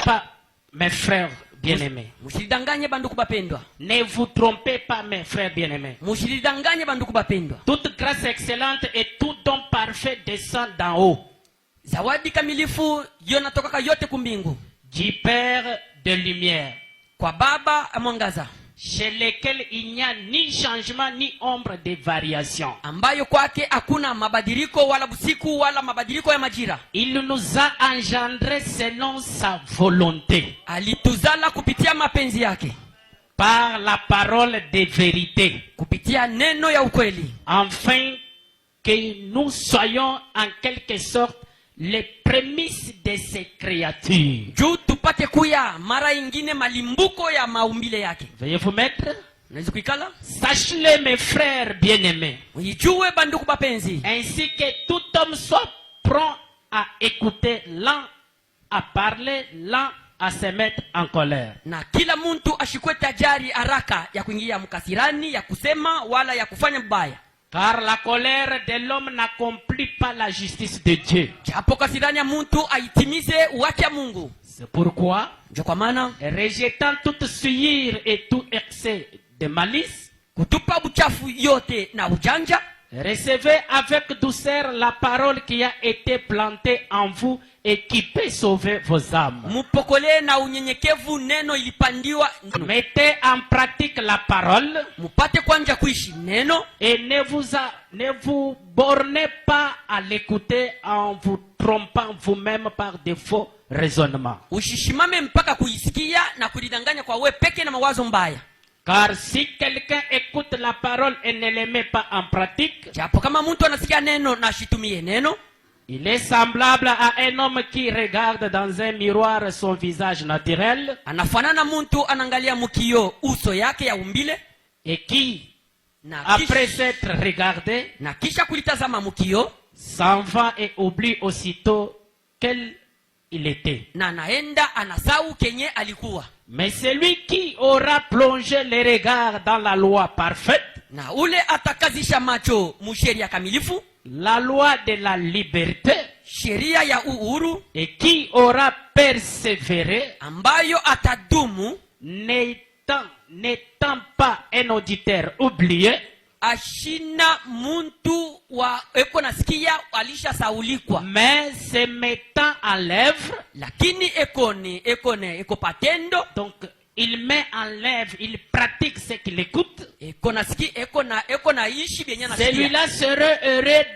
pas, mes frères bien-aimés. Ne vous trompez pas, mes frères bien-aimés. Toute grâce excellente et tout don parfait descend d'en haut, zawadi kamilifu yonatoka yote kumbingu, du Père de lumière, kwa Baba mwangaza, chez lesquels il n'y a ni changement ni ombre de variation, ambayo kwake hakuna mabadiliko wala busiku wala mabadiliko ya majira. Il nous a engendrés selon sa volonté, Alituzala kupitia mapenzi yake, par la parole de vérité, kupitia neno ya ukweli, afin que nous soyons en quelque sorte les prémices de ces créatures. juu tupate kuya mara ingine malimbuko ya maumbile yake. Veuillez vous mettre. Unaweza kuikala? Sachez-le, mes frères bien-aimés, Ujue banduku bapenzi, ainsi que tout homme soit prompt à écouter, lent à parler, lent à se mettre en colère. na kila muntu ashikwe tajari haraka ya kuingia mkasirani, ya kusema wala ya kufanya mbaya. Car la colère de l'homme n'accomplit pas la justice de Dieu. Japo kasirani ya muntu aitimize uwake ya Mungu. C'est pourquoi, Ndio kwa maana rejetant toute souillure et tout excès de malice, kutupa buchafu yote na ujanja, recevez avec douceur la parole qui a été plantée en vous et qui peut sauver vos âmes. mupokole na unyenyekevu neno ilipandiwa. Mettez en pratique la parole Mupate kwanja kuishi neno, et ne vous bornez pas à l'écouter en vous trompant vous-même par de faux raisonnements. ushishimame mpaka kuisikia na kulidanganya kwa we peke na mawazo mbaya. Car si quelqu'un écoute la parole et ne le met pas en pratique, Japo kama mtu anasikia neno na ashitumie neno, il est semblable à un homme qui regarde dans un miroir son visage naturel anafanana mtu anaangalia mukio uso yake ya umbile, et qui, na après kisha, s'être regardé, na kisha kulitazama mukio s'en va et oublie aussitôt quel il était. na naenda anasau kenye alikuwa. Mais celui qui aura plongé les regards dans la loi parfaite, Na ule atakazisha macho musheria kamilifu, la loi de la liberté, sheria ya uhuru, et qui aura persévéré, ambayo atadumu, n'étant pas un auditeur oublié, ashina muntu wa eko nasikia alisha saulikwa, mais se mettant en l'œuvre. lakini eko patendo, Donc il met en l'œuvre, il pratique ce qu'il écoute. eko na ishi bienya nasikia. Celui-là sera heureux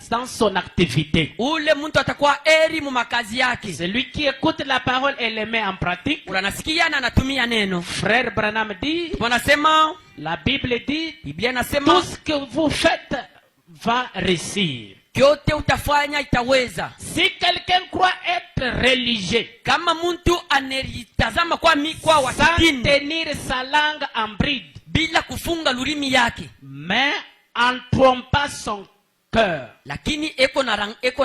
dans son activité. Ule muntu atakuwa eri mu makazi yake. Celui qui écoute la parole et le met en pratique. Unasikia na anatumia neno. Frère Branham dit, Wanasema, la Bible dit, Biblia nasema, tout ce que vous faites va réussir. kyote utafanya itaweza. Si quelqu'un croit être religieux, Kama muntu anelitazama kwa sans wasitini, tenir sa langue en bride, bila kufunga lulimi yake, mais en trompant son cœur, lakini eko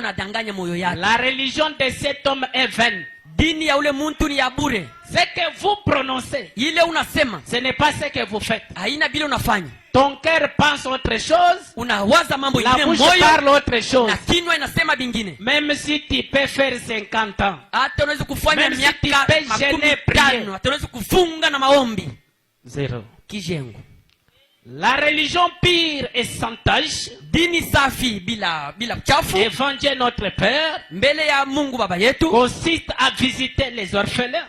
na danganya moyo yake, la religion de cet homme est vaine. dini ya ule muntu ni ya bure. Ce que vous prononcez, Ile unasema ce n'est pas ce que vous faites. haina bila unafanya. Ton cœur pense autre chose, Unawaza mambo la ingine bouche moyo, parle autre chose. na kinwa inasema bingine. Même si tu peux faire 50 ans, Hata unaweza kufanya Même si miaka tu peux makumi jeûner, tano, prier. hata unaweza kufunga na maombi. zéro. Kijengo. La religion pure et sans tache, Dini safi bila uchafu, devant Dieu notre Père, mbele ya Mungu baba yetu, consiste à visiter les orphelins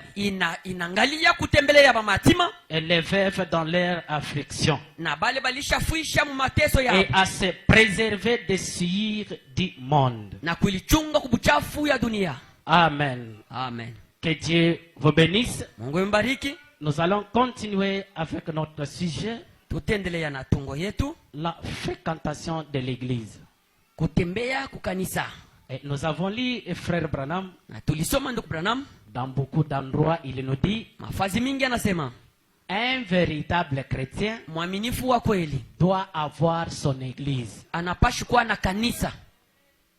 inaangalia kutembelea bamatima et les veuves dans leur affliction, na bale balishafuisha mu mateso et yao, à se préserver des souillures du monde. na kulichunga kubuchafu ya dunia. Amen. Amen. Que Dieu vous bénisse. Mungu mbariki. Nous allons continuer avec notre sujet, Tutendelea na tungo yetu, la fréquentation de l'église. kutembea kukanisa. Et nous avons lu, frère Branham, Na tulisoma ndugu Branham, dans beaucoup d'endroits, il nous dit, mafazi mingi anasema un véritable chrétien mwaminifu wa kweli doit avoir son église. anapashi kuwa na kanisa.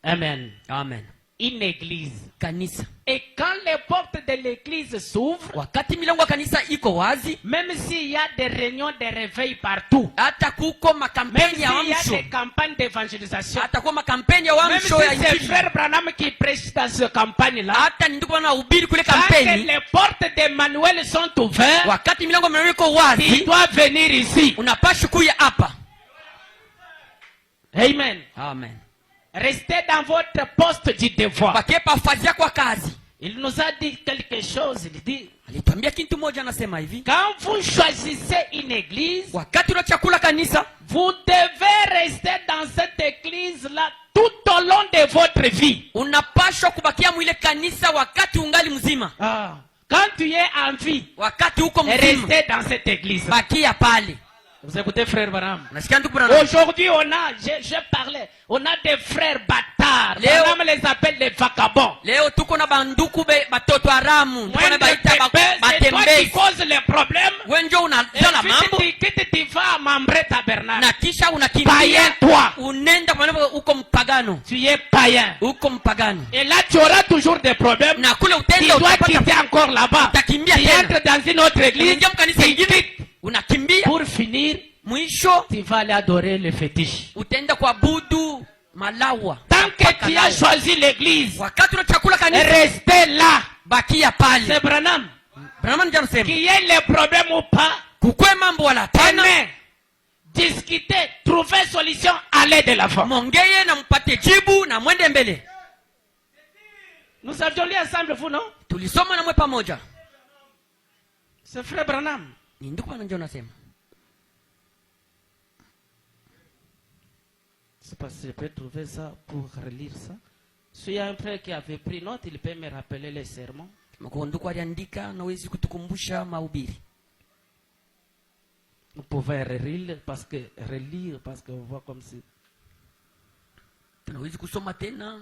Amen. Amen. Une église. Kanisa. Et quand les portes de l'église s'ouvre, wakati milango ya kanisa iko wazi, même s'il y a des réunions de réveil partout, hata kuko même makampeni ya s'il y a amsho, des campagnes d'évangélisation, hata kuko makampeni ya même si amsho ya c'est injili, frère Branham qui prêche dans cette campagne-là, hata ni ndugu wanahubiri kule quand kampeni, les portes d'Emmanuel sont ouvertes, wakati milango ya Emmanuel iko il wazi, doit venir ici. unapaswa kuja hapa. Amen. Amen. Restez dans votre poste du devoir. Bakie pa fazi yako ya kazi. Il nous a dit quelque chose. Il dit, Alituambia kitu moja, anasema hivi, quand vous choisissez une église, wakati unachakula kanisa, vous devez rester dans cette église-là tout au long de votre vie. unapaswa kubakia mwile kanisa wakati ungali mzima. Quand tu es en vie, Wakati uko mzima, restez dans cette église. bakia pale. Vous écoutez, frère Branham? Unasikia ndugu Branham? Aujourd'hui, je parlais, on a des frères bâtards. Léo. Branham les appelle les vagabonds. Leo tuko na banduku batoto haramu, tuko na baita C'est toi qui batembezi. causes les problèmes. Wewe ndio Et unazala puis mambo tu vas à Mambré Tabernacle. na kisha Païen unakimbia, toi. unenda kwa maana uko mpagano, Tu es païen. uko mpagano, Et là, tu auras toujours des problèmes. na kule Tu utenda dois utapata quitter encore là-bas. utakimbia Tu tena, entres dans une autre église. unaingia mkanisa Tu ingine, quittes. unakimbia, Pour finir, mwisho tu vas aller adorer le fétiche. utaenda kuabudu malawa. Tant que tu as choisi l'église, Wakati unachakula kanisa, restez là. bakia pale. C'est Branham. Branham ndio anasema Qu'il y ait les problèmes ou pas, kukwe mambo wala tena, tenez, discutez, trouvez solution, allez de l'avant. mongeye na mpate jibu na mwende mbele. Nous avions lu ensemble, vous, non? Tulisoma na mwe pamoja. C'est frère Branham. Ni ndugu bwana ndio anasema. Je sais pas si je peux trouver ça pour relire ça. S'il y a un frère qui avait pris note, il peut me rappeler les sermons. Mko ndugu aliandika na wezi kutukumbusha mahubiri. Vous pouvez relire parce qu'on voit comme si. Tunawezi kusoma tena.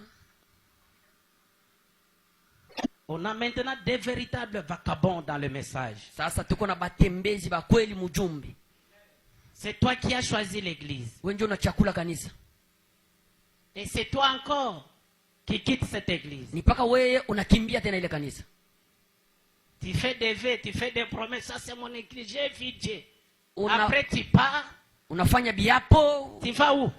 On a maintenant des véritables vagabonds dans le message. Sasa tuko na batembezi ba kweli mujumbe. C'est toi qui as choisi l'église. Wewe ndio unachakula kanisa. Et c'est toi encore qui quitte cette église. Ni paka wewe unakimbia tena ile kanisa. Tu fais des vœux, tu fais des promesses. Ça c'est mon église, j'ai vu Dieu. Una- Après tu pars, Unafanya biapo, tu vas où?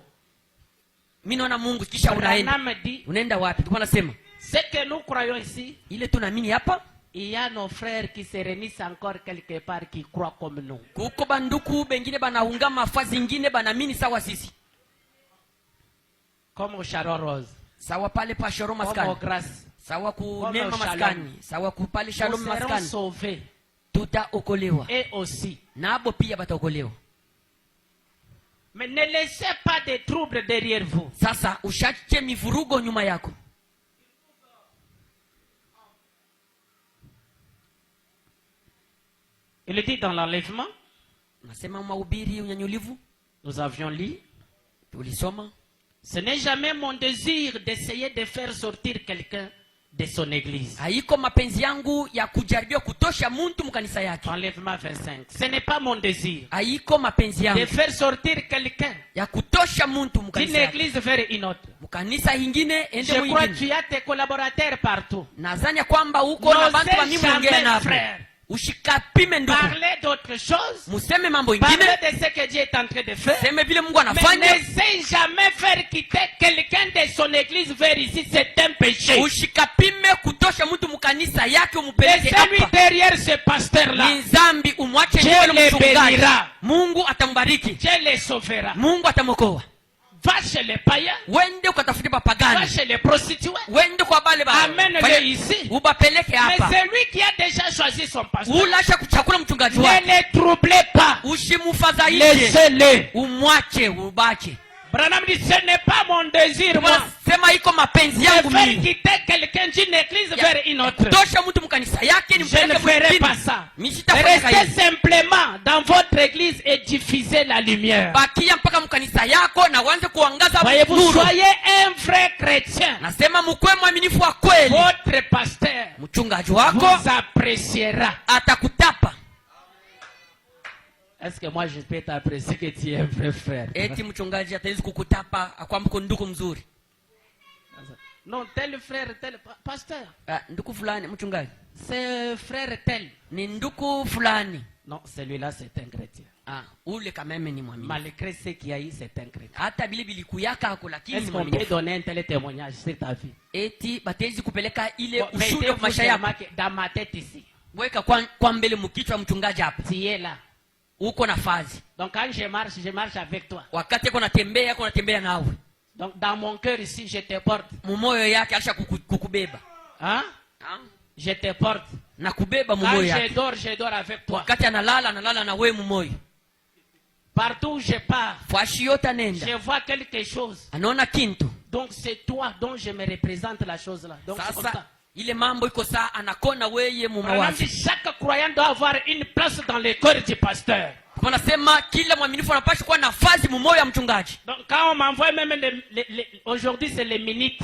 mimi naona Mungu, kisha unaenda. Branham dit, Unaenda wapi? Tulikuwa nasema ce que nous croyons ici, ile tunaamini hapa, il y a nos frères qui se réunissent encore quelque part qui croient comme nous. kuko banduku bengine banaungama fazi zingine banaamini sawa sisi. Comme au Charon Rose, Sawa pale pa Shalom comme au maskani. Grâce. Sawa ku Comme Neema au Shalom. maskani. Sawa ku pale Nous Shalom serons maskani. sauvés. Tutaokolewa. Et aussi. Na abo pia bataokolewa. Mais ne laissez pas de troubles derrière vous. Sasa ushache mivurugo nyuma yako. Il dit dans l'enlèvement, Nasema mahubiri unyanyulivu, nous avions lu, tulisoma. ce n'est jamais mon désir d'essayer de faire sortir quelqu'un de son église. Haiko mapenzi yangu ya kujaribia kutosha muntu mkanisa yake. Enlèvement 25. Ce n'est pas mon désir Haiko mapenzi de yangu faire sortir quelqu'un ya kutosha muntu d'une mkanisa yake. église vers une autre. Mkanisa ingine Je ende crois que mwingine. tu as tes collaborateurs partout. Nadhani kwamba uko na N'osez bantu ba mimi ongea jamais, nabo. frère. Ushikapime ndugu. Parlez d'autre chose. Museme mambo Parlez ingine. de ce que Dieu est en train de faire. Seme vile Mungu Mais anafanya. n'essaie jamais faire quitter quelqu'un de son église vers ici. C'est un péché. Ushikapime kutosha mtu mkanisa yake umupeleke Laissez-lui hapa. derrière ce pasteur-là. Ni zambi umwache Dieu nyuma le mchungaji. bénira. Mungu atambariki. Dieu les sauvera. Mungu atamokoa. Va chez les païens. Wende ukatafute Va papagani. chez les prostituées. Wende kwa bale ba. Amène-le ici. Ubapeleke Mais hapa. c'est lui qui a déjà choisi son pasteur. Ulasha kuchakula mchungaji Ne wake. les troublez pas. Ushimufadhaishe. Laissez-le. Umwache ubache. Branham dit, ce n'est pas mon désir, moi, Sema iko mapenzi de yangu faire mimi. quitter quelqu'un d'une église vers une autre. Kutosha mtu mkanisa yake ni Je ne ferai pas ça. Restez simplement dans votre église et diffusez la lumière. Bakia mpaka mkanisa yako na uanze kuangaza Voyez-vous, nuru. soyez un vrai chrétien. Nasema mkwe mwaminifu wa kweli. Votre pasteur Mchungaji wako vous appréciera. atakutapa. Est-ce que moi je peux t'apprécier que tu es un vrai frère? Eti mchungaji atawezi kukutapa akwamba uko ndugu mzuri. Non, tel frère, tel pasteur. Nduku fulani mchungaji. C'est frère tel. Ni nduku fulani. Non, celui-là c'est un chrétien. Ule quand même ni mwaminifu. Malgré ce qu'il y a eu, c'est un chrétien. Hata bile bilikuyaka hako lakini Est-ce qu'on peut donner un tel témoignage sur ta vie? Eti batezi kupeleka ile Bon, ushuhuda kwa maisha yako. dans ma tête ici. Weka kwa mbele mkichwa mchungaji hapa. Tu es là. Uko na fazi. Donc quand je marche avec toi. Wakati uko natembea nawe. Donc dans mon cœur ici, je te porte. Mumoyo yake alisha kukubeba. Hein? Je te porte. Na kubeba Quand mumoyo yake. je dors avec toi. Wakati analala na wewe mumoyo. Partout où je pars, Fashi yote nenda. je vois quelque chose. Anaona kintu. Donc c'est toi dont je me représente la chose là. Donc c'est comme ça. Sasa ile mambo iko saa anakona weye Madame mumawazi. dit, chaque croyant doit avoir une place dans le cœur du pasteur. Wanasema kila mwaminifu anapaswa kuwa nafasi mumoyo ya mchungaji. Donc quand on m'envoie même aujourd'hui c'est les minutes.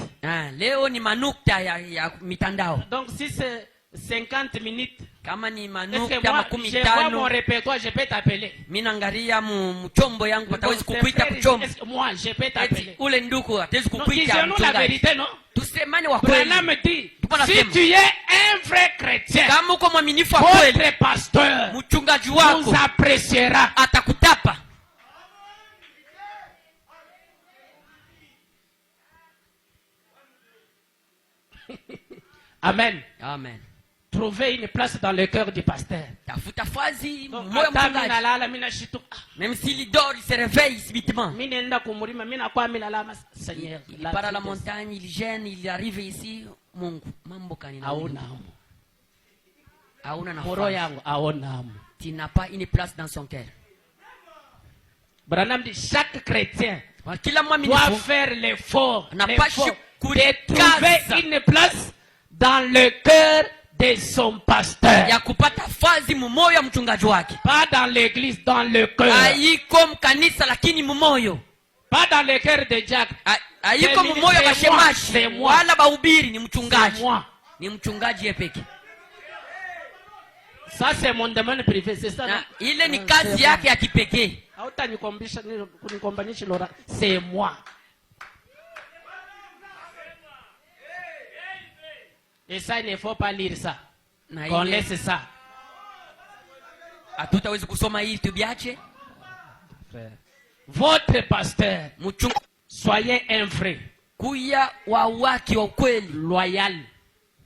Leo ni manukta ya mitandao. Donc si c'est 50 minutes, Kama ni est-ce manukta que moi, makumi je vois mon tano. répertoire, je peux t'appeler. Mimi naangalia mchombo yangu Donc, atawezi c'est kukuita frère, kuchombo. est-ce que moi je peux Eti t'appeler. ule nduku atawezi Donc kukuita disons-nous la mchungaji. vérité, non? Tusemane wa kweli. Branham me dit, Tupo nasema. si tu es un vrai chrétien, Kama uko mwaminifu wa kweli, votre pasteur mchungaji nous wako appréciera. atakutapa. Amen. Amen. Trouver une place dans le cœur du pasteur. Tafuta fazi Donc, moyo hata mchungaji. mina lala, mina shituka. Même si il dort, il se réveille subitement. Mina enda kumulima, mina kwa mina lala, Seigneur. Il part à la montagne, il gêne, il arrive ici. Mungu, mambo kanina. Aona hamu. Auna Moro nafasi. yangu aona hamu. Tu n'as pas une place dans son cœur. Branham dit, chaque chrétien Kila doit mwaminifu faire l'effort anapashi de trouver une place dans le cœur de son pasteur. ya kupata fazi mumoyo ya mchungaji wake. Pas dans l'église, dans le cœur. Haiko mkanisa lakini mumoyo. Pas dans le cœur de Jack. Haiko mumoyo ya C'est moi. bashemashi wala bahubiri, ni C'est mchungaji. moi. Ni mchungaji yeye peke. Ça c'est mon domaine privé, c'est ça. Na non? ile ni kazi yake ya kipekee. Kunikombanisha Laura, c'est moi. Et ça, il ne faut pas lire ça. Na Qu'on ile laisse ça. hatutawezi kusoma hii tubiache. Votre pasteur, soyez un vrai, Kuya wa waki wa ukweli, loyal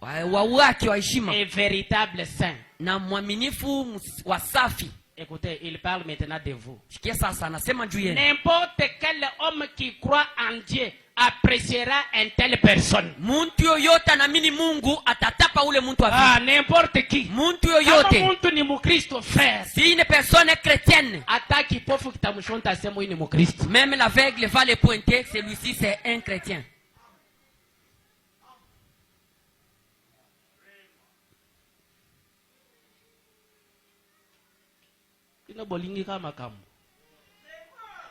wa waki wa heshima et véritable saint. na mwaminifu wa safi. Écoutez, il parle maintenant de vous. Sikia sasa anasema juu yenu. N'importe quel homme qui croit en Dieu appréciera une telle personne. Muntu yoyote anaamini Mungu atatapa ule muntu wa Ah, n'importe qui. muntu Kama yoyote. muntu ni mukristo frère. Si une personne est chrétienne, Hata kipofu kitamshonta sema huyu ni mukristo. même l'aveugle va le pointer, celui-ci c'est un chrétien. Ino bolingi kama kamu.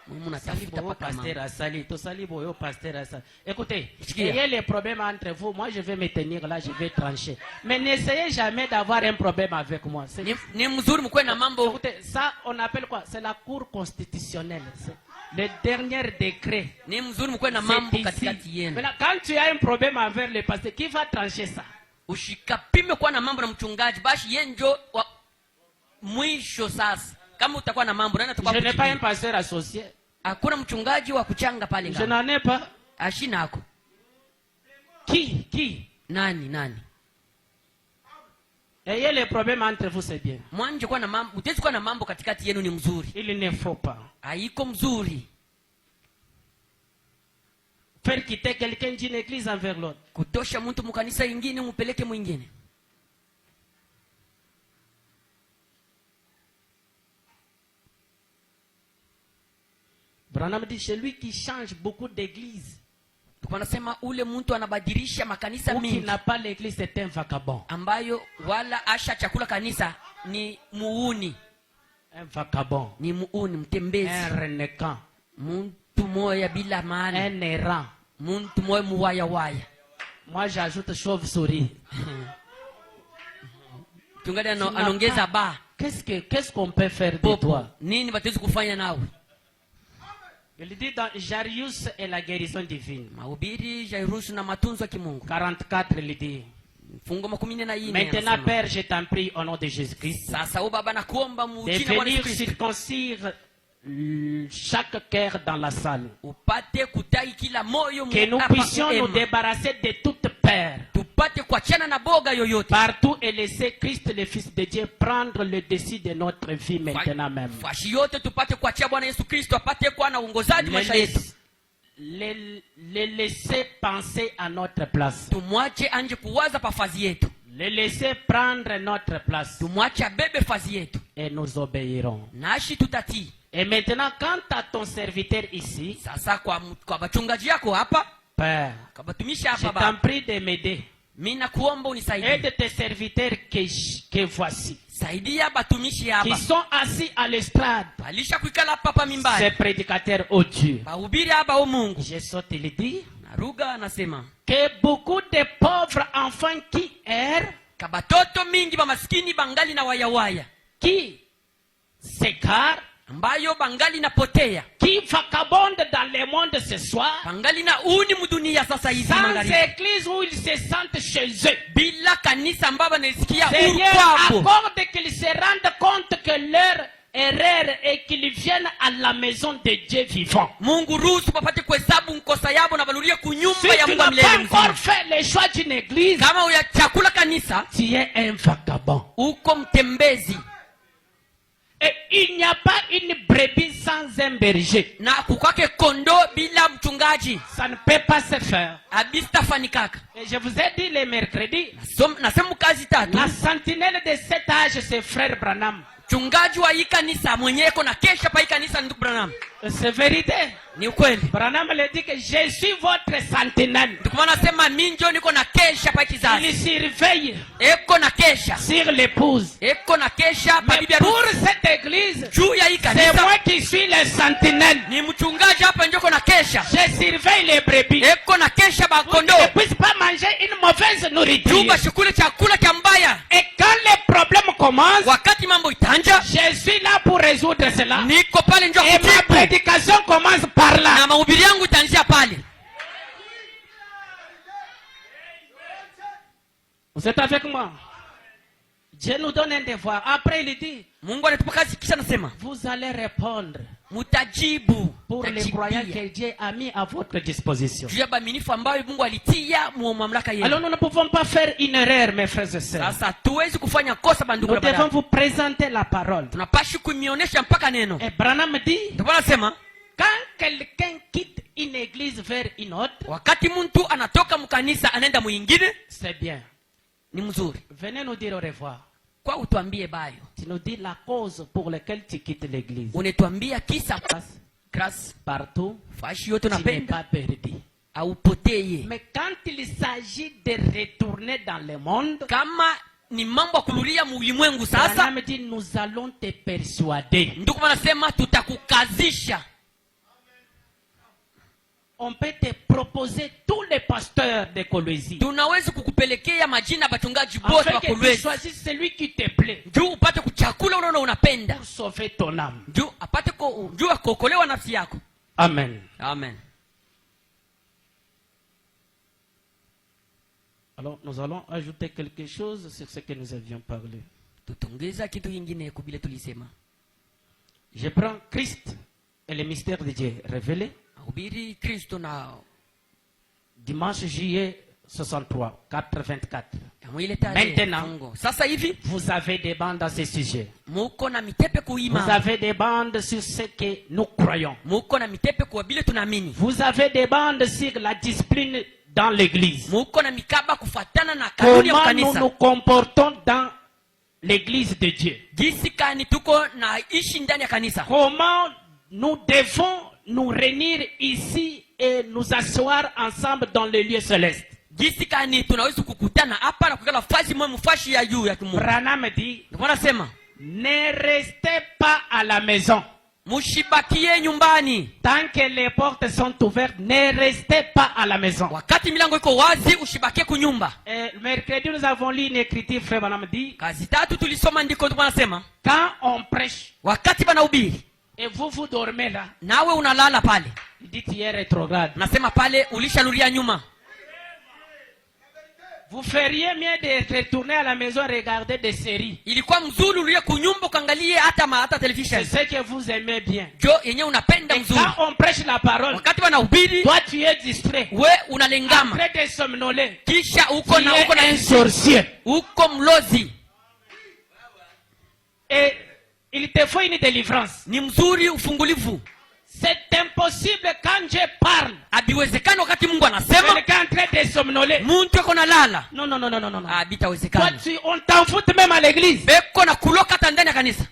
Mungu Sali natafuta boyo paka pasteur mama. asali, to sali boyo pasteur asali. Écoutez, Sikia. ayez les problèmes entre vous, moi je vais me tenir là, je vais trancher. Mais n'essayez jamais d'avoir un problème avec moi. C'est- Ni mzuri mkwe na mambo. Écoutez, ça on appelle quoi? C'est la cour constitutionnelle. C'est le dernier décret. Ni mzuri mkwe na C'est mambo ici. katikati yenu. Maintenant, quand tu as un problème avec le pasteur, qui va trancher ça? Ushikapime kuwa na mambo na mchungaji, basi yeye ndio wa mwisho sasa. Kama utakuwa na mambo nani atakuwa Je n'ai pas un kujibu? pasteur associé. Hakuna mchungaji wa kuchanga pale Je ngao. n'en ai pas. Ashina hako. Qui? Nani? Ayez les problèmes entre vous, c'est bien. Mwanje kuwa na mambo, utezi kuwa na mambo katikati yenu ni mzuri. Il ne faut pas. Haiko mzuri. Faire quitter quelqu'un d'une église envers l'autre. Kutosha mtu mkanisa ingine mupeleke mwingine. Branham dit, celui qui change beaucoup d'églises Tukanasema ule mtu anabadilisha makanisa ou qui mingi n'a pas l'église, c'est un vagabond. ambayo wala asha chakula kanisa ni muuni. Un vagabond. Ni muuni Un mtembezi. renéquant. Muntu moya bila maana. Un errant. Muntu moya muwaya. Moi, j'ajoute chauve-souris. Tungali anaongeza ba. Qu'est-ce qu'on peut faire de Popo. toi? Nini batezi kufanya nawe? Il dit dans Jairus et la guérison divine. Mahubiri Jairus na matunzo ya kimungu. 44, il dit. Fungo 14. Maintenant, Père, je t'en prie au nom de Jésus-Christ Sasa o baba nakuomba mu jina la Bwana de Yesu venir Kristo. circoncire chaque cœur dans la salle. Upate kutai kila moyo Que nous hapa puissions nous kuhema. débarrasser de toute peur. Tupate kuachana na boga yoyote. Partout et laisser Christ, le Fils de Dieu, prendre le dessus de notre vie maintenant même. Fashi yote tupate kuachia Bwana Yesu Kristo apate kuwa na uongozaji maisha yetu. Les laisser penser à notre place. Tumwache anje kuwaza pa fazi yetu. Les laisser prendre notre place. Tumwache abebe fazi yetu. Et nous obéirons. Nashi tutatii. Et maintenant, quant à ton serviteur ici, Sasa kwa bachungaji yako hapa, Père, kwa batumishi je hapa t'en baba. prie de m'aider. Mimi nakuomba unisaidie. Aide tes serviteurs que voici, Saidia batumishi qui hapa. sont assis à l'estrade. Alisha kuikala hapa pa Ces mimbari. prédicateurs odieux. Bahubiri hapa o Mungu. Je saute il dit Naruga anasema que beaucoup de pauvres enfants qui errent, kabatoto mingi ba maskini bangali na wayawaya. qui s'égarent, Ambayo bangali napotea. qui vagabondent dans le monde ce soir, Bangali na uni mudunia sasa hivi sans magharibi. église où ils se sentent chez eux. Bila kanisa ambao banasikia huru Seigneur, kwabo. accorde qu'ils se rendent compte que leur erreur et qu'ils viennent à la maison de Dieu vivant. Mungu ruhusu papate kuhesabu mkosa yabo na balurie Si kunyumba ya tu Mungu n'as milele pas mzima. encore fait le choix d'une église, Kama uya chakula kanisa, tu es un vagabond. uko mtembezi. Et il n'y a pas une brebis sans un berger. Na kukwake kondo bila mchungaji. Ça ne peut pas se faire. Abistafanikaka. Et je vous ai dit le mercredi, Nasema kazi tatu. la sentinelle de cet âge, c'est frère Branham. Mchungaji wa hii kanisa mwenyeko na kesha pa hii kanisa ndugu Branham. C'est vérité. Ni ukweli. Branham le dit que je suis votre sentinelle. Ndio maana nasema mimi ndio niko na kesha pa kizazi. Il surveille Eko na kesha. sur l'épouse. Eko na kesha pa Mais bibi pour harusi. cette église, Juu ya hii c'est kanisa moi qui suis le sentinelle. ni mchungaji hapa ndio na kesha. Je surveille les brebis. Eko na kesha ba Pour qu'ils kondo. ne puissent pas manger une mauvaise nourriture. Jumba shukule chakula cha mbaya. Et quand les problèmes commencent, Wakati mambo itanja, je suis là pour résoudre cela. niko pale ndio Et ma kutibu. prédication commence par là. Na mahubiri yangu itaanzia pale. Vous êtes avec moi? Dieu nous donne un devoir. Après, il dit, Mungu anatupa kazi kisha nasema, vous allez répondre mutajibu pour les croyants que Dieu a mis à votre disposition. juu ya baminifu ambayo Mungu alitia mu mamlaka Alors yenu. nous ne pouvons pas faire une erreur, mes frères et sœurs. Sasa tuwezi kufanya kosa bandugu Nous na devons badada. vous présenter la parole. Tunapashi kumionyesha mpaka neno. Et Branham dit, Ndio maana nasema quand quelqu'un quitte une église vers une autre, wakati mtu anatoka mkanisa anaenda mwingine c'est bien. ni mzuri. Venez nous dire au revoir. Kwa utuambie bayo. Tu nous dis la cause pour laquelle tu quittes l'église. Unatuambia kisa grâce Partout, fashi yote tu n'es unapenda pas perdu. aupoteye. Mais quand il s'agit de retourner dans le monde, Kama ni mambo ya kululia mulimwengu sasa, Branham dit, nous allons te persuader. ndio kama nasema tutakukazisha. On peut te proposer tous les pasteurs de Colosie. Tunaweza kukupelekea majina ya bachungaji wote Afin wa que tu Kolwezi. choisisses celui qui te plaît Juu upate kuchakula unaona unapenda. pour sauver ton âme. Juu apate juu ya kuokolewa nafsi yako. Amen. Amen. Alors, nous allons ajouter quelque chose sur ce que nous avions parlé. Tutongeza kitu kingine kubile tulisema. Je prends Christ et le mystère de Dieu révélé. Mahubiri Kristo na Dimanche juillet 63, 4-24. mwile tarehe. Maintenant, Mungu. Sasa hivi vous avez des bandes à ce sujet. muko na mitepe Vous kuima. avez des bandes sur ce que nous croyons. Muko na mitepe kwa bile tunaamini. Vous avez des bandes sur la discipline dans l'église. Muko na mikaba kufatana na kanuni ya Comment nous kanisa. nous comportons dans l'église de Dieu. Jinsi kani tuko na ishi ndani ya kanisa. Comment nous devons nous réunir ici et nous asseoir ensemble dans le lieu céleste. Jinsi kani tunaweza kukutana hapa na kukala fazi mwe mfashi ya juu ya kimungu. Branham dit, Ndio nasema ne restez pas à la maison. mushibakie nyumbani. Tant que les portes sont ouvertes, ne restez pas à la maison. Wakati milango iko wazi ushibakie kunyumba. Et mercredi, nous avons lu une écriture, frère Branham dit, Kazi tatu tulisoma ndiko ndio nasema quand on prêche, wakati banahubiri Et vous dormez là. nawe unalala pale. Dites hier rétrograde. Nasema pale ulishaluria nyuma. Vous feriez mieux de retourner à la maison regarder des séries. Ilikuwa mzuri ulie kunyumba ukaangalie hata television. C'est ce que vous aimez bien. Jo yenye unapenda mzuri. Quand on prêche la parole, Wakati wanahubiri, toi tu es distrait. we unalengama. Après de somnoler, Kisha uko tu na es un sorcier. uko mlozi. Et il te faut une délivrance. Ni mzuri ufungulivu. C'est impossible quand je parle. Habiwezekani wakati Mungu anasema. Quelqu'un en train de somnoler. Muntu yuko nalala. Non. Habitawezekana. Toi, on t'en fout même à l'église. Beko na kuloka hata ndani ya kanisa.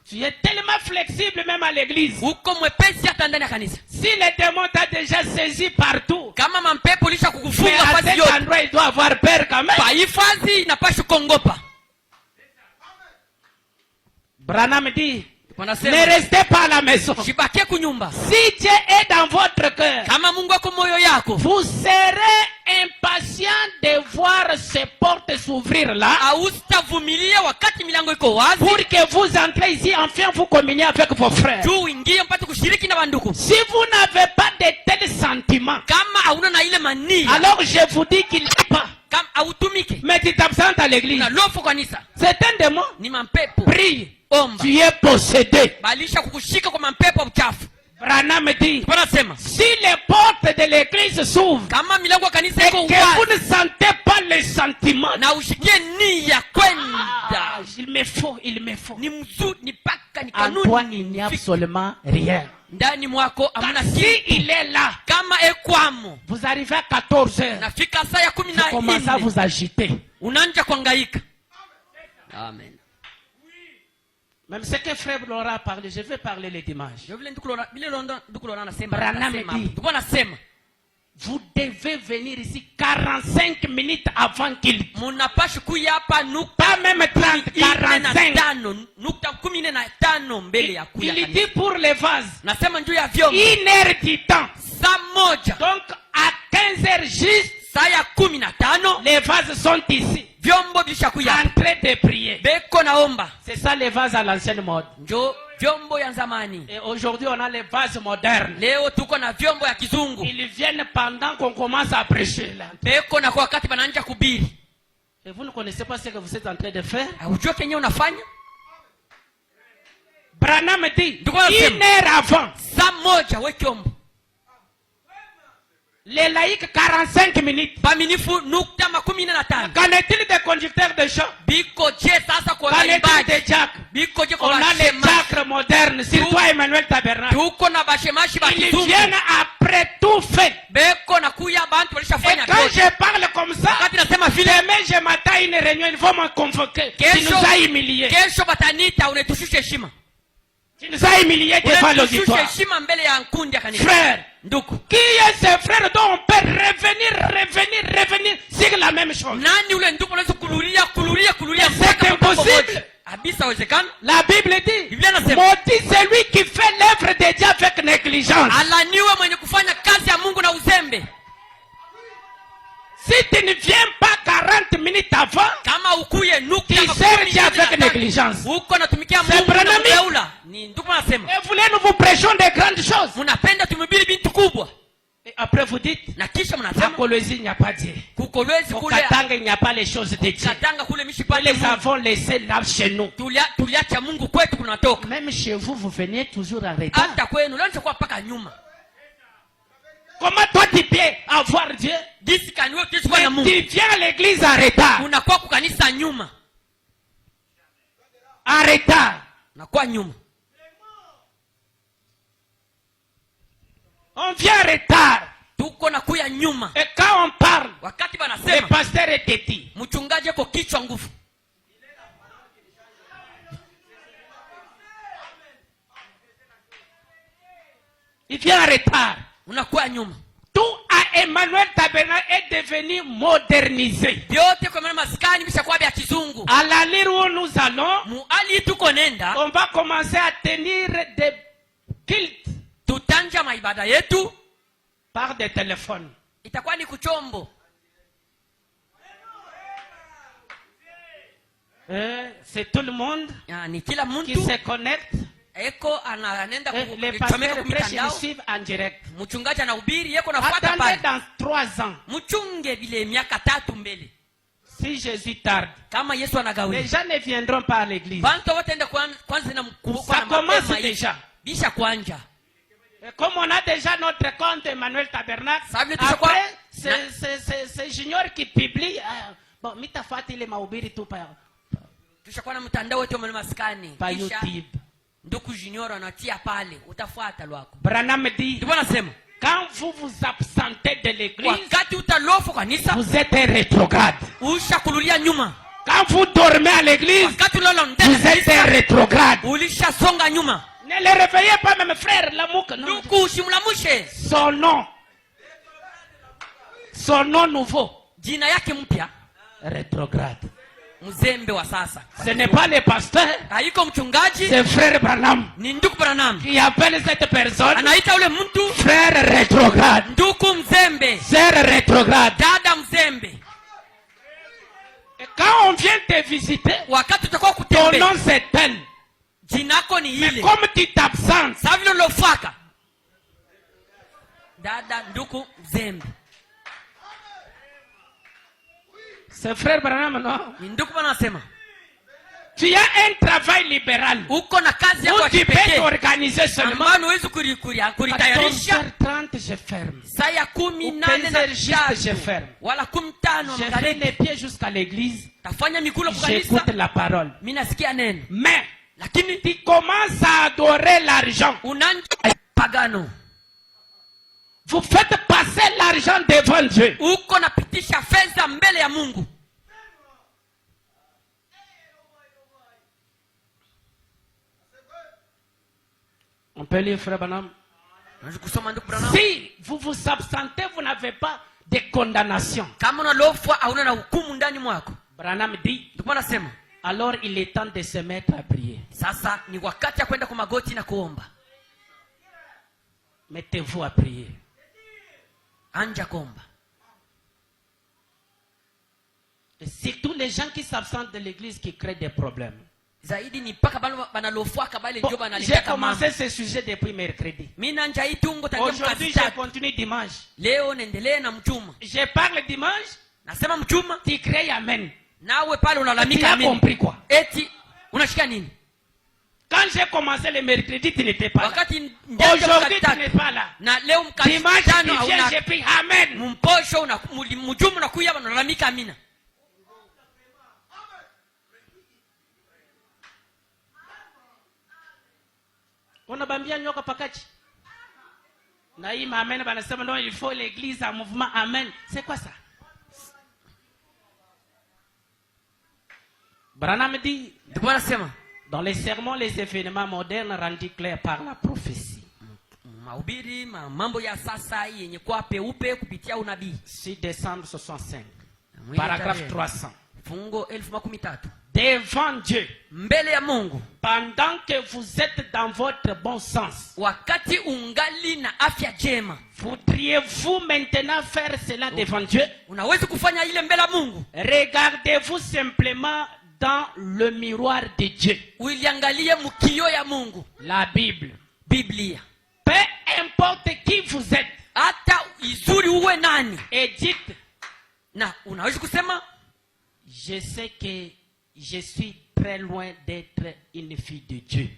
Tu es tellement flexible même à l'église. Uko mwepesi hata ndani ya kanisa. Si le démon t'a déjà saisi partout, Kama mampepo lisha mais kukufunga à fasi cet yote. endroit, il doit avoir peur quand même. Pa ifazi inapaswa kuongopa. Branham dit, ne Wanasema restez pas à la maison. shibake kunyumba. Si Dieu est dans votre cœur, Kama Mungu ako moyo yako, vous serez impatient de voir ces portes s'ouvrir là, hautavumilia wakati milango iko wazi. pour que vous entrez ici, enfin vous communiez avec vos frères. Tu uingie mpate kushiriki na banduku. Si vous n'avez pas de tels sentiments, Kama hauna na ile mania, alors je vous dis qu'il n'y a pas. kama hautumike. Mais tu t'absentes à l'église. Na lofu kanisa. C'est un démon. Ni mampepo. Prie. Omba. Tu es possédé. Balisha kukushika kwa mampepo uchafu. Branham dit, Wanasema si les portes de l'église s'ouvrent kama milango ya kanisa et iko que vous wazi ne sentez pas les sentiments, na ushikie nia kwenda, il me faut. ni mzuri, ni paka, ni En toi, kanuni. il n'y a absolument rien. Ndani mwako amuna Si kitu. il est là, Kama ekwamo vous arrivez à 14 heures, nafika saa ya vous commencez à 14 vous agiter. unaanza kuhangaika. Amen. Même ce que frère Laurent a parlé, je vais parler le dimanche. Ndio vile ndugu Lona anasema. Branham dit, Ndugu anasema vous devez venir ici 45 minutes avant qu'il... munapaswa kuja hapa Pas même 30, 45. 45 mbele ya kuja Il kanisa. dit pour les vases, Nasema njoo ya vyombo 1 heure du temps. saa moja, Donc à 15 heures juste, saa ya 15 les vases sont ici, vyombo vishakuja en train de prier. beko naomba. C'est ça les vases à l'ancienne mode. Njoo vyombo ya zamani. Et aujourd'hui on a les vases modernes. Leo tuko na vyombo ya kizungu. Ils viennent pendant qu'on commence à prêcher là. Beko na kwa wakati banaanza kubiri. Et vous ne connaissez pas ce que vous êtes en train de faire? Unajua kenye unafanya? Branham dit, Ndugu anasema, 1 heure avant, saa moja we kyombo. les laïcs 45 minutes. Baminifu nukta 15. Qu'en est-il des conducteurs de chant? Biko je sasa kwa Qu'en est-il waimbaji? des diacres? Biko je On kwa a les bashemashi. diacres modernes, surtout à Emmanuel Tabernacle. Tuko na bashemashi ba Ils kizungu. viennent après tout fait. Beko na kuya bantu Et walishafanya quand yote. je parle comme ça, Wakati nasema vile, demain je m'attends à une réunion, il faut me convoquer. Tu nous as humiliés. kesho batanita unetushushe heshima. Tu nous as humiliés devant Unetushushe l'auditoire. heshima mbele ya nkundi ya kanisa. Frère, Ndugu, qui est ce frère dont on peut revenir sur la même chose? nani ule ndugu unaweza kululia C'est impossible. Habisa wezekana. La Bible dit, Biblia inasema, maudit celui qui fait l'œuvre de Dieu avec négligence. alaniwe mwenye kufanya kazi ya Mungu na uzembe. Si tu ne viens pas 40 minutes avant, Kama ukuye nukta tu sers Dieu avec négligence. uko natumikia C'est Mungu na Branham. uleula. Ni ndugu anasema, Et voulez nous vous prêchons de grandes choses. munapenda tumhubiri bintu kubwa. Et après vous dites, Na kisha à mnasema Colosie, il n'y a pas Dieu. kukolwezi Au kule Katanga, il n'y a pas les choses de Dieu. Katanga kule Nous mishipate les Mungu. avons laissés là chez nous. Tuliacha Mungu kwetu kunatoka. Même chez vous, vous venez toujours en retard. Hata kwenu leo kwa paka nyuma. Comment toi tu peux avoir Dieu? Jinsi kaniwe kishikwa na Mais Mungu. tu viens à l'église en retard. Unakuwa kukanisa nyuma. En retard. Unakuwa nyuma. On vient en retard. Tuko na kuya nyuma. Et quand on parle, Wakati le banasema pasteur est têtu. mchungaji kwa kichwa nguvu. Il vient en retard. Unakuwa nyuma. Tout à Emmanuel Tabernacle est devenu modernisé. Vyote kwa maana maskani bishakuwa vya kizungu. À l'allure où nous allons, Muali tuko nenda, on va commencer à tenir des cultes tutanja maibada yetu par des téléphones. itakuwa ni kuchombo. C'est tout le monde ni kila qui mtu se connecte. eko anaenda Les kuchomeka pasteurs prêchent, ils kumtandao. suivent en direct. Mchungaji anahubiri yeko nafuata Attendez pale. dans 3 ans, Mchunge vile miaka 3 mbele. si Jésus tarde, Kama Yesu les anagawia. gens ne viendront pas à l'église. Bantu wataenda kwanza na mkubwa Ça commence déjà. Bisha kwanja. Et comme on a déjà notre compte Emmanuel Tabernacle, Ça veut dire quoi? après, c'est Junior qui publie. Bon, mitafati ile mahubiri tu pa Tushakuwa na mtandao wetu wa maskani. pa Kisha YouTube. ndugu Junior anatia pale, utafuata lwako. Branham dit, Ndipo nasema, quand vous vous absentez de l'église, wakati utalofu kanisa, vous êtes rétrograde. ushakululia nyuma. Quand vous dormez à l'église, Wakati ulala vous ndani êtes kanisa, rétrograde. ulishasonga nyuma. Ne le réveillez pas, mes frères, l'amour. Ndugu usimlamushe. Son nom nouveau, Jina yake mpya, rétrograde. mzembe wa sasa. Ce n'est pas le pasteur, Haiko mchungaji, c'est frère Branham ni ndugu Branham. qui appelle cette personne Anaita ule mtu frère rétrograde. ndugu mzembe, Sœur rétrograde. dada mzembe. Et quand on vient te visiter, Wakati utakuwa ton kutembea, nom c'est tel. jinako ni Mais ile. comme tu t'absentes, Sasa vile ulofaka. Dada ndugu mzembe. c'est frère Branham, non? Ni ndugu bwana anasema, Tu as un travail libéral uko na kazi yako où ya tu peux kipekee t'organiser seulement. ambayo huwezi kuritayarisha. 14h30, je ferme. Saa ya 18 na Je ferme. wala 15 Je fais magharibi les pieds jusqu'à l'église. tafanya mikulo kwa J'écoute kanisa. la parole. Mimi nasikia neno, Mais lakini tu commences à adorer l'argent. unanja pagano. Vous faites passer l'argent devant Dieu. Uko napitisha fedha mbele ya Mungu. On peut lire frère Branham. Unaweza kusoma ndugu Branham. Si vous vous absentez, vous n'avez pas de condamnation. Kama unalofwa hauna na hukumu ndani mwako. Branham dit, Ndio nasema, alors il est temps de se mettre à prier. sasa ni wakati ya kwenda kwa magoti na kuomba. Mettez-vous à prier. Anja kuomba. Et c'est tous les gens qui s'absentent de l'église qui créent des problèmes. Zaidi ni paka banalofwa kabale Bon, ndio j'ai banaleta kama. commencé ce sujet depuis mercredi. Mimi nanja hii tungo tangia Aujourd'hui, mkazi je tatu. continue dimanche. Leo naendelea na mchuma. Je parle dimanche, Nasema mchuma, tu crées amen. nawe pale Tu unalalamika as amini. compris quoi? Eti unashika nini? Quand j'ai commencé le mercredi, tu n'étais pas là. Wakati ndio Aujourd'hui, tu n'es pas là. na leo mkazi Dimanche, tano tu viens, hauna j'ai pris amen. mposho na mjumu na kuya banalalamika amina. Unabambia nyoka pakachi. Na hii amen banasema non, il faut l'église en mouvement amen. C'est quoi ça? Branham dit, Ndio nasema, dans les sermons, les événements modernes rendus clairs par la prophétie. mahubiri mambo ya sasa yenye kwa peupe kupitia unabii. 6 décembre 65. Paragraphe 300. Fungo 1013. Devant Dieu, Mbele ya Mungu, pendant que vous êtes dans votre bon sens, wakati ungali na afya jema, voudriez-vous maintenant faire cela devant Dieu? unaweza kufanya ile mbele ya Mungu? Regardez-vous simplement dans le miroir de Dieu, Uiliangalie mkio ya Mungu, la Bible. Biblia. Peu importe qui vous êtes, Hata izuri uwe nani, et dites, na unaweza kusema, je sais que je suis très loin d'être une fille de Dieu.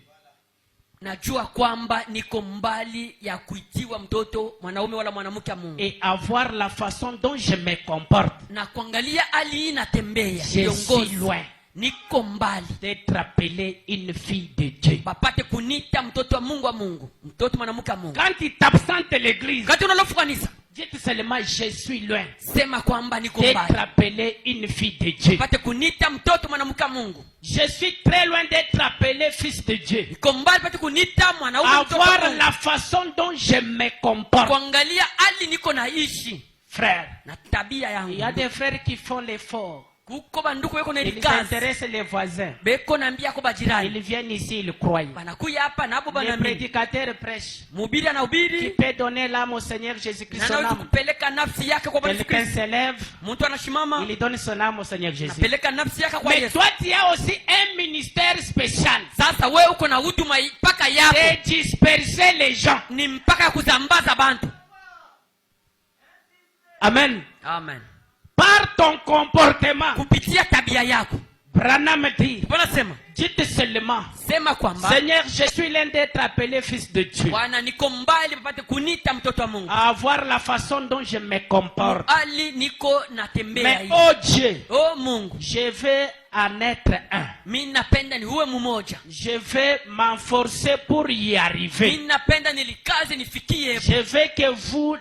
najua kwamba niko mbali ya kuitiwa mtoto mwanaume wala mwanamke wa Mungu. Et avoir la façon dont je me comporte, Na kuangalia hali hii natembea, je suis loin niko mbali. d'être appelée une fille de Dieu. Bapate kunita mtoto wa Mungu, mtoto mwanamke wa Mungu. Quand tu t'absentes de l'église, Wakati unalofu kanisa, dites seulement je suis loin sema kwamba niko d'être mbali. appelée une fille de Dieu. Bapate kunita mtoto mwanamke wa Mungu. Je suis très loin d'être appelé fils de Dieu. Niko mbali bapate kunita mwanaume mtoto wa Avoir Mungu. la façon dont je me comporte. Kuangalia hali niko naishi Frère, na tabia il y a yangu. des frères qui font l'effort. kuko banduku beko na Ils kazi intéressent les voisins. beko naambia ko bajirani Ils viennent ici, ils croient. banakuya hapa nabo Le banaamini prédicateur prêche. mhubiri Qui anahubiri peut donner l'âme au Seigneur Jésus-Christ son anaweza âme. kupeleka nafsi yake kwa Bwana Yesu Quelqu'un Kristo. s'élève, Mtu anashimama il donne son âme au Seigneur Jésus. anapeleka nafsi yake kwa Mais Yesu. toi, tu as aussi un ministère spécial. Sasa wewe uko na huduma mpaka yako C'est disperser les gens. ni mpaka ya kuzambaza bantu. Amen. Amen. Par ton comportement, Kupitia tabia yako. Branham dit, Bwana sema, dites seulement, sema kwamba Seigneur, je suis l'un d'être appelé fils de Dieu. Bwana niko mbali mpate kunita mtoto wa Mungu. À voir la façon dont je me comporte. Ali niko natembea Mais hivi. oh Dieu, Oh Mungu, je vais en être un. mimi napenda ni uwe mmoja. Je vais m'enforcer pour y arriver. Mimi napenda nilikaze nifikie. Je veux que vous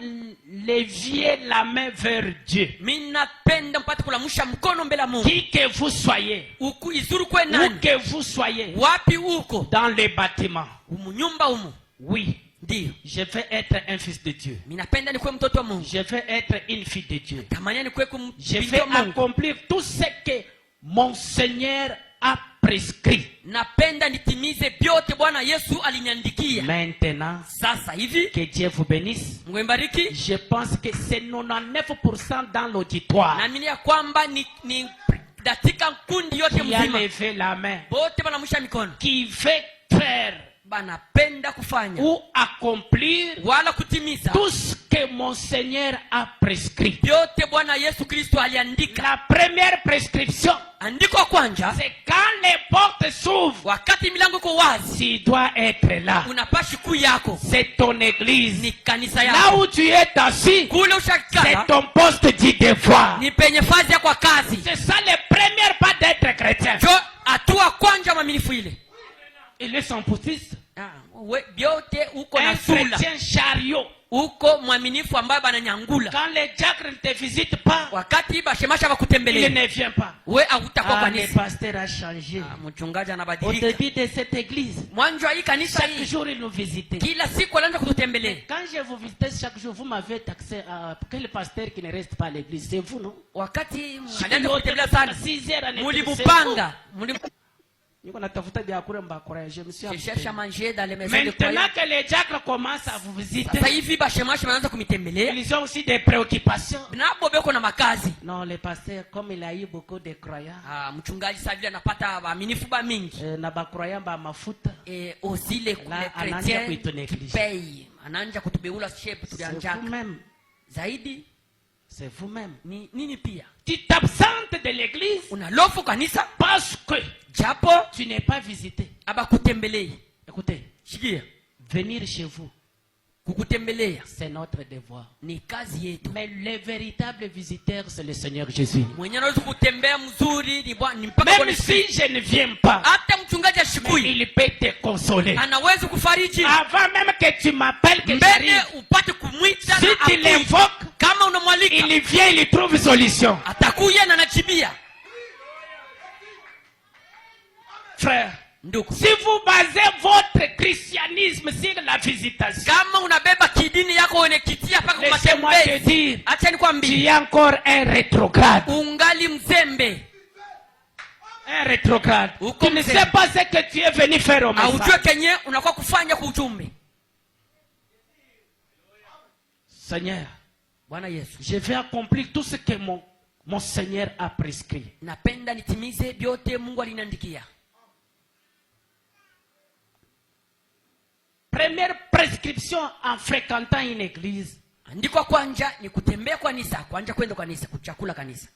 leviez la main vers Dieu. Mimi napenda mpate kulamusha mkono mbele ya Mungu. Qui que vous soyez, Uku izuru kwe où nani? que vous soyez, Wapi uko? dans les bâtiments. Umu nyumba umu. Oui, Ndio. je veux être un fils de Dieu. Mimi napenda ni kuwe mtoto wa Mungu. Je veux être une fille de Dieu. Tamania ni kuwe Je binti vais wa Mungu. accomplir tout ce que mon Seigneur a prescrit. Napenda nitimize vyote Bwana Yesu aliniandikia. Maintenant, Sasa hivi que Dieu vous bénisse. Mungu mbariki. Je pense que c'est 99% dans l'auditoire Naamini ya kwamba ni katika kundi yote qui a mzima levé la main, bote banamusha mikono, qui veut faire banapenda kufanya ou accomplir wala kutimiza tout ce que mon Seigneur a prescrit. vyote Bwana Yesu Kristo aliandika. La première prescription, Andiko kwanja, c'est quand les portes s'ouvrent, wakati milango iko wazi, tu dois être là. unapashi kuu yako C'est ton église. ni kanisa Là yako. où tu es assis, Kule c'est ushakikala ton poste du devoir. ni penye fazi yako kazi. C'est ça le premier pas d'être chrétien. Jo hatua kwanja mwaminifu ile. Il est son petit-fils. Vyote uko na Un sula. chrétien chariot. Uko mwaminifu ambaye bananyangula. Quand les diacres ne te visitent pas, Wakati bashemasha il bakutembelea, ne vient pas. we hautakuwa Ah, le kanisa. pasteur a changé. Mchungaji Au anabadilika. début de cette église, Mwanzo wa hii kanisa chaque hii jour il nous visitait. kila siku anaanza kututembelea. Quand je vous visitais chaque jour, vous m'avez taxé à quel pasteur qui ne reste pas à l'église? C'est vous, non? Wakati Siku anaanza yote kutembelea nafika sana, 6 heures anaitwa, mulipanga niko natafuta vyakula mbakura, je me suis cherche à abstenu. manger dans les maisons de Maintenant croyants. que les diacres commencent à vous visiter, Sasa hivi bashemashi wanaanza kumitembelea, ils ont aussi des préoccupations. nabo beko na makazi. Non, le pasteur, comme il a eu beaucoup de croyants, Mchungaji sasa vile anapata waaminifu ba mingi, na bakroyants ba mafuta, aussi les là, anaanza chrétiens kuitunegliger. pay, anaanza kutubeula shape C'est tulianjaka. vous-même. Zaidi C'est vous-même. ni nini pia? Tu t'absentes de l'église Unalofu kanisa parce que japo tu n'es pas visité. abakutembelei. Écoutez, Shikia, venir chez vous, kukutembelea c'est notre devoir. ni kazi yetu. Mais le véritable visiteur, c'est le Seigneur Jésus. Mwenye anaweza kutembea mzuri ni Bwana, ni mpaka Même Bwana si Yesu. je ne viens pas, Hata mchungaji ashikui il peut te consoler. anaweza kufariji Avant même que tu m'appelles, que mbele j'arrive, upate kumwita si na tu akui. l'invoques, Kama unamwalika il vient, il trouve solution. atakuya na anajibia. Frère, Ndugu, si vous basez votre christianisme sur la visitation, kama unabeba kidini yako unakitia paka kwa laissez-moi te matembezi, dire, acha tu nikwambie, es encore un rétrograde. ungali mzembe. Un rétrograde. Uko Tu ne mzembe. sais pas ce que tu es venu faire au Aujue message. kenye unakuwa kufanya kwa ujumbe. Seigneur, Bwana Yesu, je vais accomplir tout ce que mon Seigneur a prescrit. napenda nitimize vyote Mungu aliniandikia. Première prescription en fréquentant une église, Andiko kwanja ni kutembea kanisa, kwanja kwenda kanisa, kuchakula kanisa.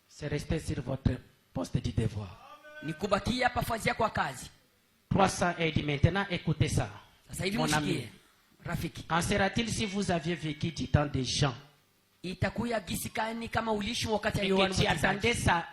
c'est rester sur votre poste du devoir. Ni kubakia hapa fazi yako ya kazi. 300 et dit maintenant, écoutez ça. Sasa hivi Mon mshikie. ami, Rafiki, qu'en sera-t-il si vous aviez vécu du temps des gens itakuya gisikani kama ulishi wakati ya et Yohana que tu Mbatizaji attendais sa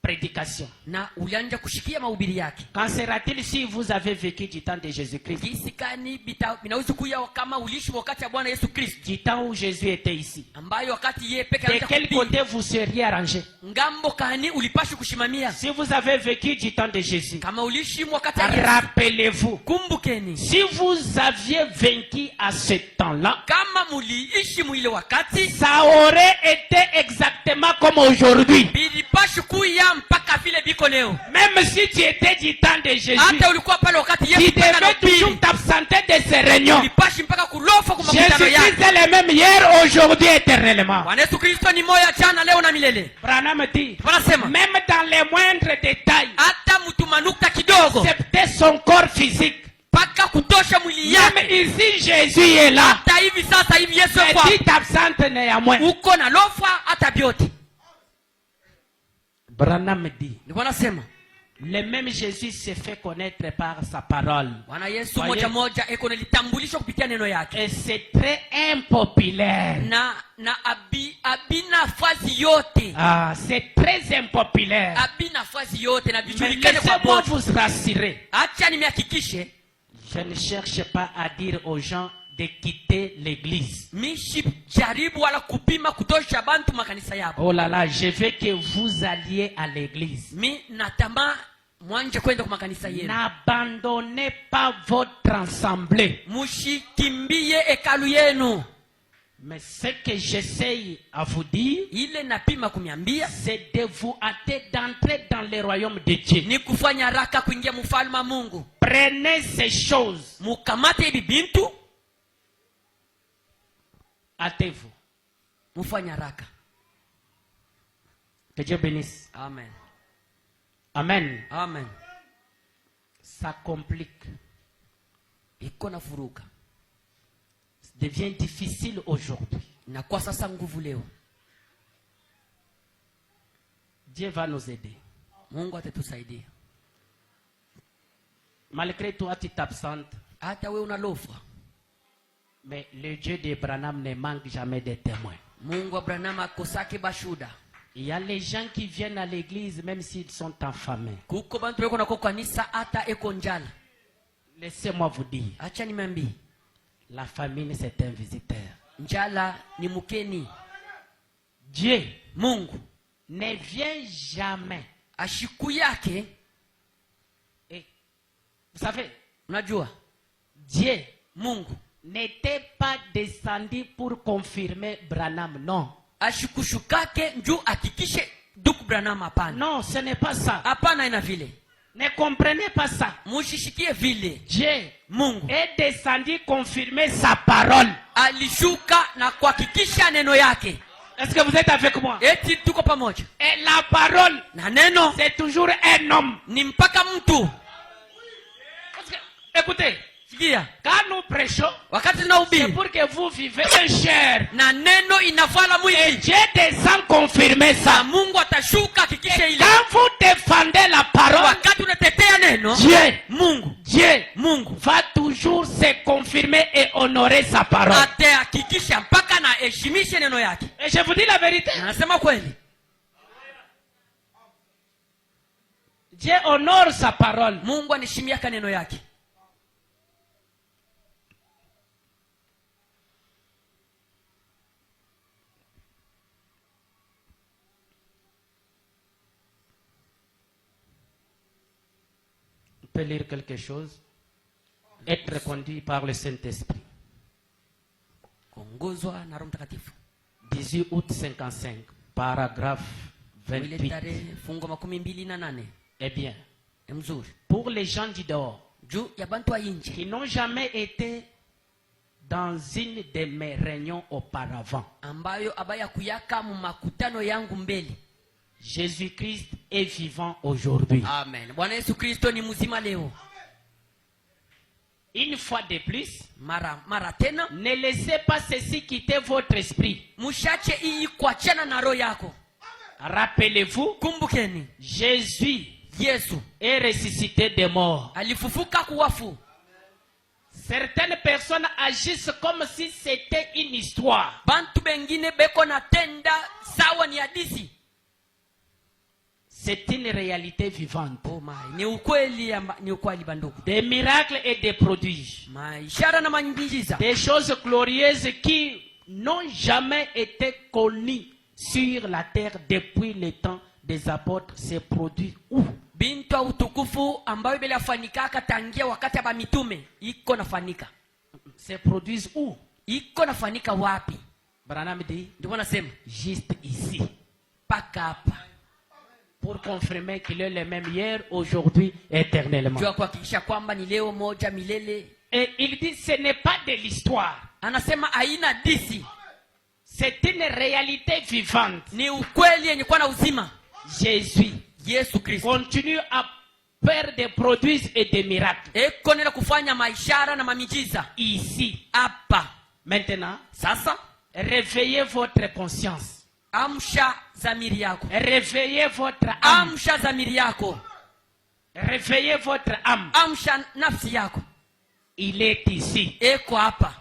prédication? na ulianja kushikia mahubiri yake? Qu'en sera-t-il si vous avez vécu du temps de Jésus-Christ, Gisikani binaweza kuya kama ulishi wakati ya Bwana Yesu Kristo, du temps où Jésus était ici? ambayo wakati yeye peke De yake quel kuhubiri. côté vous seriez arrangé? Ngambo kani ulipashi kushimamia? Si vous avez vécu du temps de Jésus, Kama ulishi wakati ya Yesu, rappelez-vous, kumbukeni. si vous aviez vaincu à ce temps-là, Kama muliishi mwile wakati, ça aurait été exactement comme aujourd'hui. bilipashi batakuya mpaka vile biko leo. Même si tu étais du temps de Jésus, Hata ulikuwa pale wakati tu Yesu devais toujours t'absenter de ces réunions. ulipashi mpaka kulofa kwa makutano yake. Jésus-Christ est le même hier, aujourd'hui, éternellement. Bwana Yesu Kristo ni moja jana leo na milele. Branham dit, Wanasema même dans les moindres détails, hata mtu manukta kidogo excepté son corps physique. mpaka kutosha mwili Même yake. ici, Jésus est là. Hata hivi sasa hivi Yesu Mais kwa tu t'absentes néanmoins. uko na lofa hata vyote. Branham dit, Ndio wanasema le même Jésus s'est fait connaître par sa parole. Bwana Yesu Kwa moja ye- moja eko nilitambulisho kupitia neno yake. Et c'est très impopulaire. Na abi nafasi yote. Ah, c'est très impopulaire. Abi nafasi yote na Mais vijulikane kwa laissez-moi bote. vous rassurer. Acha nimehakikishe Je ne cherche pas à dire aux gens de quitter l'église. mishi jaribu wala kupima kutosha bantu makanisa yabo. Oh là là, je veux que vous alliez à l'église. Mi natama mwanje kwenda kwa makanisa yenu. N'abandonnez pas votre assemblée. Mushikimbie hekalu yenu. Mais ce que j'essaye à vous dire, Ile napima kumiambia c'est de vous hâter d'entrer dans le royaume de Dieu. ni kufanya haraka kuingia mfalme wa Mungu. Prenez ces choses. Mukamate hivi bintu, Hâtez-vous. mufanya haraka. Que Dieu bénisse. Amen. Amen. Amen. Ça complique. Iko na furuka. Ça devient difficile aujourd'hui. Na kwa sasa nguvu leo. Dieu va nous aider. Mungu atatusaidia. Malgré toi, tu t'absentes. Hata we unalofa. Mais le Dieu d'Abraham ne manque jamais de témoins. Mungu Abraham akosake bashuda. Il y a les gens qui viennent à l'église même s'ils sont affamés. Kuko bantu beko nako kanisa hata eko njala. Laissez-moi vous dire, Acha nimwambie. la famine c'est un visiteur. Njala ni mkeni. Dieu Mungu ne vient jamais. ashiku yake, Et vous savez, unajua Dieu Mungu n'était pas descendu pour confirmer Branham. Non. ashikushukake njuu hakikishe Duku Branham. Hapana, Non, ce n'est pas ça. hapana, ina vile Ne comprenez pas ça. mushishikie vile. Dieu Mungu est descendu confirmer sa parole. alishuka na kuhakikisha neno yake. Est-ce que vous êtes avec moi? Eti tuko pamoja Et la parole, na neno c'est toujours un homme. ni mpaka mtu. Parce que, écoutez, Sikia, quand nous prêchons, wakati c'est tunahubiri pour que vous vivez en chair. na neno inavala Et mwili, Dieu descend confirmer na ça. Mungu atashuka hakikisha Et ile. quand vous défendez la parole, Wakati unatetea neno, Dieu Mungu va toujours se confirmer et honorer sa parole. atahakikisha mpaka na heshimishe neno yake. Et je vous dis la vérité. Na nasema kweli, Dieu honore sa parole. Mungu anaheshimiaka neno yake. On peut lire quelque chose. Être conduit par le Saint-Esprit. Kuongozwa na Roho Mtakatifu. 18 août 55, paragraphe Ile 28. tarehe fungo 28. Eh bien, Mzuri. pour les gens du dehors Juu ya bantu wa inji qui n'ont jamais été dans une de mes réunions auparavant, ambayo abaya kuyaka mu makutano yangu mbele. Jésus-Christ est vivant aujourd'hui. Amen. Bwana Yesu Kristo ni mzima leo. Une fois de plus, Mara tena, ne laissez pas ceci quitter votre esprit. mushache iyi kuachana na roho yako. Rappelez-vous, Kumbukeni, Jésus Yesu est ressuscité des morts. alifufuka kuwafu. Certaines personnes agissent comme si c'était une histoire. Bantu bengine beko na tenda sawa ni hadisi. C'est une réalité vivante. Oh my, ni ukweli banduku. Des miracles et des prodiges. Maishara na manyigiza. Des choses glorieuses qui n'ont jamais été connues sur la terre depuis le temps des apôtres se produisent où? Bintu wa utukufu ambayo bila fanikaka tangia wakati wa mitume iko nafanika. Se produisent où? Iko nafanika wapi? Branham dit, Ndio nasema juste ici. paka hapa. pour confirmer qu'il est le même hier, aujourd'hui, éternellement. juu ya kuhakikisha kwamba ni leo moja milele. Et il dit ce n'est pas de l'histoire. Anasema haina disi, C'est une réalité vivante. ni ukweli yenye kuwa na uzima. Jésus Yesu Kristo continue à faire des produits et des miracles. eko nenda kufanya maishara na mamiujiza Ici, hapa. maintenant, Sasa réveillez votre conscience. amsha dhamiri yako, Réveillez votre âme. amsha dhamiri yako, Réveillez votre âme. amsha nafsi yako. Il est ici. Eko hapa.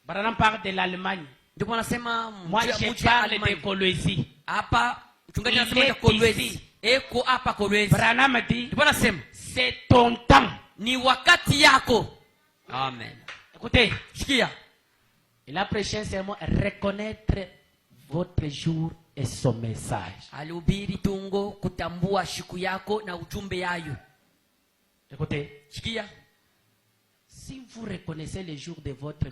Branham parle de l'Allemagne. Ndipo anasema Moi, je parle de Colosie. hapa. Mchungaji Il anasema est ya Kolwezi. ici. Eko hapa Kolwezi. Branham dit, Ndipo anasema c'est ton temps. ni wakati yako. Amen. Écoutez, Sikia. il a prêché un sermon, reconnaître votre jour et son message. Alihubiri tungo kutambua siku yako na ujumbe yayo. Écoutez, Sikia. si vous reconnaissez le jour de votre...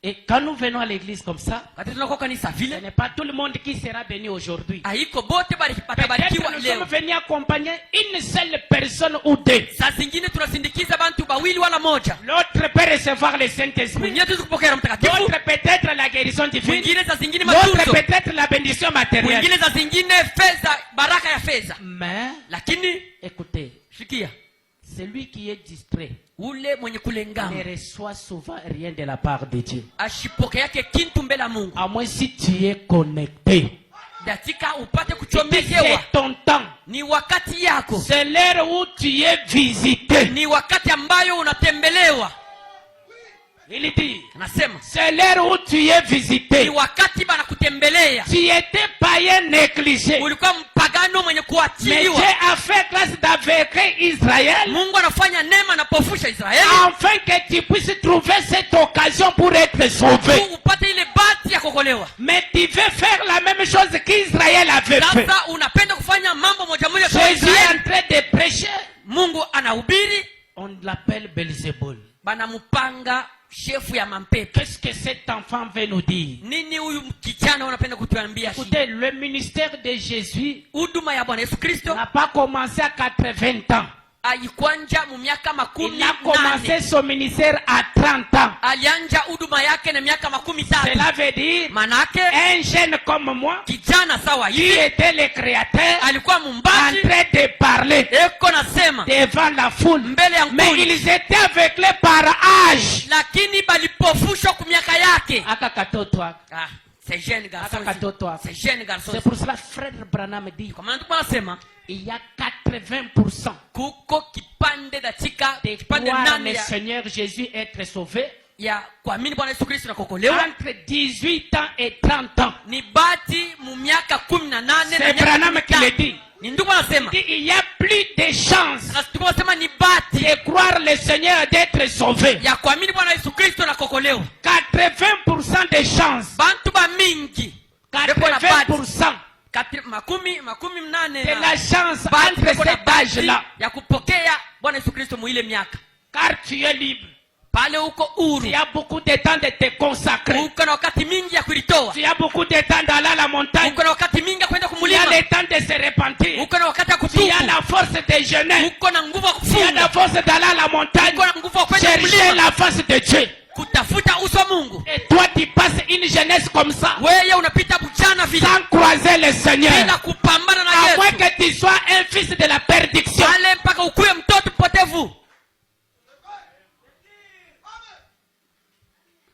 Et quand nous venons à l'église comme ça, Wakati tunakuwa kanisa ce vile, n'est pas tout le monde qui sera béni aujourd'hui. haiko bote Peut-être batabarikiwa nous leo. sommes venus accompagner une seule personne ou deux. Saa zingine tunasindikiza bantu bawili wala moja. L'autre peut recevoir le Saint-Esprit. Mwingine tuzi kupokea Roho Mtakatifu, L'autre peut-être la guérison divine. mwingine saa zingine L'autre matunzo, peut-être la bénédiction matérielle. mwingine saa zingine fedha, baraka ya fedha. Mais, Lakini écoutez, sikia, celui qui est distrait ule mwenye kulengama ne reçoit souvent rien de la part de Dieu. ashipoke yake kintu mbele ya Mungu. À moins si tu es connecté. Dakika upate C'est kuchomekewa, ton temps. ni wakati yako, C'est l'heure où tu es visité. ni wakati ambayo unatembelewa. Il dit, Anasema c'est l'heure où tu es ni visité. wakati banakutembelea. Tu étais païen négligé. Ulikuwa mpagano mwenye Mais kuachiliwa, Dieu a fait grâce d'aveugler Israël Mungu anafanya neema na pofusha Israeli afin que tu puisses trouver cette occasion pour être sauvé. tu upate ile bahati ya kuokolewa. Mais tu veux faire la même chose qu'Israël avait fait. Sasa unapenda kufanya mambo moja moja kwa Jésus est Israeli. en train de prêcher. Mungu anahubiri, On l'appelle Belzébul. banamupanga shefu ya mampepe. Qu'est-ce que cet enfant veut nous dire? Nini huyu kijana unapenda kutuambia? Écoutez, le ministère de Jésus Huduma ya Bwana Yesu Kristo n'a pas commencé à 80 ans. alikwanja mu miaka Il a commencé 18. son ministère à 30 ans. Alianja huduma yake na miaka 13. Cela veut dire Manake un jeune comme moi kijana sawa qui hivi était le créateur alikuwa en mumbaji, train de parler eko nasema devant la foule. mbele ya Mais nguni, ils étaient aveuglés par âge. lakini balipofushwa kwa miaka yake. Aka katoto aka. Ah, c'est jeune garçon. Aka katoto aka. C'est jeune garçon. C'est pour cela frère Branham dit Kwa maana tuko nasema il y a 80% kuko kipande dakika de kipande croire nane le ya, Seigneur Jésus être sauvé ya kuamini Bwana Yesu Kristo na kuokolewa entre 18 ans et 30 ans. ni bati mu miaka 18 na C'est Branham qui le dit. Ni ndugu anasema, Il y a plus de chances na tuko nasema ni bati de croire le Seigneur d'être sauvé. ya kuamini Bwana Yesu Kristo na kuokolewa. 80% de chances. Bantu ba mingi beko na bati 80% makumi mnane de na la chance bati entre beko na cet bati âge-là. ya kupokea Bwana Yesu Kristo mu ile miaka. Car tu es libre. Pale uko huru, Tu as beaucoup de temps de te consacrer. uko na wakati mingi ya kulitoa, Tu as beaucoup de temps d'aller à la montagne. uko na wakati mingi ya kwenda Tu as kumulima, le temps de se repentir. uko na wakati ya Tu as kutubu, la force de jeûner. uko na nguvu ya Tu as la kufunga, force d'aller à la montagne. uko na nguvu ya kwenda Chercher kumulima, la face de Dieu. kutafuta uso wa Mungu. Et toi, tu passes une jeunesse comme ça, Wewe unapita bujana vile sans croiser le Seigneur. bila kupambana na À moins Yesu, que tu sois un fils de la perdition. pale mpaka ukuwe mtoto mpotevu.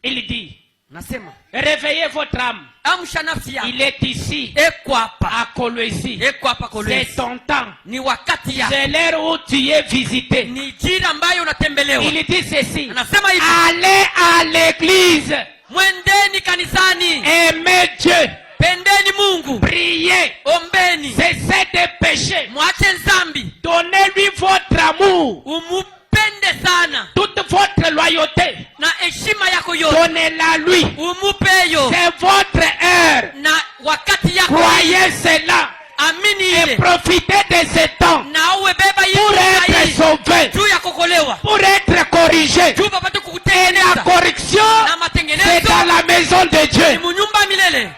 Il dit, Nasema réveillez votre âme. amsha nafsi yako, Il est ici, eko hapa, à Colosie. eko hapa C'est Kolwezi. ton temps. Ni wakati yako, C'est l'heure où tu es visité. ni jira ambayo unatembelewa. Il dit ceci. Anasema hivi, Allez à l'église. mwendeni kanisani, Aimez Dieu. pendeni Mungu, Priez. ombeni, Cessez de pécher. mwache dhambi, Donnez-lui votre amour. umupende sana Toute votre loyauté. na heshima yako yote, Donnez-la lui. umupeyo C'est votre heure. na wakati yako. Croyez cela. Amini Et ile profitez de ce temps na uwe beba pour être hii sauvé, juu ya kuokolewa, pour être corrigé. juu papate Et la kukutengeneza correction, na c'est matengenezo dans la maison de ni Dieu. munyumba milele.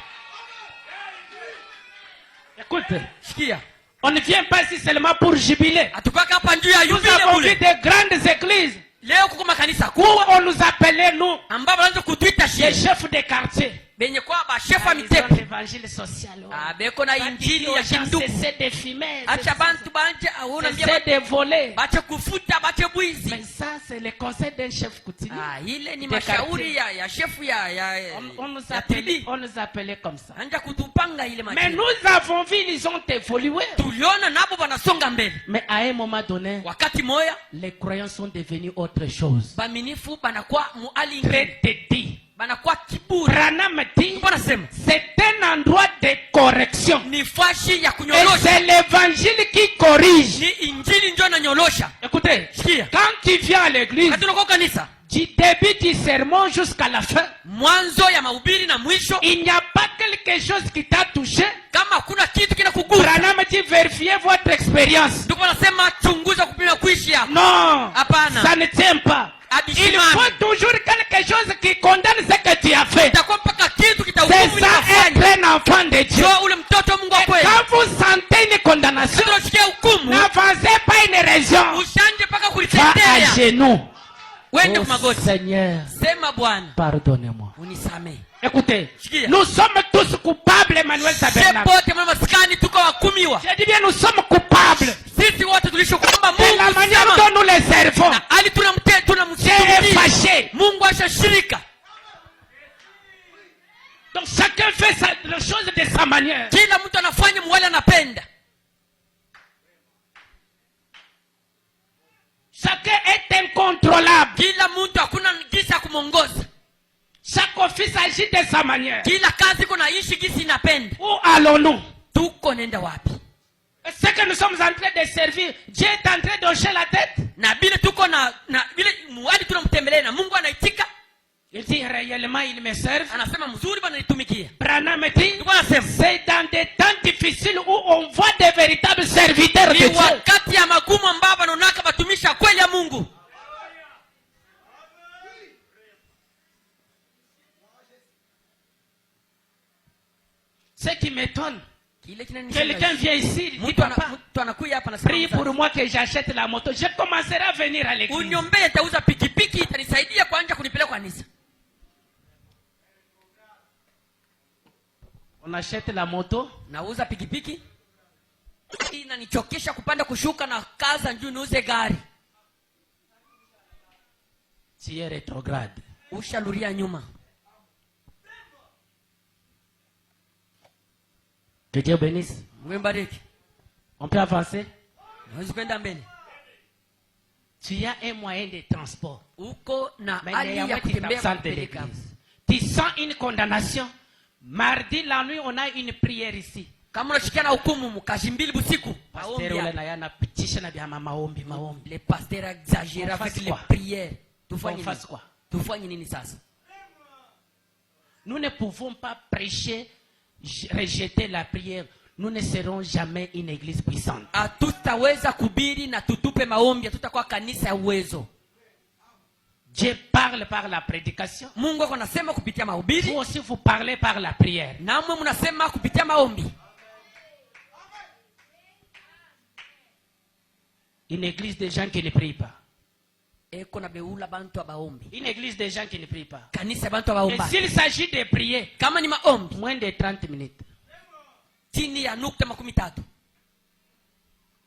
Écoute, Sikia. on ne vient pas ici seulement pour jubiler. Atupaka hapa njuu ya Nous yubile avons vu bule. des grandes églises Leo kuko makanisa où kubwa on nous appelait, nous, ambapo wanaanza kutuita les shehe. chefs de quartier. Benye kwa ba shefa Ils ont mitepu. l'évangile social. Ah, beko na injili ya kindugu. Cessez de fumer. Acha bantu banje aona mbia Cessez de voler. bache kufuta bache Mais bwizi. ça, c'est le conseil d'un chef coutumier. Ah, ile ni De mashauri quartier. ya shefu ya On nous ya appelait, tribi. on nous appelait comme ça. Anja kutupanga ile Mais majina. nous avons vu, ils ont évolué. Tuliona nabo wanasonga mbele. Mais à un moment donné, Wakati moya les croyants sont devenus autre chose. baminifu banakuwa muali ingine. Traité dit. Banakuwa kiburi. Branham dit, Mbona sema? c'est un endroit de correction. Ni fashi ya Et kunyorosha. c'est l'évangile qui corrige. Ni injili ndio inanyorosha. Écoutez, Sikia. quand tu viens à l'église, Wakati unakuwa kanisa, du début du sermon jusqu'à la fin, mwanzo ya mahubiri na mwisho, il n'y a pas quelque chose qui t'a touché. kama kuna kitu kinakugusa, Branham dit, vérifiez votre expérience. ndio wanasema chunguza kupima kuishi yako. Non, Hapana. ça ne tient pas. Il Abisimame. faut toujours quelque chose qui condamne ce que tu as fait. Itakuwa mpaka kitu C'est kitahukumu ça unafanya. être un enfant de Dieu. Sio ule mtoto wa Mungu wa Et kweli. quand vous sentez une condamnation, Tunasikia hukumu, n'avancez pas une raison. ushanje mpaka Va à kulitetea. genoux. Wende Oh kumagoti. Seigneur, Sema Bwana, pardonnez-moi. unisamee. Écoutez, Sikia. nous sommes tous coupables, Emmanuel Tabernacle. Sepote mwana maskani tuko wakumiwa. Je dis bien, nous sommes coupables Sisi wote tulishokuomba de la Mungu manière sema. dont nous les servons. Na ali Dieu est tunamtumikia. fâché. Mungu ashashirika. Donc chacun fait les choses de sa manière. Kila mtu anafanya mwale anapenda. Chacun est incontrôlable. Kila mtu hakuna gisi ya kumongoza. Chaque office agit de sa manière. Kila kazi kuna ishi gisi inapenda. Où allons-nous? Tuko nenda wapi? Ce que nous sommes en train de servir, Dieu est en train de hocher la tête. Na bile tuko na bile mwali tunamtembelea na Mungu anaitika. Il dit réellement, il me serve. Anasema mzuri bana nitumikia. Branham dit, Ndio anasema. c'est dans des temps difficiles où on voit des véritables serviteurs de Ni Dieu. wakati ya magumu ambapo wanaonaka batumisha kweli ya Mungu. Ce qui m'étonne, Kile kinani quelqu'un vient ici, il dit, mtu papa, anakuja hapa anasema prie pour moi que j'achète la moto. Je commencerai à venir à l'église. uniombee tauza pikipiki itanisaidia kwanza kunipeleka kanisa. On achète la moto. Nauza pikipiki. Inanichokesha kupanda kushuka na kaza njoo niuze gari. Tu es rétrograde. Ushaluria nyuma. Que Dieu bénisse. Mungu mbariki. On peut avancer. Naweza kwenda mbele. Tu as un moyen de transport. Uko na Mais hali ya néanmoins, tu kutembea t'absentes de kupeleka. l'église. Tu sens une condamnation. Mardi, la nuit, on a une prière ici. Kama unashikia na hukumu mkazi mbili busiku. Pasteur ule na yana pitisha na bia maombi. Les pasteurs exagèrent On avec fasse les quoi? prières. On Tufanye fasse nini? quoi? Tufanye nini sasa? Nous ne pouvons pas prêcher, rejeter la prière. Nous ne serons jamais une église puissante. Hatutaweza kubiri na tutupe maombi, tutakuwa kanisa ya uwezo. Dieu parle par la prédication. Mungu ako anasema kupitia mahubiri. Vous aussi, vous parlez par la prière. Namwe mnasema kupitia maombi. Une église de gens qui ne prient pas. Eko na beula bantu abaombi. Une église de gens qui ne prient pas. Kanisa bantu Et abaomba. s'il s'agit de prier, Kama ni maombi, moins de 30 minutes. chini ya nukta 13.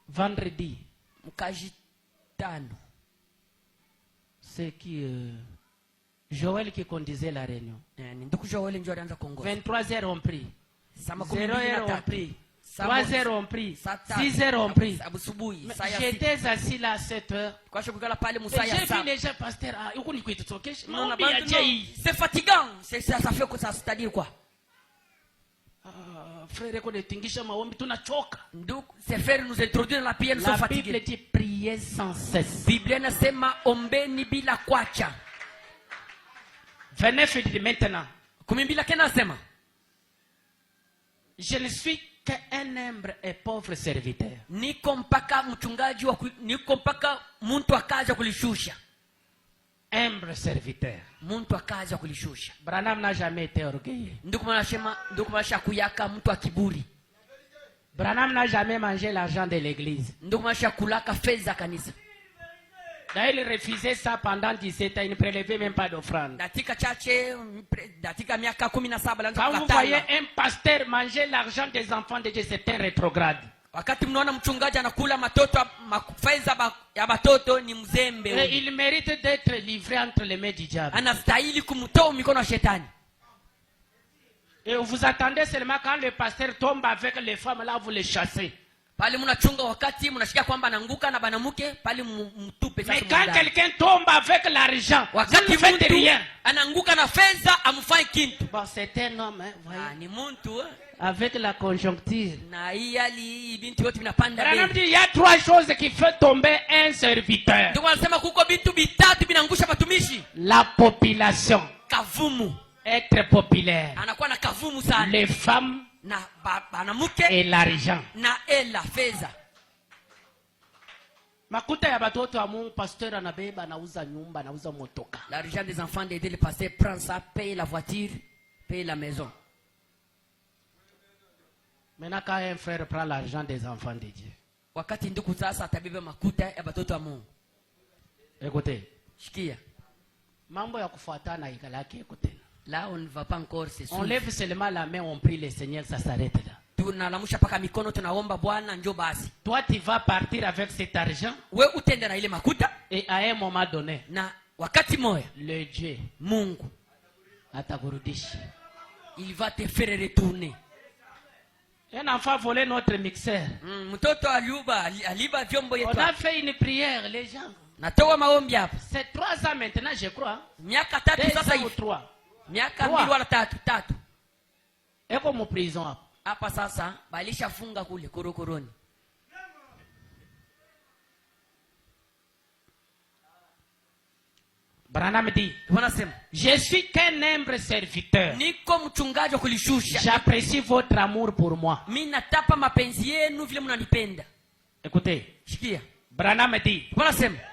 Vendredi, Mkaji 5. c'est qui Joël qui conduisait la réunion. Ni ndugu Joel ndio alianza kuongoza. 23 heures on prie. Sama 0 heures on 13. prie. 3 heures on prie. 6 heures on prie. Abusubuhi, J'étais assis là à 7 heures. kwa sababu kukala pale Et Musa ya j'ai vu saba. les gens, pasteur, huku ni kwetu tokesha. Non, Maombi ya Jei. c'est fatigant. Ça fait que ça c'est-à-dire quoi? Frère, qu'on étingisha maombi, tunachoka. Ndugu, ces frères nous introduisent dans la prière, nous La sommes Bible fatigués. dit prier sans cesse. Biblia inasema ombeni bila kuacha. 29 il dit maintenant. 12 kena nasema Je ne suis qu'un humble et pauvre serviteur. niko mpaka mchungaji niko mpaka muntu akaja kulishusha. Humble serviteur. Muntu akaja kulishusha. Branham n'a jamais été orgueilleux. Ndugu mwanasema kuyaka mtu akiburi. Branham n'a jamais mangé l'argent de l'église. ndugu masha kulaka fedha kanisa. D'ailleurs, il refusait ça pendant 17 ans. Il ne prélevait même pas d'offrande. Datika chache datika miaka 17 Quand vous voyez un pasteur manger l'argent des enfants de Dieu, c'est un rétrograde. Wakati mnaona mchungaji anakula matoto fedha ya batoto ni mzembe. Et il mérite d'être livré entre les mains du diable. Anastahili kumtoa mikono ya shetani. Et vous attendez seulement quand le pasteur tombe avec les femmes, là vous les chassez. Pale mnachunga wakati mnashikia kwamba ananguka na banamuke pale mtupe sasa. Mais quand quelqu'un tombe avec l'argent, vous ne faites rien. Ananguka na fedha amfai kintu. Bon, c'est un homme, hein, voyez. Ni muntu Avec la conjoncture. na hii binti yote vinapanda bei. Il y a 3 choses qui font tomber un serviteur. Ndio wanasema kuko bintu bitatu binangusha matumishi. La population. Kavumu. Être populaire. Anakuwa na kavumu sana. Les femmes na banamuke et l'argent. Na ela fedha. Makuta ya batoto wa Mungu, pasteur anabeba anauza nyumba, anauza motoka. L'argent des enfants d'aider le pasteur prend ça, paye la voiture, paye la maison. Maintenant quand un frère prend l'argent des enfants de Dieu. Wakati ndugu sasa atabeba makuta ya batoto wa Mungu. Écoutez. Shikia. Mambo ya kufuatana ikalaki écoutez. Là on ne va pas encore se On lève seulement la main, on prie le Seigneur, ça s'arrête là. Tunalamusha paka mikono tunaomba Bwana njoo basi. Toi tu vas partir avec cet argent. We utenda na ile makuta. Et à un moment donné. Na wakati moya. Le Dieu. Mungu. Atakurudisha. Il va te faire retourner. Un enfant volé notre mixeur. Mtoto aliba vyombo yetu. On a fait une prière, les gens. Natoa maombi hapa. C'est 3 ans maintenant, je crois. Miaka 3 sasa hivi. 3. Miaka 2 wala 3. Eko mu prison hapa. Hapa sasa balishafunga kule korokoroni. Branham dit, je suis qu'un humble serviteur. Niko mchungaji wa kulishusha. J'apprécie votre amour pour moi. Mimi natapa mapenzi yenu vile mnanipenda. Écoutez. Shikia. Branham dit,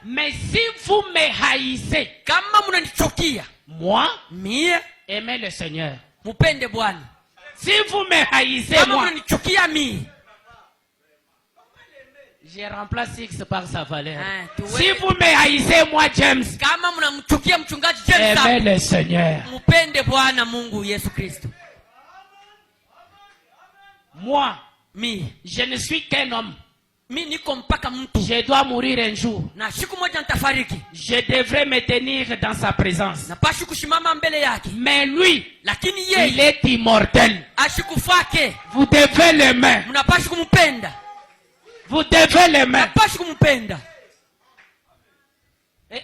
mais si vous me haïssez, kama mnanichukia, moi, mie, aimez le Seigneur. Mupende Bwana. Si vous me haïssez, kama moi, mnanichukia mie, je remplace X par sa valeur. Si vous me haïssez, moi, James, kama mnamchukia mchungaji James, aimez le Seigneur. Mupende Bwana Mungu Yesu Kristo. Moi, mie, je ne suis qu'un homme. Je dois mourir un jour. Je devrais me tenir dans sa présence. Mais lui, il est immortel. Vous devez l'aimer. Vous devez l'aimer.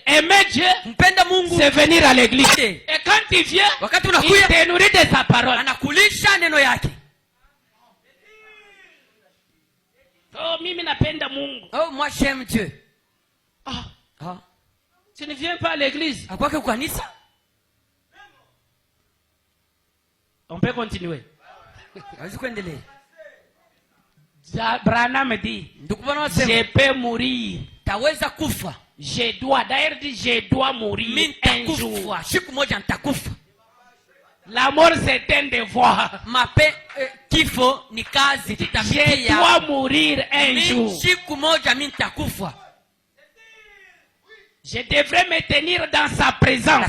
Aimer Dieu, c'est venir à l'église. Et quand il vient, il te nourrit de sa parole. Oh, mimi napenda Mungu. Oh, moi j'aime Dieu. Tu ne viens pas à l'église. On peut continuer. Branham dit, je peux mourir. Je dois, d'ailleurs dit, je dois mourir un jour. La mort c'est un devoir. Je dois mourir un jour. Je devrais me tenir dans sa présence.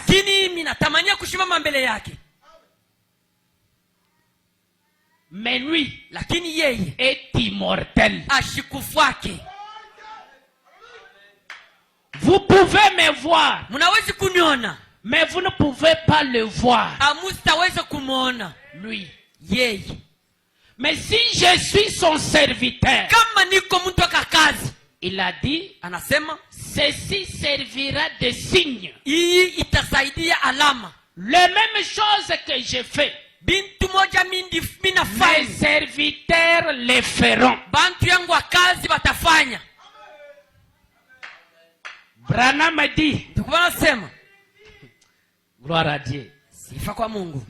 Mais lui est immortel. Vous pouvez me voir, mais vous ne pouvez pas le voir. Lui. Mais si je suis son serviteur, il a dit, ceci servira de signe. La même chose que j'ai fait, mes serviteurs le feront. Branham dit, gloire à Dieu,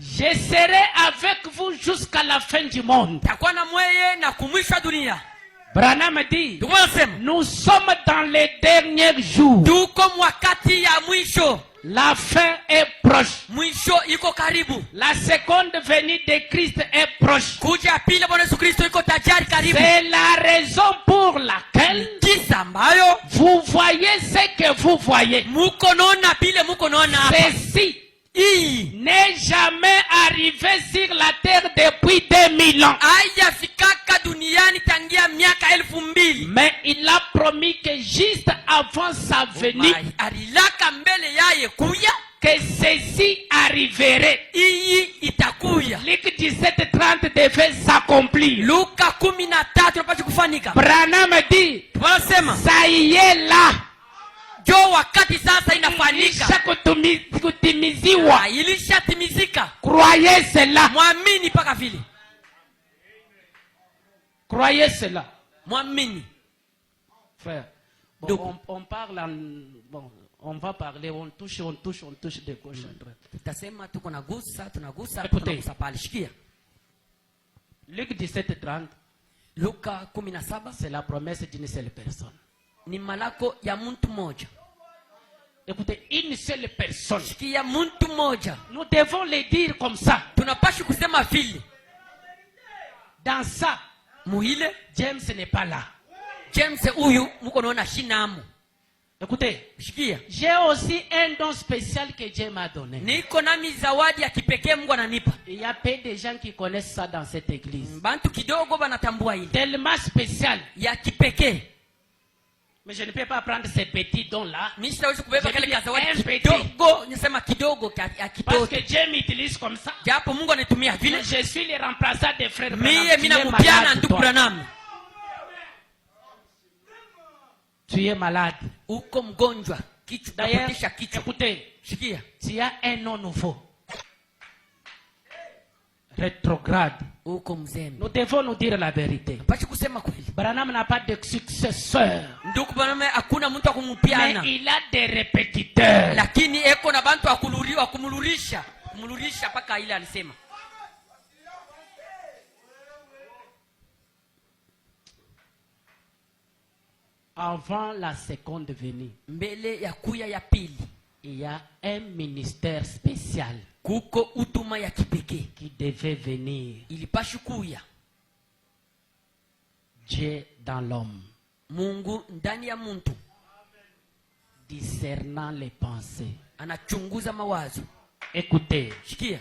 je serai avec vous jusqu'à la fin du monde. Branham dit, nous sommes dans les derniers jours. La fin est proche. mwisho iko karibu. La seconde venue de Christ est proche. Kuja pili Bwana Yesu Kristo iko tayari karibu. C'est la raison pour laquelle Kisa ambayo vous voyez ce que vous voyez. muko naona pile muko naona hapa. Ceci Hii n'est jamais arrivé sur la terre depuis 2000 ans. haijafikaka duniani tangia miaka 2000. Mais il a promis que juste avant sa venue, Alilaka mbele yaye kuya que ceci arriverait. hii itakuya. Luc 17:30 devait s'accomplir. Luka 13 tunapaswa kufanyika. Branham dit, Wanasema ça y est là. jo wakati sasa inafanyika. Kutimiziwa. Ilishatimizika. Croyez cela. Mwamini paka vile. Croyez cela. Mwamini. Frère, Donc, on parle bon, on va parler, on touche de gauche à droite. Tutasema tuko nagusa, tunagusa, Écoutez. tunagusa pale. Shikia. Luc 17:30, Luka 17 c'est la promesse d'une seule personne. ni malako ya mtu moja. Écoutez, une seule personne. Shikia mtu moja. Nous devons le dire comme ça. Tunapaswa kusema vile. Dans ça, Muhile James n'est pas là. James huyu muko naona shinamu. Écoutez, Shikia. j'ai aussi un don spécial que Dieu m'a donné. Niko nami zawadi ya kipekee Mungu ananipa. Il y a peu de gens qui connaissent ça dans cette église. Bantu kidogo banatambua hili. Tellement spécial. Ya kipekee. Mais je ne peux pas prendre ces petits dons-là. Mimi sitaweza kubeba Je kale dis kazawadi un petit. kidogo, nisema kidogo ya Parce kitoto. que Dieu m'utilise comme ça. Japo Mungu anitumia vile. Je suis le remplaçant des frères Mie Branham. mina Tu es mupiana malade, ndugu toi. Branham. Tu es malade. Uko mgonjwa. Kichwa D'ailleurs, nakutisha kichwa. écoutez, Shikia. tu as un nom nouveau. Rétrograde. Uko mzembe. Nous devons nous dire la vérité. Pashi kusema kweli. Branham n'a pas de successeur. Ndugu Branham hakuna mtu wa Mais kumupiana. il a des répétiteurs. Lakini eko na bantu wa kumululisha. Kumululisha paka ile alisema. Avant la seconde venue, Mbele ya kuya ya pili. il y a un ministère spécial Kuko utuma ya kipekee. qui devait venir. Ilipashi kuya. Dieu dans l'homme, Mungu ndani ya muntu. discernant les pensées. Anachunguza mawazo. Écoutez, Shikia.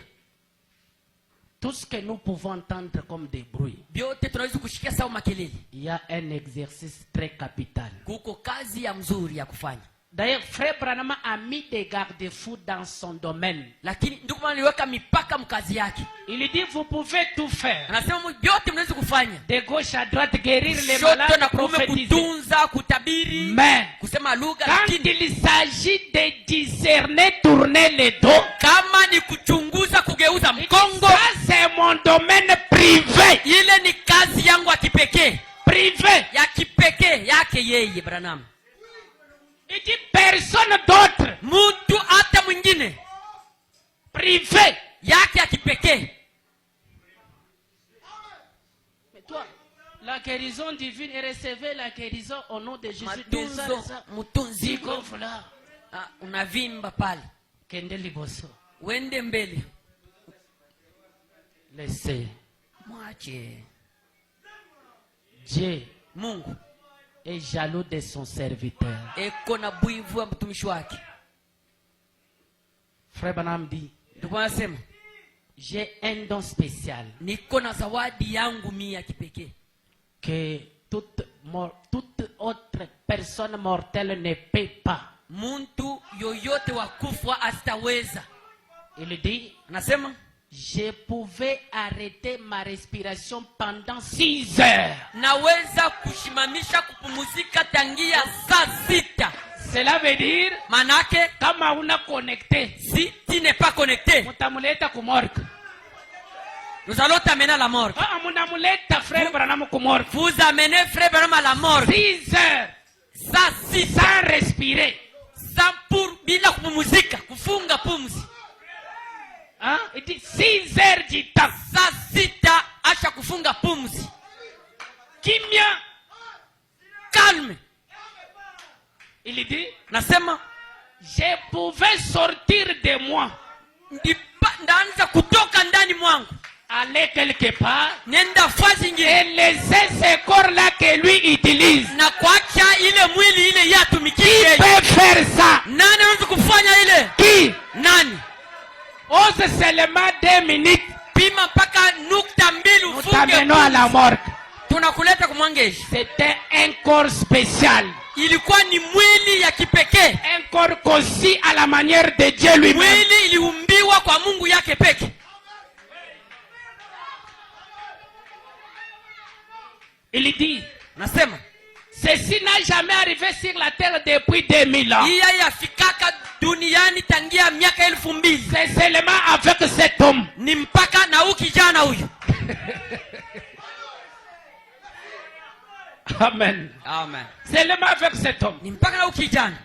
tout ce que nous pouvons entendre comme des bruits, Biote tunaweza kushikia sawa makelele. il y a un exercice très capital. Kuko kazi ya mzuri ya kufanya. D'ailleurs, frère Branham a mis des garde-fous dans son domaine. Lakini ndugu mwana aliweka mipaka mkazi yake. Il dit, vous pouvez tout faire. Anasema biote mnaweza kufanya. De gauche à droite, guérir les Shoto malades, na kuume prophétiser. kutunza, kutabiri, Mais, kusema lugha, quand lakini il s'agit de discerner, tourner les dos, kama ni kuchunguza kugeuza mkongo, ça c'est mon domaine privé. ile ni kazi yangu ya kipekee. Privé. Ya kipekee yake yeye Branham. Il dit personne d'autre. Mtu hata mwingine. Privé. Yake ya kipekee. Mais toi, la guérison divine et recevez la guérison au nom de Jésus. Matunzo, mutunzi. Ziko fula. Unavimba pale. Kende liboso. Wende mbele. Laissez. Mwache. Dieu Mungu est jaloux de son serviteur. eko na bwivu wa mtumishi wake. Frère Branham dit, Ndio anasema, j'ai un don spécial niko na zawadi yangu mimi ya kipekee. que toute autre personne mortelle ne peut pas. Muntu yoyote wa kufa asitaweza. Il dit, Anasema, je pouvais arrêter ma respiration pendant 6 heures. naweza kushimamisha kupumzika tangia saa 6. Cela veut dire, Manake kama una connecté, si tu n'es pas connecté, mutamuleta kumorgue. nous allons t'amener à la mort. Munamuleta frère Branham kumorgue. Vous amenez frère Branham à la mort. 6 heures Saa 6 sans respirer. sans pour bila kupumzika, kufunga pumzi. Hein? Il dit 6 heures du temps. Saa 6 acha kufunga pumzi. Kimia. Calme. Il dit, Nasema je pouvais sortir de moi, ndaanza kutoka ndani mwangu, aller quelque part nenda fasi et nyingine laisser ce corps-là que lui utilise. na kuacha ile mwili ile Qui yatumikie. peut faire ça? Nani anaweza kufanya ile? Qui? Nani? Ose seulement 2 minutes. Pima mpaka nukta mbili Nous ufunge. t'amenons à la morgue. Tunakuleta kumwangeshi. C'était un corps spécial. Ilikuwa ni mwili ya kipekee. Un corps conçu à la manière de Dieu lui-même. Mwili iliumbiwa kwa Mungu yake peke. Il dit, Nasema ceci n'a jamais arrivé sur la terre depuis 2000 ans. hii yafikaka duniani tangia miaka 2000. C'est seulement avec cet homme. Ni mpaka na huyu kijana huyu. Amen. Amen. Seulement avec cet homme. Ni mpaka na huyu kijana.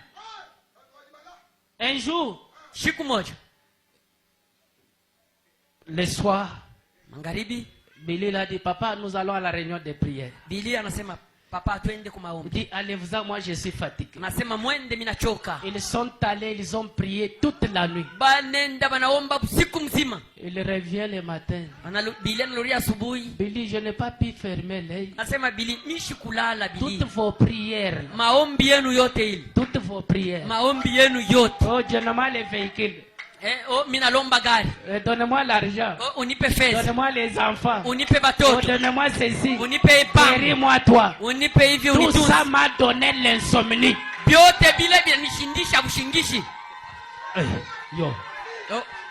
Un jour, Siku moja le soir, magharibi, Billy l'a dit, papa, nous allons à la réunion de prière. Biblia anasema papa twende kwa Il maombi. dit, allez-vous-en, moi je suis fatigué. Anasema mwende mimi nachoka. Ils sont allés, ils ont prié toute la nuit. Banenda banaomba usiku mzima. Il revient le matin. Biblia analoria asubuhi. Billy, je n'ai pas pu fermer l'œil. Anasema Biblia mishi kulala Biblia. Toutes vos prières, Maombi yenu yote ile. toutes vos prières. Maombi yenu yote. Oh, donne-moi les véhicules. Mimi nalomba gari. Donne-moi l'argent. Unipe fedha. Donne-moi les enfants. Unipe Oh, batoto. donne-moi ceci. Unipe epango. Guéris-moi toi. Unipe hivi Tout unitunze. ça m'a donné l'insomnie. Vyote bile vinanishindisha ushingishi. Yo,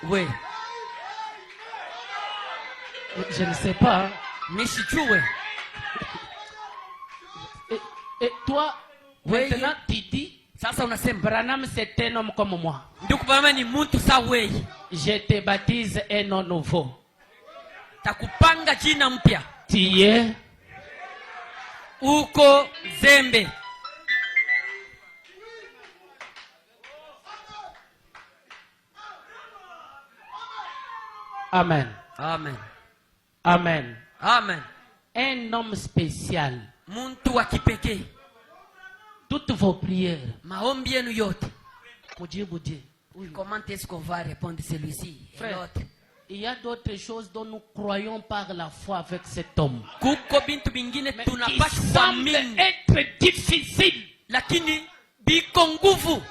We, je ne sais pas. nishichue. Et toi, Oui. maintenant, tu dis, Sasa unasema Branham, c'est un homme comme moi. ndugu baba ni mtu sawa wewe. Je te baptise un nom nouveau. Takupanga jina mpya. Tu es Uko Zembe. Amen. Amen. Amen. Amen. Un homme spécial. Muntu wa kipekee. Toutes vos prières. Maombi yenu yote. Mujibu Dieu. Oui, comment est-ce qu'on va répondre celui-ci et Frère, l'autre? il y a d'autres choses dont nous croyons par la foi avec cet homme. Kuko bintu bingine Mais qui tunapaswa semble kuamini. être difficile. Lakini biko nguvu.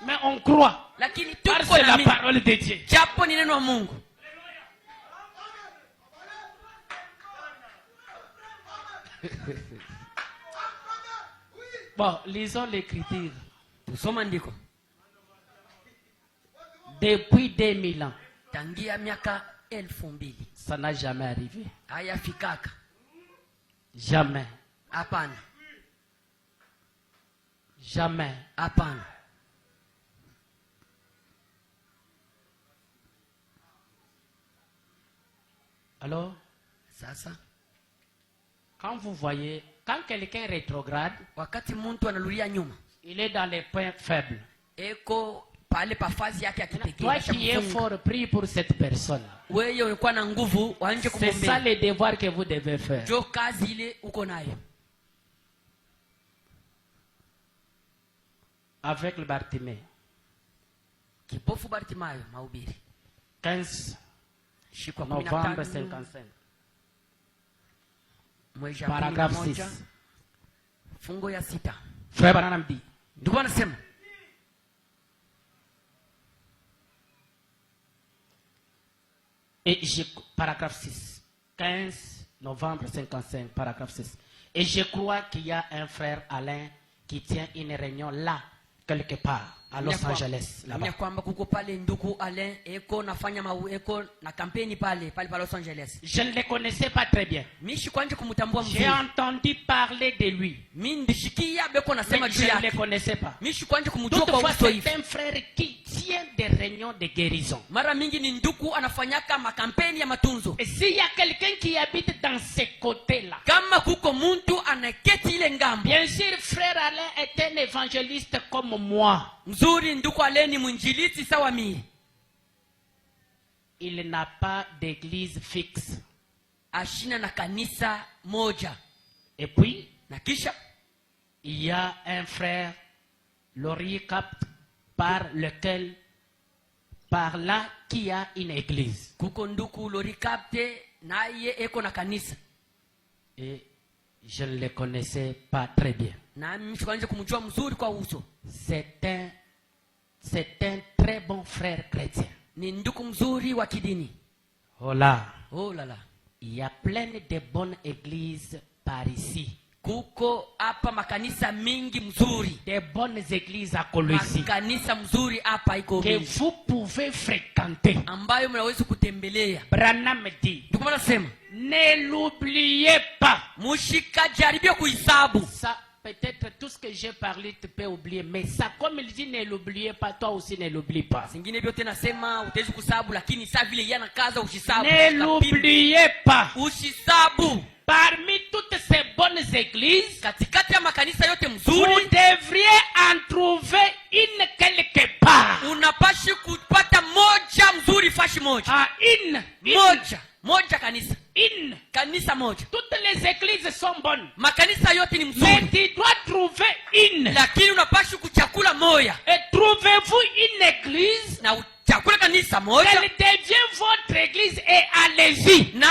Mais on croit. Lakini Parce tuko que la na parole de Dieu. japo ni neno la Mungu. Bon, lisons l'écriture. Tusoma ndiko. Depuis 2000 ans, Tangia miaka 2000. ça n'a jamais arrivé. Hayafikaka. Jamais. Hapana. Jamais. Hapana. Alors, Sasa quand vous voyez, quand quelqu'un rétrograde, wakati mtu analulia nyuma, il est dans les points faibles. eko pale pafazi yake ya kipekee. Toi qui es fort, prie pour cette personne. Wewe ulikuwa na nguvu, waanje C'est ça kumwombea. le devoir que vous devez faire. Jo kazi ile uko nayo. Avec le Bartimée. Kipofu Bartimayo mahubiri. 15 Shikwa novembre 15 55. mwezi wa Paragraphe 11 6. fungo ya 6. Frère Branham dit, Ndugu anasema paragraphe 6. 15 novembre 55, paragraphe 6. Et je crois qu'il y a un frère Alain qui tient une réunion là, quelque part, à Los Angeles, là-bas. Là kwamba kuko pale ndugu Alain eko nafanya eko na kampeni pale pa Los Angeles. Je ne le connaissais pas très bien. Mishi kwanje kumtambua J'ai mzuri. entendu parler de lui, Mimi ndishikia beko nasema mais juu je ne le yake. connaissais pas. Mishi kwanje kumjua kwa Toutefois, uso c'est hivi. un frère qui tient des réunions de guérison. Mara mingi ni ndugu anafanyaka makampeni ya matunzo. Et s'il y a quelqu'un qui habite dans ces côtés-là, Kama kuko muntu anaketi ile ngambo. bien sûr, frère Alain est un évangéliste comme moi. Mzuri ndugu Aleni mwinjilisti sawa mimi. Il n'a pas d'église fixe. Ashina na kanisa moja. Et puis, Na kisha il y a un frère l'oricap par lequel, par là, qui a une église. Kuko nduku lorikapte naye eko na kanisa. Et je ne le connaissais pas très bien. Na mshikanje kumjua mzuri kwa uso. C'est un très bon frère chrétien. Ni nduku mzuri wa kidini. Oh là. Oh là là. Il y a plein de bonnes églises par ici. Kuko hapa makanisa mingi mzuri. Des bonnes églises à Colosie. Makanisa mzuri hapa iko que mingi. vous pouvez fréquenter. Ambayo mnaweza kutembelea. Branham dit. Ndugu nasema, ne l'oubliez pas. Mushikajaribia kuhesabu. Ça peut-être tout ce que j'ai parlé tu peux oublier, mais ça comme il dit ne l'oubliez pas, toi aussi ne l'oublie pas. Zingine vyote nasema utaweza kuhesabu, lakini saa vile yana kaza ushisabu. Ne l'oubliez pas. Ushisabu. Parmi toutes ces bonnes églises, Katikati ya makanisa yote vous mzuri, devriez en trouver une quelque part. unapashi kupata moja mzuri fashi moja. Ah, une. Moja kanisa. Une. Kanisa moja. Toutes les églises sont bonnes. Makanisa yote ni Mais mzuri. tu dois trouver une. Lakini unapashi kuchakula moya. Et trouvez-vous une église. Na uchakula kanisa moja. Elle devient votre église et allez-y. Na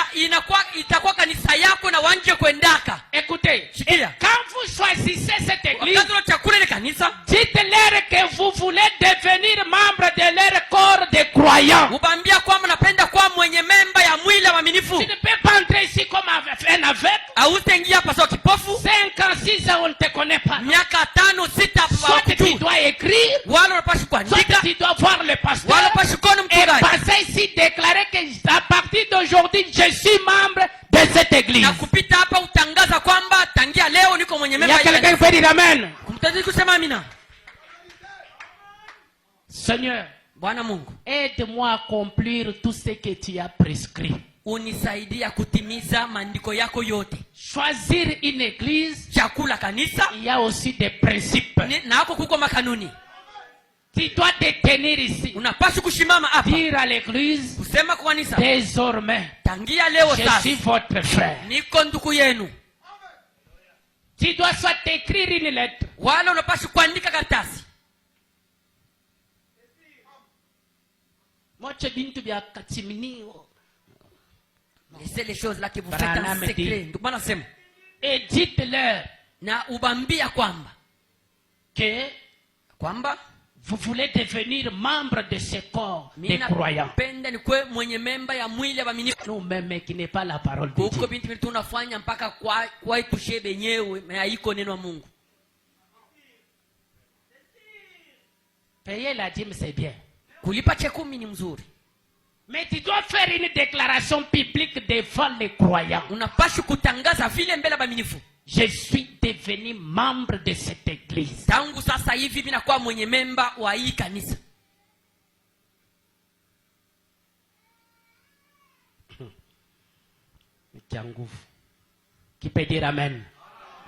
itakuwa kanisa yako na wanje kwendaka. Écoutez. Shikia. Quand vous choisissez cette église, Wakati unachakula ile kanisa, dites-leur que vous voulez devenir membre de leur corps de croyants. ubambia kwamba napenda kuwa mwenye memba ya mwili wa waaminifu. Tu ne peux pas entrer ici comme un aveugle. Hautaingia hapa sawa kipofu. 5 ans, 6 ans, on ne te connaît pas. Miaka 5, 6 Soit tu dois écrire, wala unapashi soit kuandika, tu dois voir le pasteur. wala unapashi kuona Et mchungaji. passer ici, déclarer que à partir d'aujourd'hui, je suis membre de cette église. Na kupita hapa utangaza kwamba tangia leo niko mwenye Il y memba a quelqu'un qui peut dire amen. Kumtaji kusema amina. Seigneur, Bwana Mungu, aide-moi à accomplir tout ce que tu as prescrit. unisaidia kutimiza maandiko yako yote. Choisir une église, Chakula kanisa, il y a aussi des principes. na hako kuko makanuni. Tu dois te tenir ici. Unapaswa kushimama hapa. Dire à l'église, Kusema kwa kanisa, désormais, tangia leo je sasa suis votre frère. niko ndugu yenu. Tu dois soit écrire une lettre. Wala unapaswa kuandika karatasi. Moi, tu bintu bya katimini. Laissez les choses là que vous faites Branham en secret. dit. Ndugu bwana sema. Et dites-leur Na ubambia kwamba vous voulez devenir membre de ce corps des croyants. Penda nikwe mwenye memba ya mwili ya waaminifu. Nous-mêmes qui n'est pas la parole de Huko Dieu. binti vitu tunafanya mpaka kwa itushe benyewe na haiko neno la Mungu. Payer la dîme, c'est bien. Kulipa chekumi ni mzuri. Mais tu dois faire une déclaration publique devant les croyants. Unapaswa kutangaza vile mbele ya waaminifu. Je suis devenu membre de cette église. Tangu sasa hivi mimi nakuwa mwenye memba wa hii kanisa. Qui peut dire amen?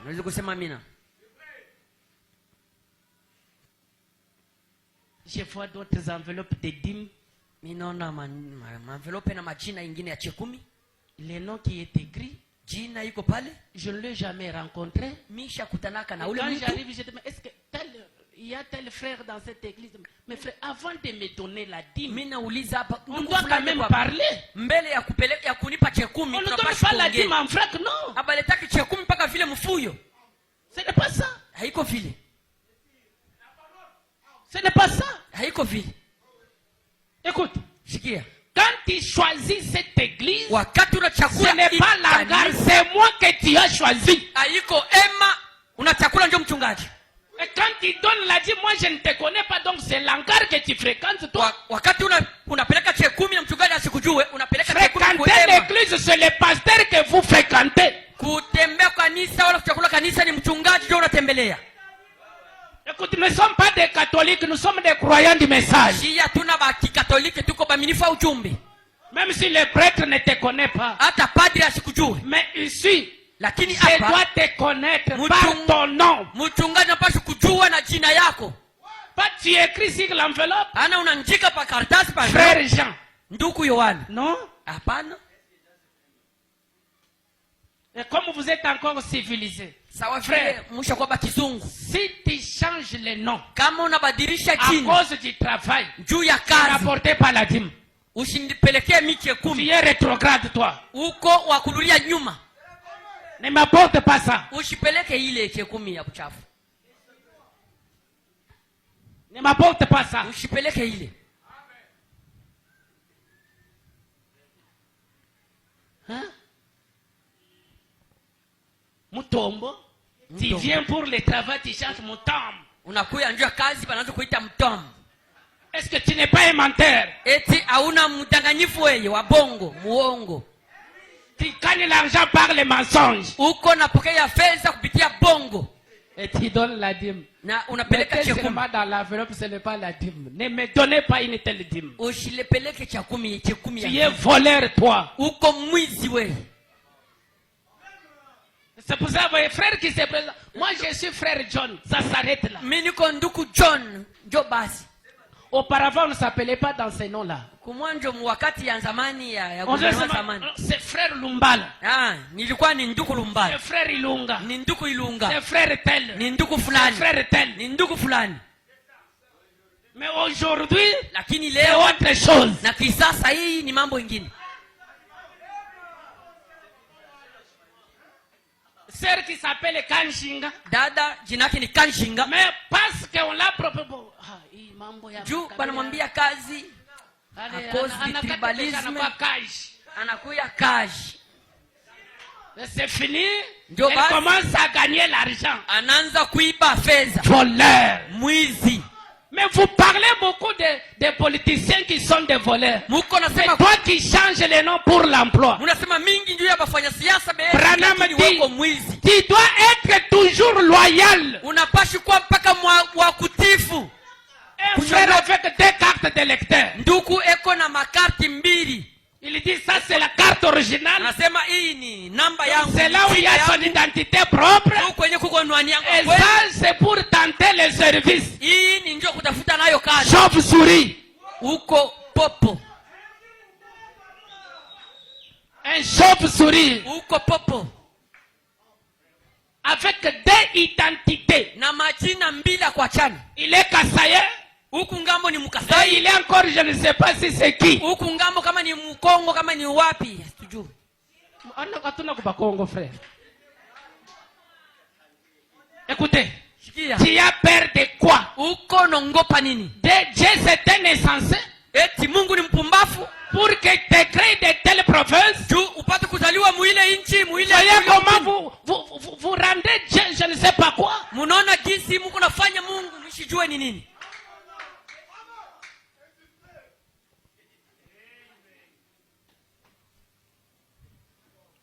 Unaweza kusema amina? Je vois d'autres enveloppes de dîmes. Mimi naona envelope na majina ingine ya chekumi. Le nom qui est écrit, jina iko pale. Je ne l'ai jamais rencontré. Misha kutanaka na ule Quand mtu. j'arrive, je dis, est-ce que il y a tel frère dans cette église? Mais frère, avant de me donner la dîme, Mimi nauliza hapa, on doit quand même parler. Mbele ya kupeleka ya kunipa chekumi On ne donne tunapaswa pas la kuongea. dîme en vrac, non. Abaletaki chekumi mpaka vile mfuyo. Ce n'est pas ça. Haiko vile. Ce n'est pas ça. Haiko vile. Écoute, Sikia. quand tu choisis cette église, Wakati unachakula ce n'est pas l'hangar, c'est moi que tu as choisi. Haiko ema unachakula ndio mchungaji. Et quand tu donnes la dîme, moi je ne te connais pas, donc c'est l'hangar que tu fréquentes toi. Wakati unapeleka chekumi na mchungaji asikujue, unapeleka chekumi Fréquenter l'église, c'est le pasteur que vous fréquentez. Kutembea kanisa wala kuchakula kanisa ni mchungaji ndio unatembelea. Écoute, nous ne sommes pas des catholiques, nous sommes des croyants du message. Si hatuna ba kikatoliki tuko baaminifu wa ujumbe. Même si le prêtre ne te connaît pas. Hata padri asikujue. Mais ici, lakini je dois te connaître par ton nom. Mchungaji anapaswa kujua na jina yako. Pas tu écris sur l'enveloppe. Ana unaandika pa karatasi pa Frère Jean. Ndugu Yohana. Non? Hapana. Et comme vous êtes encore civilisé, sawa Frère. vile mshakuwa bakizungu, si tu changes les noms kama unabadilisha à chini cause du travail, juu ya tu kazi, n'apportais pas la dîme. usinipelekee miche Tu 10 es rétrograde, toi. uko wakurudia nyuma. Ne m'apporte pas ça. Usipeleke ile che 10 ya buchafu, Ne m'apporte pas ça. usipeleke ile. Hein? Mutombo, tu Mutombo. viens pour le travail, tu changes Mutombo. Unakuya njoo kazi panaanza kuita mtomo. Est-ce que tu n'es pas un menteur? Eti hauna mdanganyifu wewe wa bongo, muongo. Tu gagnes l'argent par les mensonges. Uko napokea fedha kupitia bongo Et tu donnes la dîme. na unapeleka Mettez cha 10. seulement dans l'enveloppe, ce n'est pas la dîme. Ne me donnez pas une telle dîme. Usilepeleke cha 10 Tu ya. es voleur, toi. Uko mwizi wewe. C'est pour ça, voyez, frère qui se présente. Moi, je suis frère John. Ça s'arrête là. Mimi niko nduku John, njoo basi. Auparavant, on ne s'appelait pas dans ces noms-là. Kumwanjo wakati ya zamani ya On disait gouvernement seulement, zamani. c'est frère Lumbala. Nilikuwa ni nduku C'est Lumbala. frère Ilunga. Ni nduku Ilunga. C'est frère tel. Ni nduku C'est fulani. frère tel. Ni nduku fulani. Mais aujourd'hui, Lakini c'est leo autre chose. na kisasa hii ni mambo ingine. Sœur qui s'appelle Kanshinga. Dada jina yake ni Kanshinga. Mais parce qu'on l'a proposé. Hii mambo ya Juu banamwambia kazi, Allez, à cause du anakata tribalisme. pesa anakuwa cash. anakuya kazi. C'est fini. Ndio Elle basi. commence à gagner l'argent. Anaanza kuiba fedha. Voleur. Mwizi. Mais vous parlez beaucoup de politiciens qui sont des voleurs. Muko Mais nasema toi qui changes les noms pour l'emploi, munasema mingi juu ya bafanya siasa Branham lakini dit, wako mwizi. tu dois être toujours loyal. Unapashi kuwa mpaka wa kutifu. Un frère avec 2 cartes d'électeur. Nduku eko na makarti mbili. Il dit ça c'est la carte originale. Anasema hii ni namba yangu. C'est là où il y a son identité propre. Huko kwenye kuko nwani yangu. Et ça c'est pour tenter les services. Hii ni njoo kutafuta nayo kazi. Chauve-souris. Huko popo. Un chauve-souris. Huko popo. Avec 2 identités. Na majina mbili kwa chana. Il est Kassaye. Huku ngambo ni Et Mkasai. il est encore, je ne sais pas si c'est qui. Huku ngambo kama ni Mkongo kama ni wapi. Sijui. Hatuna kupa Kongo, frère. Écoutez. Sikia. Tu as peur de quoi? Huko nongopa nini? Dieu c'était insensé Eti Mungu ni mpumbafu. pour que te crée de telles provinces. Juu upate kuzaliwa muile inchi, muile. Voyez comment vous rendez Dieu, je ne sais pas quoi. Munaona jinsi Mungu nafanya Mungu msijue ni nini.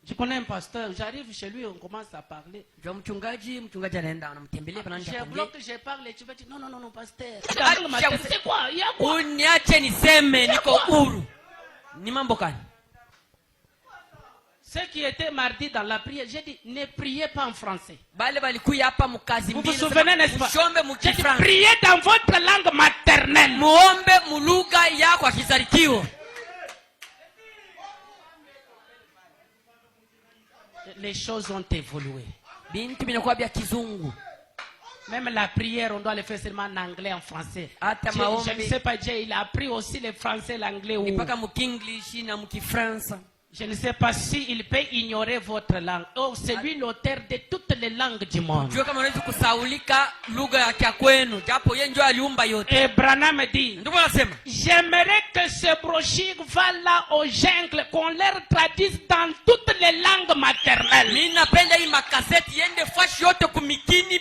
Je connais un pasteur, j'arrive chez lui, on commence à parler. Juu mchungaji anaenda anamtembelea pana nje Je aongee. bloque, je parle, tu vas dire non, pasteur. Ah, C'est quoi? Il y a quoi? Uniache niseme niko huru. Ni mambo gani? Ceux qui étaient mardi dans la prière, j'ai dit ne priez pas en français. Bale balikuya hapa mukazi Vous mbili. vous souvenez, n'est-ce pas? Mushombe J'ai dit mukifranga. priez dans votre langue maternelle. Muombe muluga yako akizalikiwa. Les choses ont évolué. Bintu binakuwa bya kizungu. Même la prière, on doit le faire seulement en anglais, en français. Hata Je maombi ne sais pas, Dieu, il a appris aussi le français, l'anglais. ni Ou... mpaka mukingilishi na mukifransa. Je ne sais pas s'il peut ignorer votre langue. Oh, c'est lui l'auteur de toutes les langues du monde. Jua kama unaweza kusaulika lugha ya kia kwenu, japo yeye ndio aliumba yote. Et Branham dit, Ndio anasema, j'aimerais que ce brochure va là aux jungles, qu'on leur traduise dans toutes les langues maternelles. mimi napenda hii makaseti yende fashi yote kumikini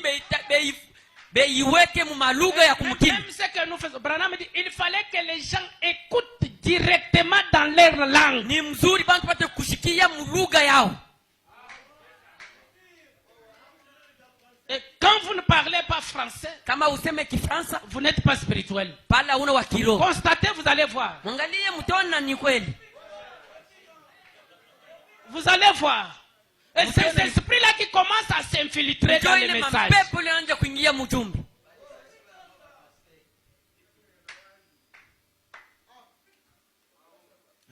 beiweke mu malugha ya kumkini. Même ce que nous faisons, Branham dit, il fallait que les gens écoutent directement dans leur langue. Ni mzuri bantu pate kushikia mulugha yao. Et quand vous ne parlez pas français, Kama useme Kifaransa, vous n'êtes pas spirituel. pala una wa kiroho. Constatez, vous allez voir. Mwangalie mtaona ni kweli. Vous allez voir. Et c'est cet esprit-là qui commence à s'infiltrer dans les Ile messages. mapepo yanaanza kuingia mjumbe.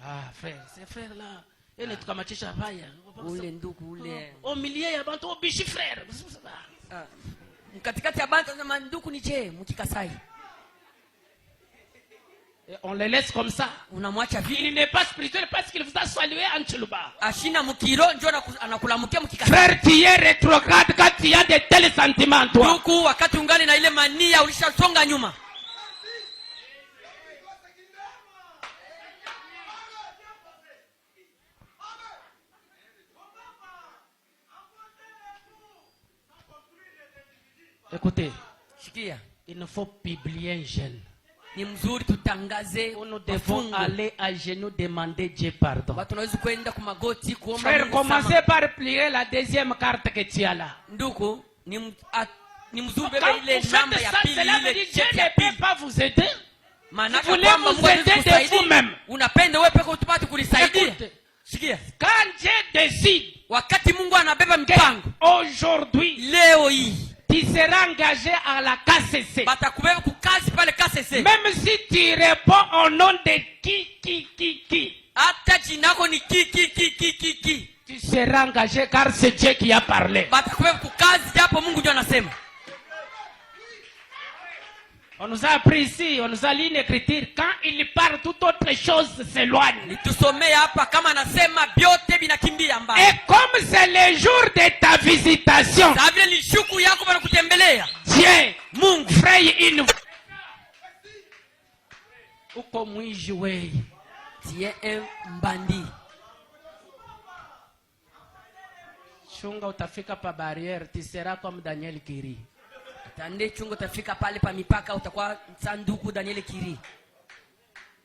Ah, frère, ces frères-là, ene tukamachisha haya ule ndugu ule au milieu ya bantu au bichi frère mkatikati ya bantu na ndugu ni je mkikasai et on les laisse comme ça. Unamwacha vile. Il n'est pas spirituel parce qu'il vous a salué en Tchuluba. Ashina mukiro njoo anakulamukia mkikasai. Frère, tu es rétrograde quand tu as de tels sentiments toi. Ndugu wakati ungali na ile mania ulishasonga nyuma. Écoutez, Shikia. Il ne faut publier un jeûne. Ni mzuri tutangaze. Nous devons aller à genoux demander Dieu pardon. Frère, commencez par plier la deuxième carte que tu as là. Ndugu, ni mzuri bebe ile namba ya pili ile cheki ya pili. Pas vous aider. Manaka vous voulez vous aider de vous-même. Unapenda wewe peke utapata kulisaidia. Sikia. Quand Dieu décide, wakati Mungu anabeba mpango, aujourd'hui, leo hii tu seras engagé à la KCC. Batakubeba kukazi pale KCC. Même si tu réponds au nom de qui. Hata jina lako ni ki. Tu seras engagé car c'est Dieu qui a parlé. Batakubeba kukazi japo Mungu ndiye anasema. On nous a appris ici, on nous a lu une écriture. Quand il parle, toute autre chose s'éloigne. Et comme c'est le jour de ta visitation, Dieu, mon frère, il nous... Ou comme il jouait. Tu es un bandit. Chunga utafika pa barrière, tu seras comme Daniel Kiri. Tande chungo tafika pale pa mipaka utakuwa sanduku Daniel Kiri.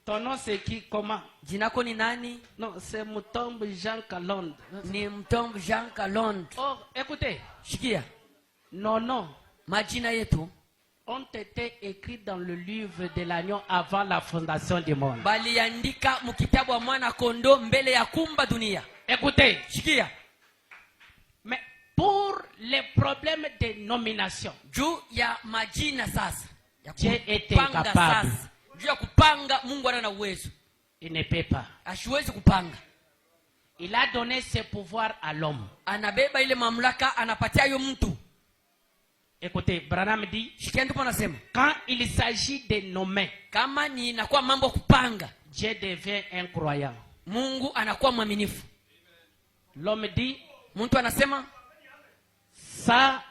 Ton nom c'est qui? Comment? Jinako ni nani? Non, c'est Mutombo Jean Kalonde. Ni Mutombo Jean Kalonde. Oh, écoutez. Shikia. Non. Majina yetu ont été écrits dans le livre de l'agneau avant la fondation du monde. Baliandika mukitabu wa mwana kondo mbele ya kumba dunia. Écoutez. Shikia. Mais pour les problèmes de nomination, juu ya majina sasa ya Dieu était capable. Juu ya kupanga Mungu ana uwezo. Il ne peut pas. Asiwezi kupanga. Il a donné ses pouvoirs à l'homme. Anabeba ile mamlaka anapatia yo mtu. Écoutez, Branham dit, quand il s'agit de nommer, kama ni inakuwa mambo kupanga, Dieu devient un croyant. Mungu anakuwa mwaminifu. L'homme dit, mtu anasema ça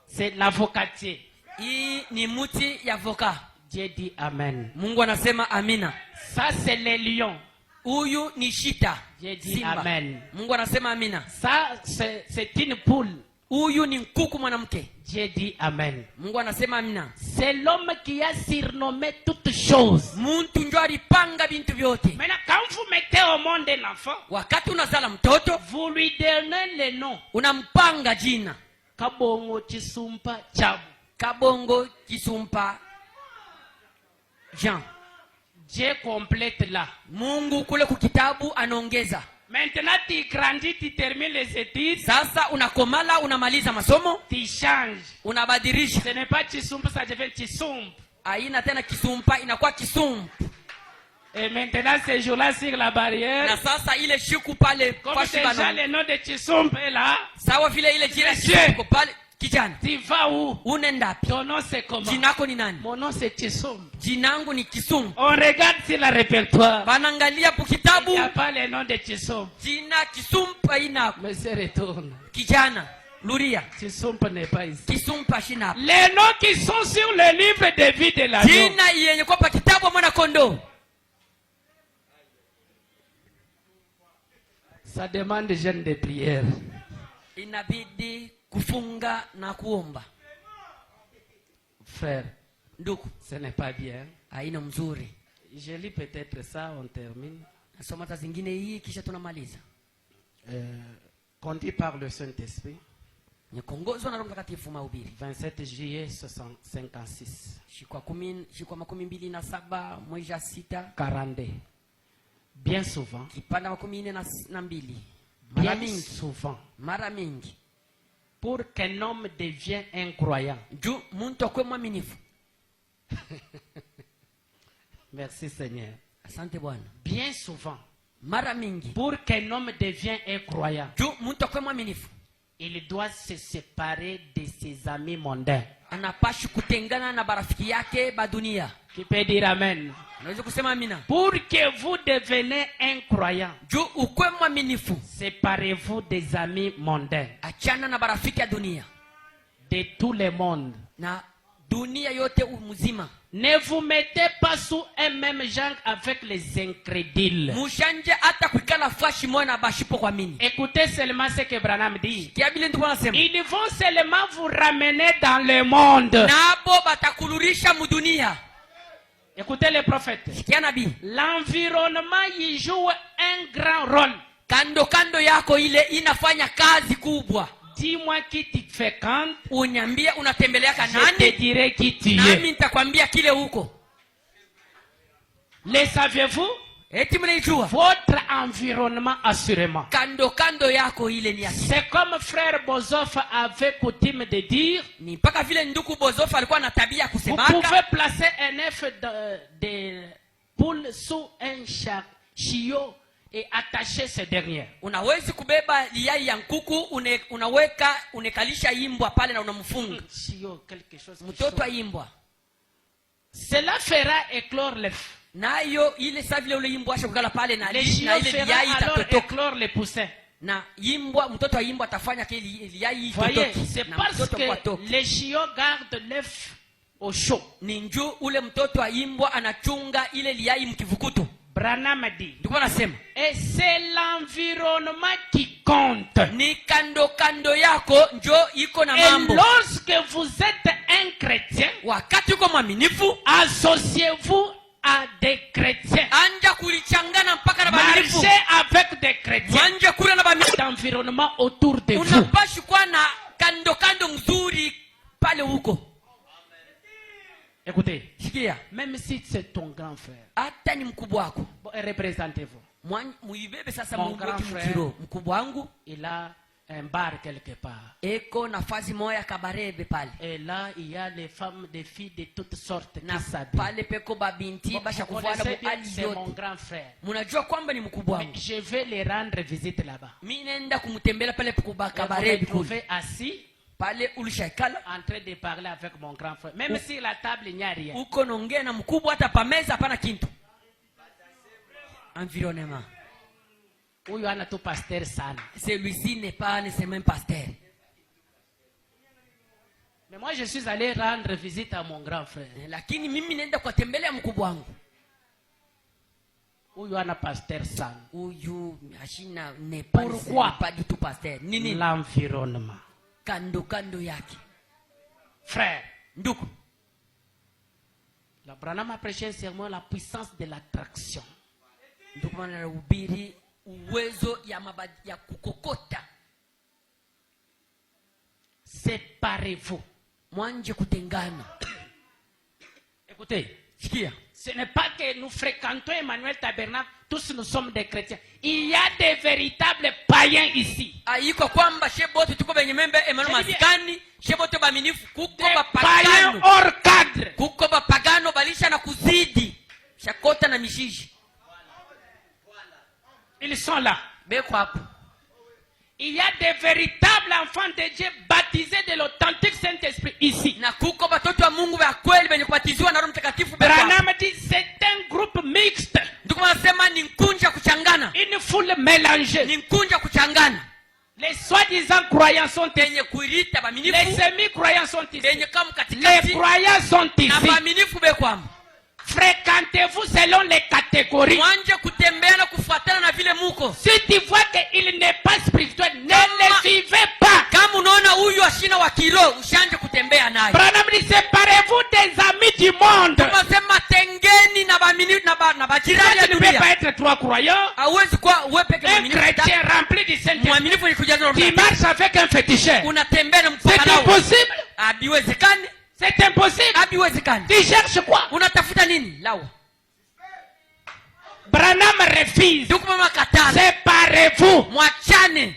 c'est l'avocatier. Hii ni muti ya avocat. Dieu dit amen. Mungu anasema amina. Ça c'est le lion. Huyu ni shita. Dieu dit amen. Mungu anasema amina. Ça c'est une poule. Huyu ni kuku mwanamke. Dieu dit amen. Mungu anasema amina. C'est l'homme qui a surnommé toutes choses. Muntu ndio alipanga bintu vyote. Maintenant quand vous mettez au monde un enfant, wakati unazala mtoto, vous lui donnez le nom. Unampanga jina. Kabongo Chisumpa Chabu. Kabongo Chisumpa Jean. Dieu complète là. Mungu kule kukitabu anaongeza. Maintenant tu grandis, tu termines les études. Sasa unakomala, unamaliza masomo. Tu changes. Unabadilisha. Ce n'est pas Chisumpa, ça devient Chisump. Haina tena Kisumpa, inakuwa Kisump. Et maintenant ce jour-là sur la barrière. Na sasa ile shiku pale kwa déjà le nom de Chisump est là. Sawa vile ile jina Chisump pale kijana. Tu vas où? Unaenda pi? Ton nom c'est comment? Jinako ni nani? Mon nom c'est Chisump. Jinangu ni Kisump. On regarde sur la répertoire. Banangalia pour kitabu. Il n'y a pas le nom de Chisump. Jina Kisump haina. Monsieur retourne. Kijana, Luria. Chisump n'est pas ici. Kisump hashina. Les noms qui sont sur le livre de vie de l'agneau. Jina yenye kwa kitabu mwana kondoo. Ça demande jeûne de prière. Inabidi kufunga na kuomba. Frère, ndugu, ce n'est pas bien. Haina mzuri. Je lis peut-être ça, on termine. Nasoma hata zingine hii kisha tunamaliza. Conduit par le Saint-Esprit. Nyekongozwa na Roho Mtakatifu mahubiri. 27 juillet 56. Shikwa 27 mwezi wa 6 42. Bien souvent. Kipanda 42. Bien souvent. Mara mingi. Pour qu'un homme devienne un croyant. Juu muntu akwe mwaminifu. Merci Seigneur. Asante Bwana. Bien souvent. mara mingi pour qu'un homme devienne un croyant, juu mtu akwe mwaminifu il doit se séparer de ses amis mondains. anapashi kutengana na barafiki yake badunia. Qui peut dire amen? Unaweza kusema amina? Pour que vous deveniez un croyant, Juu ukwe mwaminifu, séparez-vous des amis mondains, achana na barafiki ya dunia de tout le monde. na dunia yote mzima. Ne vous mettez pas sous un même genre avec les incrédules. Mushanje hata kuikala fashi moja na bashipo kwa mini. Écoutez seulement ce que Branham dit. Kia bile ndugu anasema. Ils vont seulement vous ramener dans le monde. Nabo batakulurisha mudunia. Écoutez le prophète. Kia nabii. L'environnement y joue un grand rôle. Kando kando yako ile inafanya kazi kubwa. Dis-moi qui tu fréquentes. Uniambie unatembelea Je nani? te dirai qui tu Nami es. nitakwambia kile huko. Le saviez-vous? Eti mnaijua? Votre environnement assurément. Kando kando yako ile ni yake. C'est comme frère Bozoff avait coutume de dire. Ni mpaka vile ndugu Bozofa alikuwa na tabia Vous kusemaka. pouvez placer un œuf de poule sous un chiot et attacher ce dernier. Unawezi kubeba liyai ya nkuku unaweka unekalisha imbwa pale na unamfunga. Chiot, quelque chose. Mtoto imbwa. Cela fera éclore l'œuf. Nayo ile saa vile ule imbwa ashakukala pale na Les ile chiots liyai fera alors itatotoka. éclore les poussins. Na imbwa mtoto wa imbwa atafanya kile liyai Voyez, itotoke. c'est Na parce mtoto kwa que toka. les chiots gardent l'œuf au chaud. Ni njoo ule mtoto wa imbwa anachunga ile liyai mkivukutu. Branham dit. Ndiko nasema. Et c'est l'environnement qui compte. Ni kando kando yako njoo iko na Et mambo. lorsque vous êtes un chrétien, Wakati uko mwaminifu, associez-vous à des chrétiens. anja kulichangana mpaka na baminifu. Marchez avec des chrétiens. Anja kula na baminifu. D'environnement autour de vous. Unapashi kuwa na kando kando mzuri pale huko. Écoutez, Sikia, même si c'est ton grand frère, hata ni mkubwa wako. bon, représentez-vous. Muibebe sasa Mon Mungu grand wetu frère. mkiro. Mkubwa wangu Il a un bar quelque part. eko nafasi moja kabarebe pale. Et là, il y a des femmes, des filles de toutes sortes Na qui s'habillent. pale peko babinti Vous basha kufuata connaissez bien, hali c'est mon yote. grand frère. Mnajua kwamba ni mkubwa Mais wangu. je vais les rendre visite là-bas. Mimi nenda kumtembelea pale peko Et vous me kabarebe kule. trouvez assis Pale ulishaikala en train de parler avec mon grand frère. Même si la table, il n'y a rien. uko naongea na mkubwa hata pameza hapana kintu. Environnement. Huyu ana tu pasteur sana. Celui-ci n'est pas nécessairement un pasteur. Mais moi, je suis allé rendre visite à mon grand frère. Lakini mimi nenda kuwatembelea mkubwa wangu. Huyu ana pasteur sana. Huyu ashina n'est pas Pourquoi? pas du tout pasteur. Nini? L'environnement. Kando kando yake. Frère, Ndugu, la Branham a prêché un sermon, la puissance de l'attraction. ndugu maana anahubiri uwezo ya kukokota. Séparez-vous. Mwanje kutengana. Écoutez, Sikia. ce n'est pas que nous fréquentons Emmanuel Tabernacle, tous nous sommes des chrétiens. Il y a des véritables païens ici. Aiko kwamba shebote tuko benye membe Emmanuel C'est bien. maskani, shebote baminifu kuko Des païens bapagano. hors cadre. Kuko bapagano balisha na kuzidi. Shakota na mishiji. Ils sont là. Beko hapo. Il y a des véritables enfants de Dieu baptisés de l'authentique Saint-Esprit ici. Na kuko batoto wa Mungu wa kweli benye kubatiziwa na Roho Mtakatifu beko hapo. Branham dit c'est un groupe mixte. Ndugu wanasema ni nkunja kuchangana. Une foule mélangée. Ni nkunja kuchangana. Les soi-disant croyants sont ici. Tenye kuirita baminifu. Les semi-croyants sont ici. Tenye kama Les katikati. croyants sont Na ici. baminifu beko hapo. Fréquentez-vous selon les catégories. Mwanje kutembea na kufuatana na vile muko. Si tu vois qu'il n'est pas spirituel, ne le vivez pas. Kama unaona huyu ashina wa kilo, ushanje kutembea naye. Branham dit séparez-vous des amis du monde. Tunasema tengeni na baminifu na bajirani ya Tu ne peux pas dunia. être trois croyants. Hauwezi kuwa wewe peke Un mwaminifu. chrétien rempli du Saint-Esprit. Mwaminifu ni kujaza Roho Tu Mtakatifu. marches avec un féticheur. Unatembea na C'est mpaka nao. impossible. Habiwezekani. C'est impossible. Habiwezekani. Tu cherches quoi? Unatafuta nini? Lawa. Branham refuse. Ndugu mama katana. Séparez-vous. Mwachane.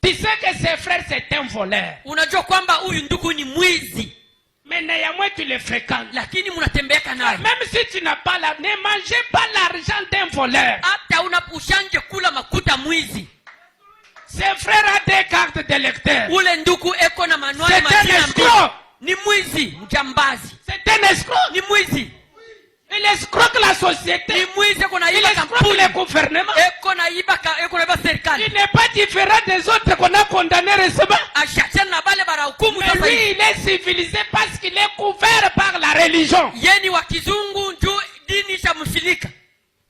Tu sais que ses frères c'est un voleur. Unajua kwamba huyu ndugu ni mwizi. Mais Mais néanmoins, tu les fréquentes. lakini mnatembeaka naye. Même si tu n'as pas la... Ne mangez pas l'argent d'un voleur. Hata ushanje kula makuta mwizi. Ce frère a des cartes d'électeur. Ule nduku eko na manuali C'est un escroc. Ni mwizi, mjambazi. C'est un escroc. Ni mwizi. Il escroque la société. Ni mwizi eko na Il iba escroque kampuni. le gouvernement. Eko na iba serikali. Il n'est pas différent des autres qu'on a condamnés récemment. Ashachana na bale bara hukumu Mais sasa lui, hivi. il est civilisé parce qu'il est couvert par la religion. Yeni wa kizungu njoo dini shamfilika.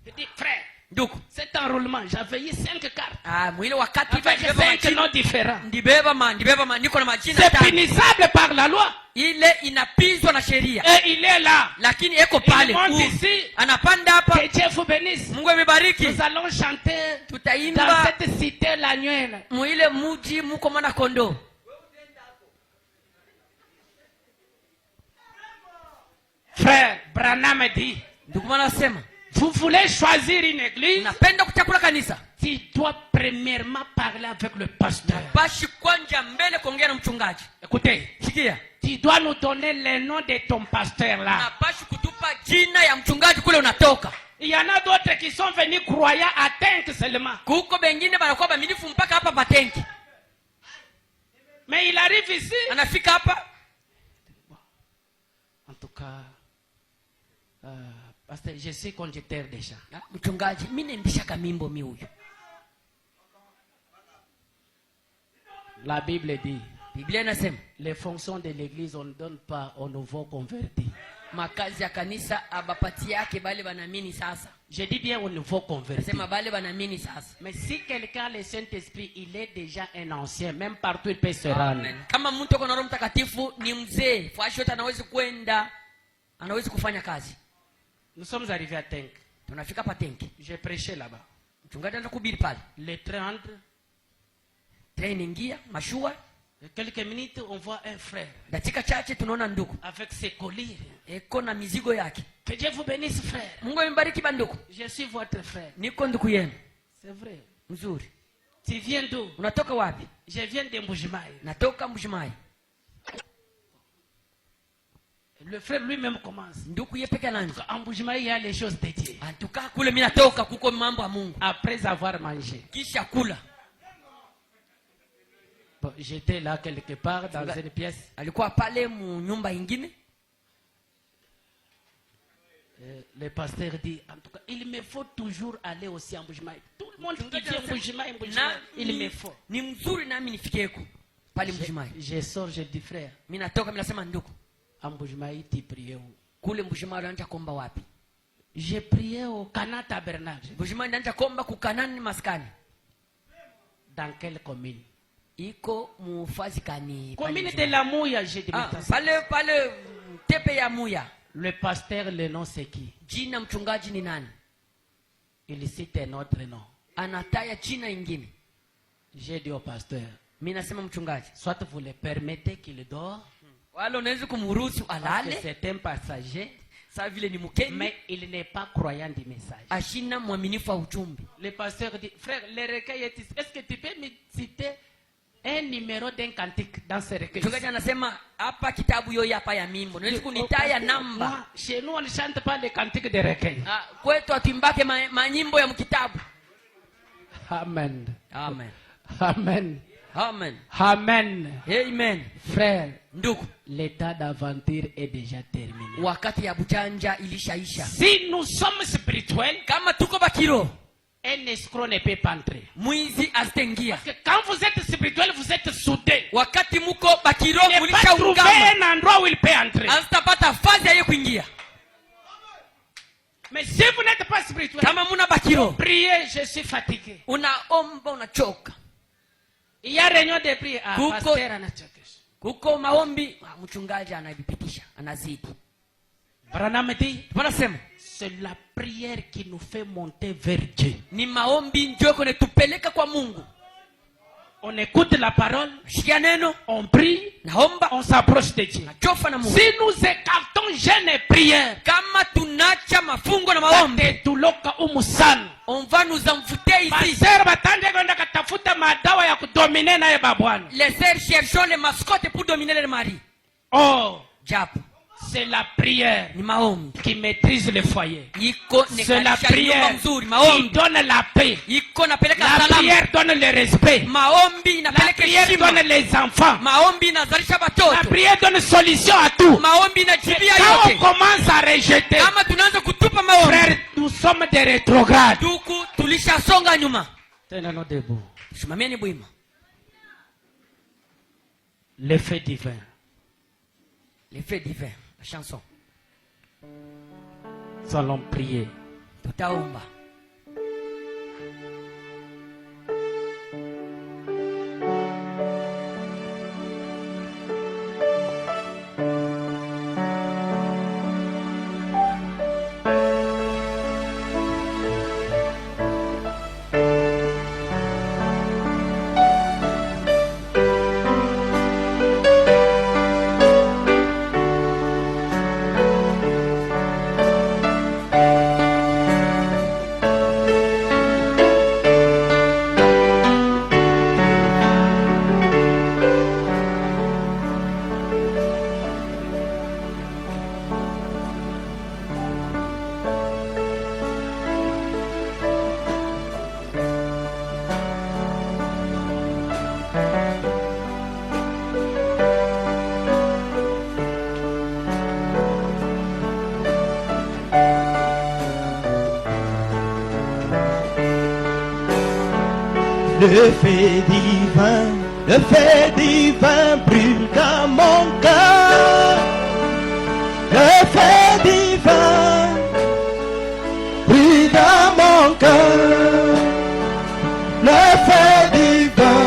Je dis, frère, Nduku. cet enrôlement, j'avais eu 5 cartes. Mwile wakati Avec 5 noms différents. ndibeba ma niko na majina C'est tano. punissable par la loi. Ile inapizwa na sheria. Et il est là. Lakini eko pale. Il monte ici. Anapanda hapa. Que Dieu vous bénisse. Mungu amebariki. Nous allons chanter dans Tutaimba cette cité la nuit. mwile muji muko mwana kondo. Frère, Branham dit, Ndugu mwana sema, vous voulez choisir une église? napenda kuchakula kanisa. Tu dois premièrement parler avec le pasteur. Bashi kwanja mbele kuongea na mchungaji. Écoutez, Sikia. tu dois nous donner le nom de ton pasteur là. Na bashi kutupa jina ya mchungaji kule unatoka. Il y en a d'autres qui sont venus croyants à Tenk seulement. Kuko bengine banakuwa baminifu mpaka hapa patenki. Mais il arrive ici. Anafika hapa. En tout cas, parce que je suis conducteur déjà. Mchungaji, mimi naendesha kamimbo mi huyu. La Bible dit, Biblia inasema, les fonctions de l'église on ne donne pas aux nouveaux convertis. makazi ya kanisa abapati yake bale banamini sasa. Je dis bien aux nouveaux convertis. Nasema bale banamini sasa. Mais si quelqu'un a le Saint-Esprit, il est déjà un ancien. Même partout il peut se rendre. Kama mtu ako na Roho Mtakatifu ni mzee, fashi yote anaweza kwenda, anaweza kufanya kazi. Nous sommes arrivés à Tenk. Tunafika pa tenki. J'ai prêché là-bas. Mchungaji anaanza kuhubiri pale. Les trains entrent. Train ingia, mashua. Et quelques minutes, on voit un frère Dakika chache tunaona ndugu. avec ses colliers. Eko na mizigo yake. Que Dieu vous bénisse, frère. Mungu ambariki banduku. Je suis votre frère. Niko ndugu yenu. C'est vrai. Mzuri. Tu viens d'où? Unatoka wapi? Je viens de Mbujimai. Natoka Mbujimayi. Le frère lui-même commence. Ndugu yeye peke yake. En Mbujimai, il y a les choses de Dieu. Antuka kule mimi natoka kuko mambo ya Mungu. Après avoir mangé. Kisha kula. Bon, j'étais là quelque part dans une pièce. Alikuwa pale mu nyumba ingine. Le pasteur dit, en tout cas, il me faut toujours aller aussi en Mbujimai. Tout le monde qui vient Mbujimai, il me faut. Ni mzuri nami nifikieko pale Mbujimayi. Je sors, je dis frère. Mimi natoka mimi nasema ndugu. En Mbujimai, tu priais où? Kule Mbujimayi anaanza kuomba wapi? J'ai prié au Cana Tabernacle. Mbujimayi anaanza kuomba kukanani maskani. Dans quelle commune? Iko mufazi kani. Commune de la Mouya, j'ai dit. Pale tepe ya Muya. Le pasteur, le nom c'est qui? Jina mchungaji ni nani? Il cite un autre nom. Anataya jina ingine. J'ai dit au pasteur, mimi nasema mchungaji, soit vous le permettez qu'il dort, wala unaweza kumruhusu alale, c'est un passager, sawa vile ni mkeni, mais il n'est pas croyant du message. Ashina mwaminifu wa ujumbe. Le pasteur dit, frère, le recueil est-ce que tu peux me citer un numéro d'un cantique dans ce recueil? Mchungaji anasema hapa kitabu yoyi hapa ya mimbo. Unaweza kunitaya namba. Chez nous on ne chante pas les cantiques de recueil. Kwetu atuimbake manyimbo ya mkitabu. Amen. Amen. Amen. Amen. Amen. Amen. Frère, ndugu, l'état d'aventure est déjà terminé. Wakati ya bujanja ilishaisha. Si nous sommes spirituels, kama tuko bakiro, un escroc ne peut pas entrer. Mwizi asitengia. Parce que quand vous êtes spirituel, vous êtes soudés. Wakati muko bakiro, mulisha ungama. Un endroit où il peut entrer. Asitapata fazi ya kuingia. Mais si vous n'êtes pas spirituel, kama muna bakiro, priez, je suis fatigué. Unaomba unachoka. Il y a réunion de prière. Pasteur anachoka. Kuko maombi, mchungaji anabipitisha, anazidi. Branham dit, wanasema c'est la prière qui nous fait monter vers Dieu. Ni maombi ndio kunatupeleka kwa Mungu. On écoute la parole, on prie, naomba, on s'approche de Dieu. Si nous écartons jeûne et prière, kama tunacha mafungo na maombi, on va nous envoûter ici. Les sœurs cherchent les mascottes pour dominer les maris. Oh, japo c'est la prière ni maombi qui maîtrise le foyer. iko C'est la nekalisha nyumba prière mzuri. qui Maombi donne la paix. iko napeleka La salama. prière donne le respect. Maombi La inapeleka prière heshima. donne les enfants. Maombi inazalisha La watoto. prière donne solution à tout. Maombi inajibia Quand on yote. commence à rejeter, Kama tunaanza kutupa maombi, frère, nous sommes des rétrogrades. ndugu, tulishasonga nyuma. Tenez-nous debout. Simamieni bwima. L'effet divin. L'effet divin, la chanson. Nous allons prier. Tutaomba. Le fait divin brûle dans mon cœur. Le fait divin brûle dans mon cœur. Le fait divin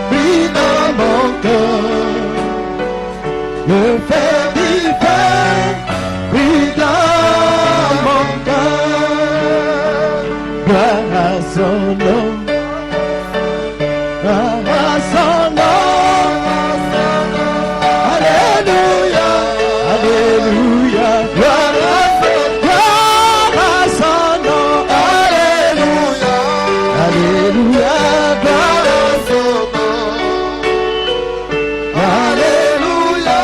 brûle dans mon cœur. Le fait divin brûle dans mon cœur. Gloire à son nom. Son nom. Alléluia, Alléluia, gloire à son nom. Alléluia, Alléluia, gloire à son nom. Alléluia,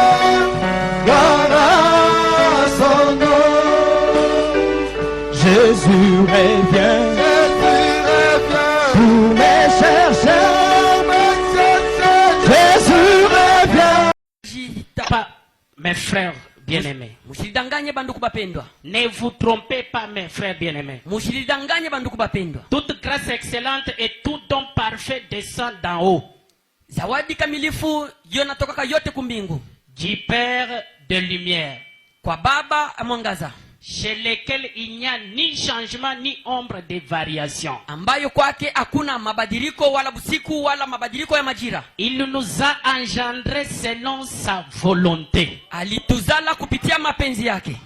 gloire à son nom. Jésus revient pour me chercher. Pas, mes frères bien-aimés. Musidanganye banduku bapendwa. Ne vous trompez pas, mes frères bien-aimés. Musidanganye banduku bapendwa. Toute grâce excellente et tout don parfait descend d'en haut. Zawadi kamilifu yonatoka yote kumbingu. Du Père de lumière. Kwa Baba amwangaza. Chez lesquels il n'y a ni changement ni ombre de variation. Ambayo kwake hakuna mabadiliko wala busiku wala mabadiliko ya majira. Il nous a engendrés selon sa volonté. Alituzala kupitia mapenzi yake.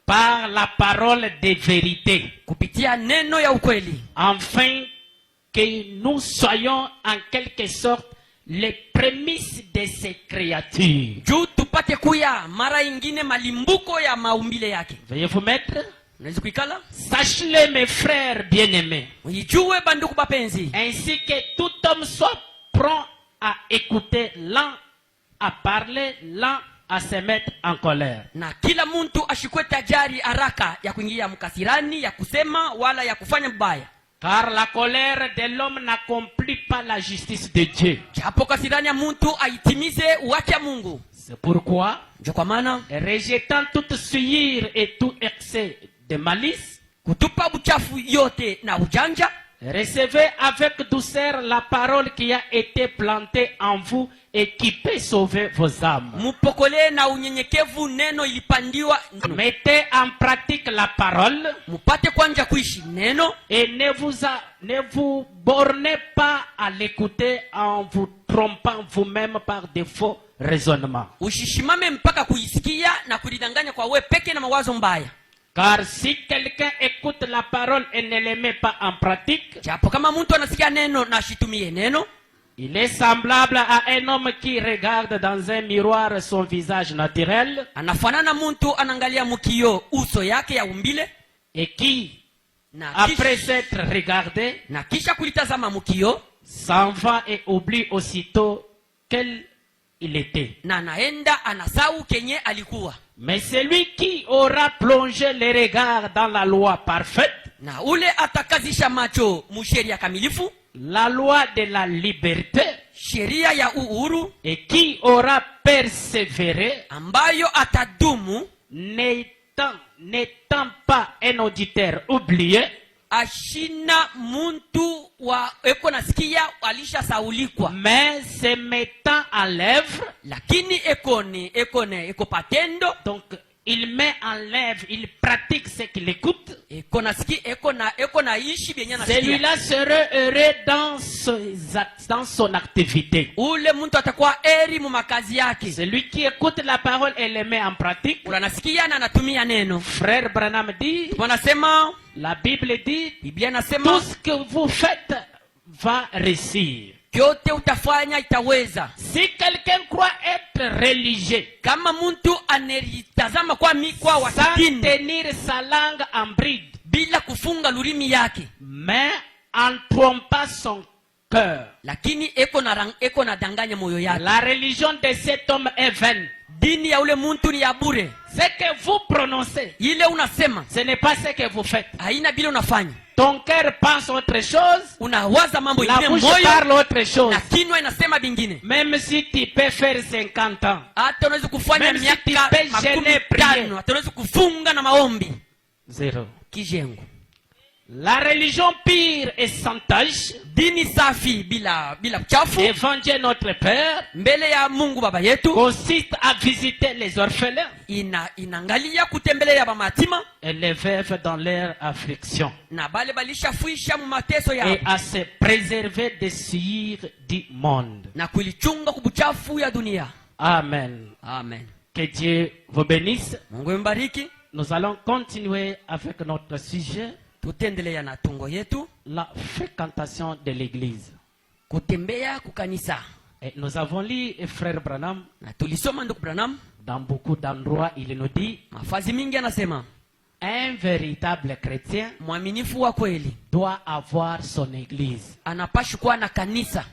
Par la parole de vérité. Kupitia neno ya ukweli. Afin que nous soyons en quelque sorte les prémices de ces créatures. Juu tupate kuya mara ingine malimbuko ya maumbile yake. Veuillez vous mettre. Unaweza kuikala? Sachez-le, mes frères bien-aimés. Mwijue banduku bapenzi. Ainsi que tout homme soit prompt à écouter, lent à parler, lent à se mettre en colère. Na kila muntu ashikwe tajari haraka ya kuingia mkasirani, ya kusema wala ya kufanya mbaya. Car la colère de l'homme n'accomplit pas la justice de Dieu. Japo kasirani ya muntu aitimize uache Mungu. C'est pourquoi, Kwa maana rejetant toute souillure et tout excès de malice, kutupa buchafu yote na ujanja, recevez avec douceur la parole qui a été plantée en vous et qui peut sauver vos âmes. mupokole na unyenyekevu neno ilipandiwa. Mettez en pratique la parole Mupate kwanja kuishi neno. et ne vous bornez pas à l'écouter en vous trompant vous-même par de faux raisonnements. Ushishimame mpaka kuisikia na kulidanganya kwa we peke na mawazo mbaya. Car si quelqu'un écoute la parole et ne le met pas en pratique, Japo kama mtu anasikia neno na ashitumie neno, il est semblable à un homme qui regarde dans un miroir son visage naturel anafanana mtu anangalia mukio uso yake ya umbile, et qui, na après kisha, s'être regardé, na kisha kulitazama mukio, s'en va et oublie aussitôt qu'il il était. na anaenda anasau kenye alikuwa. Mais celui qui aura plongé les regards dans la loi parfaite, Na ule atakazisha macho musheria kamilifu, la loi de la liberté, sheria ya uhuru, et qui aura persévéré, ambayo atadumu, n'étant pas un auditeur oublié, ashina muntu wa eko nasikia alisha saulikwa, mais se mettant en l'œuvre. lakini eko patendo, Donc il met en l'œuvre, il pratique ce qu'il écoute. eko na ishi benye nasikia. Celui-là serait heureux dans son activité. Ule muntu atakuwa eri mu makazi yake. Celui qui écoute la parole et le met en pratique. Ula nasikia na anatumia neno. Frère Branham dit, Wanasema, la Bible dit, Biblia tout nasema, ce que vous faites va réussir. kyote utafanya itaweza. Si quelqu'un croit être religieux, Kama muntu aneritazama kwa mikwa wa sans kidini, tenir sa langue en bride, bila kufunga lulimi yake, mais en trompant son cœur, lakini eko na danganya moyo yake, la religion de cet homme est vaine. dini ya ule muntu ni ya bure. Ce que vous prononcez, Ile unasema ce n'est pas ce que vous faites. haina bila unafanya. Ton cœur pense autre chose, Unawaza mambo la ingine bouche moyo, parle autre chose. na kinwa inasema bingine. Même si tu peux faire 50 ans, Hata unaweza kufanya Même si miaka tu peux makumi jeûner, tano, prier. hata unaweza kufunga na maombi. zéro. Kijengo. La religion pure et sans tache, Dini safi bila uchafu, devant Dieu notre Père, mbele ya Mungu baba yetu, consiste à visiter les orphelins inaangalia kutembelea bamatima et les veuves dans leur affliction, na bale balishafuisha mu mateso yao, et à se préserver des souillures du monde. na kulichunga kubuchafu ya dunia. Amen. Amen. Que Dieu vous bénisse. Mungu mbariki. Nous allons continuer avec notre sujet, Tutendelea na tungo yetu, la fréquentation de l'église. kutembea kukanisa. Et nous avons lu, frère Branham, Na tulisoma ndugu Branham, dans beaucoup d'endroits, il nous dit, mafazi mingi anasema un véritable chrétien mwaminifu wa kweli doit avoir son église. anapashi kuwa na kanisa.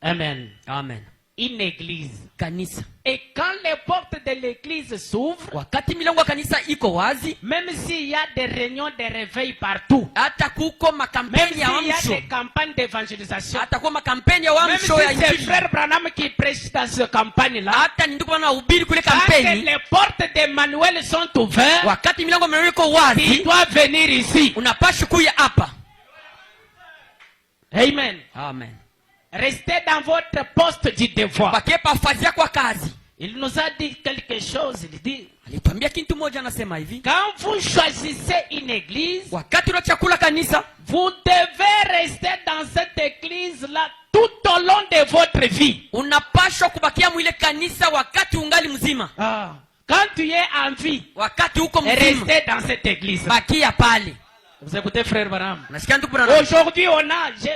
Amen. Amen. Une église. Kanisa. Et quand les portes de l'église s'ouvrent, Wakati milango ya kanisa iko wazi, même s'il y a des réunions de réveil partout, hata kuko même makampeni ya s'il y a wamsho, des campagnes d'évangélisation, hata kuko makampeni ya même si wamsho ya c'est injili, frère Branham qui prêche dans cette campagne-là, hata ni ndugu wanahubiri kule quand que kampeni, les portes d'Emmanuel sont ouvertes, wakati milango ya iko tu wazi, dois venir ici. unapashi kuya hapa. Amen. Amen. Restez dans votre poste du devoir. Bakepa fazi yako kazi. Il nous a dit quelque chose. Il dit, Alituambia kitu moja, anasema hivi, quand vous choisissez une église, wakati unachakula kanisa, vous devez rester dans cette église-là tout au long de votre vie. unapashwa kubakia mwile kanisa wakati ungali mzima. Quand tu es en vie, Wakati uko mzima, restez dans cette église. bakia pale. Vous écoutez, frère Branham? Unasikia ndugu Branham? Aujourd'hui,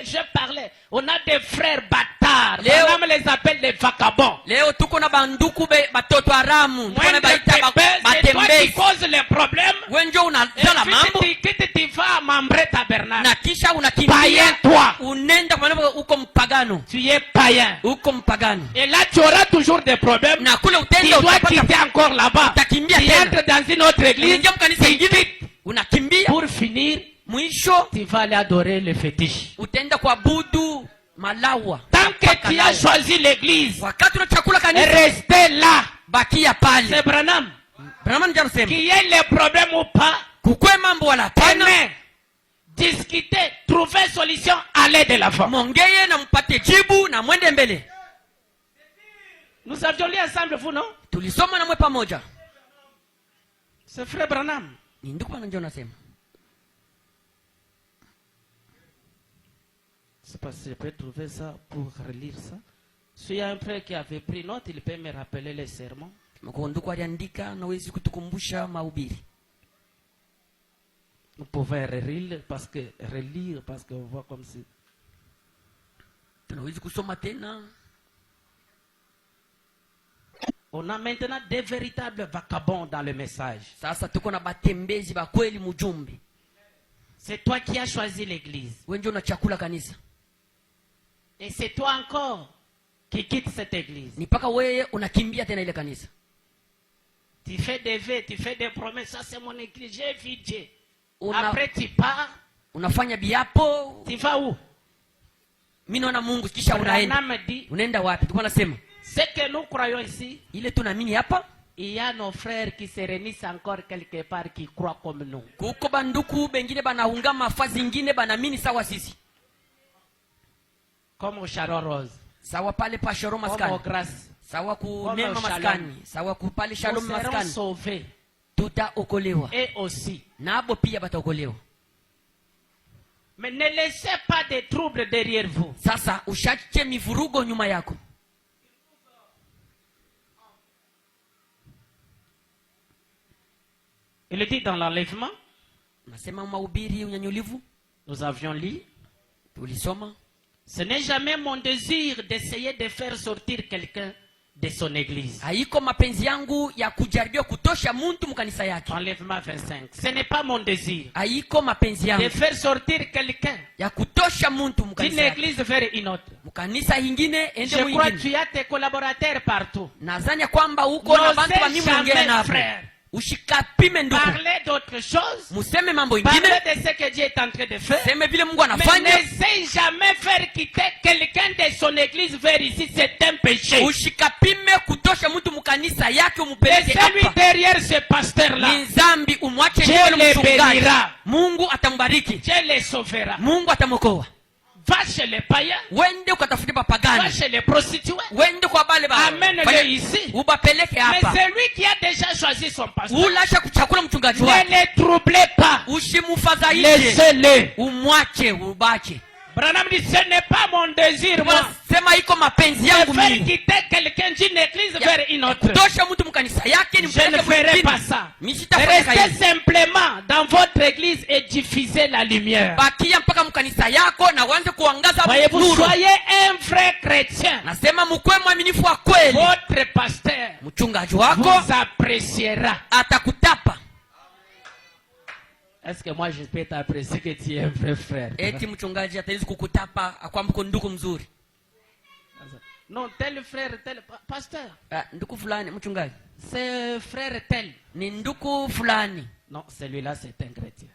je parlais, on a des frères bâtards. Léo. Branham les appelle les vagabonds. Leo tuko na banduku batoto haramu, tuko na Moindre baita c'est toi qui batembezi. causes les problèmes. Wenjo Et unazala mambo puis tu vas à Mambré Tabernacle. na kisha unakimbia, Païen toi. unenda kwa sababu uko mpagano, Tu es païen. uko mpagano, Et là, tu auras toujours des problèmes. na kule Tu utenda dois utapata, quitter encore là-bas. utakimbia Tu tena, entres dans une autre église. unaingia mkanisa Tu ingine, quittes. unakimbia, Pour finir, mwisho tu vas aller adorer le fétiche. utaenda kuabudu malawa. Tant que tu as choisi l'église, Wakati unachakula kanisa, restez là. bakia pale. C'est Branham. Branham ndio anasema Qu'il y ait les problèmes ou pas, kukwe mambo wala tena, amen. Discuter, trouver solution, aller de l'avant. mongeye na mpate jibu na mwende mbele. Nous avions lu ensemble, vous, non? Tulisoma na mwe pamoja. C'est frère Branham. Ni ndugu bwana ndio anasema. Je ne sais pas si je peux trouver ça pour relire ça. S'il y a un frère qui avait pris note, il peut me rappeler les sermons. Mko ndugu aliandika na wezi kutukumbusha mahubiri. Vous pouvez relire parce qu'on voit comme si. Tunawezi kusoma tena. On a maintenant des véritables vagabonds dans le message. Sasa tuko na batembezi ba kweli mujumbe. C'est toi qui as choisi l'église. Wewe ndio unachakula kanisa. Et c'est toi encore qui quitte cette église. ni mpaka wewe unakimbia tena ile kanisa. Tu fais des vœux, tu fais des promesses. Ça c'est mon église, j'ai vu Dieu. Una- Après tu pars, unafanya biapo, tu vas où? mimi naona Mungu, kisha unaenda. Branham dit, Unaenda wapi? Tulikuwa nasema ce que nous croyons ici, ile tunaamini hapa, il y a nos frères qui se réunissent encore quelque part qui croient comme nous. kuko banduku bengine banaungama fazi zingine banaamini sawa sisi. Comme au Charon Rose, Sawa pale pa Shalom comme au maskani. Grâce. Sawa ku Comme Neema au Shalom. maskani. Sawa ku pale Nous Shalom serons maskani. sauvés. Tutaokolewa. Et aussi. Nabo pia bataokolewa. Mais ne laissez pas de troubles derrière vous. Sasa ushache mivurugo nyuma yako. Il dit dans l'enlèvement, Nasema mahubiri unyanyulivu, nous avions lu, tulisoma. ce n'est jamais mon désir d'essayer de faire sortir quelqu'un de son église. Haiko mapenzi yangu ya kujaribia kutosha muntu mkanisa yake. Enlèvement 25. Ce n'est pas mon désir Haiko mapenzi de yangu faire sortir quelqu'un ya kutosha muntu d'une mkanisa yake. église vers une autre. Mkanisa ingine ende Je crois que mwingine. tu as tes collaborateurs partout. Nadhani kwamba uko na bantu N'osez bami mwingine jamais, nabo. frère, Ushikapime ndugu. parler d'autre chose. Museme mambo Parler ingine. de ce que Dieu est en train de faire. Seme vile Mungu Mais anafanya. n'essaie jamais faire quitter quelqu'un de son église vers ici. C'est un péché. Ushikapime kutosha mtu mkanisa yake umupeleke Laissez-lui hapa. derrière ce pasteur-là. Ni dhambi umwache Dieu yule le mchungaji. bénira. Mungu atambariki. Dieu les sauvera. Mungu atamokoa. Va chez les païens. Wende ukatafute Va papagani. chez les prostituées. Wende kwa bale ba. Amène-le ici. Ubapeleke Mais hapa. c'est lui qui a déjà choisi son pasteur. Ulasha kuchakula mchungaji Ne wake. les troublez pas. Usimufadhaishe. Laissez-le. Umwache ubache. Branham dit, ce n'est pas mon désir, moi, Sema iko mapenzi de yangu faire mimi. quitter quelqu'un d'une église vers une autre. Tosha mtu mkanisa yake ni Je ne ferai pas ça. Restez simplement dans votre église et diffusez la lumière. Bakia mpaka mkanisa yako na uanze kuangaza Voyez-vous, nuru. soyez un vrai chrétien. Nasema mkwe mwaminifu wa kweli. Votre pasteur Mchungaji wako vous appréciera. atakutapa. Est-ce que moi je peux t'apprécier que tu es un vrai frère? Eti mchungaji atawezi kukutapa akwamba uko ndugu mzuri. Non, tel frère, tel pasteur. Ndugu fulani mchungaji. C'est frère tel. Ni ndugu fulani. Non, celui-là c'est un chrétien.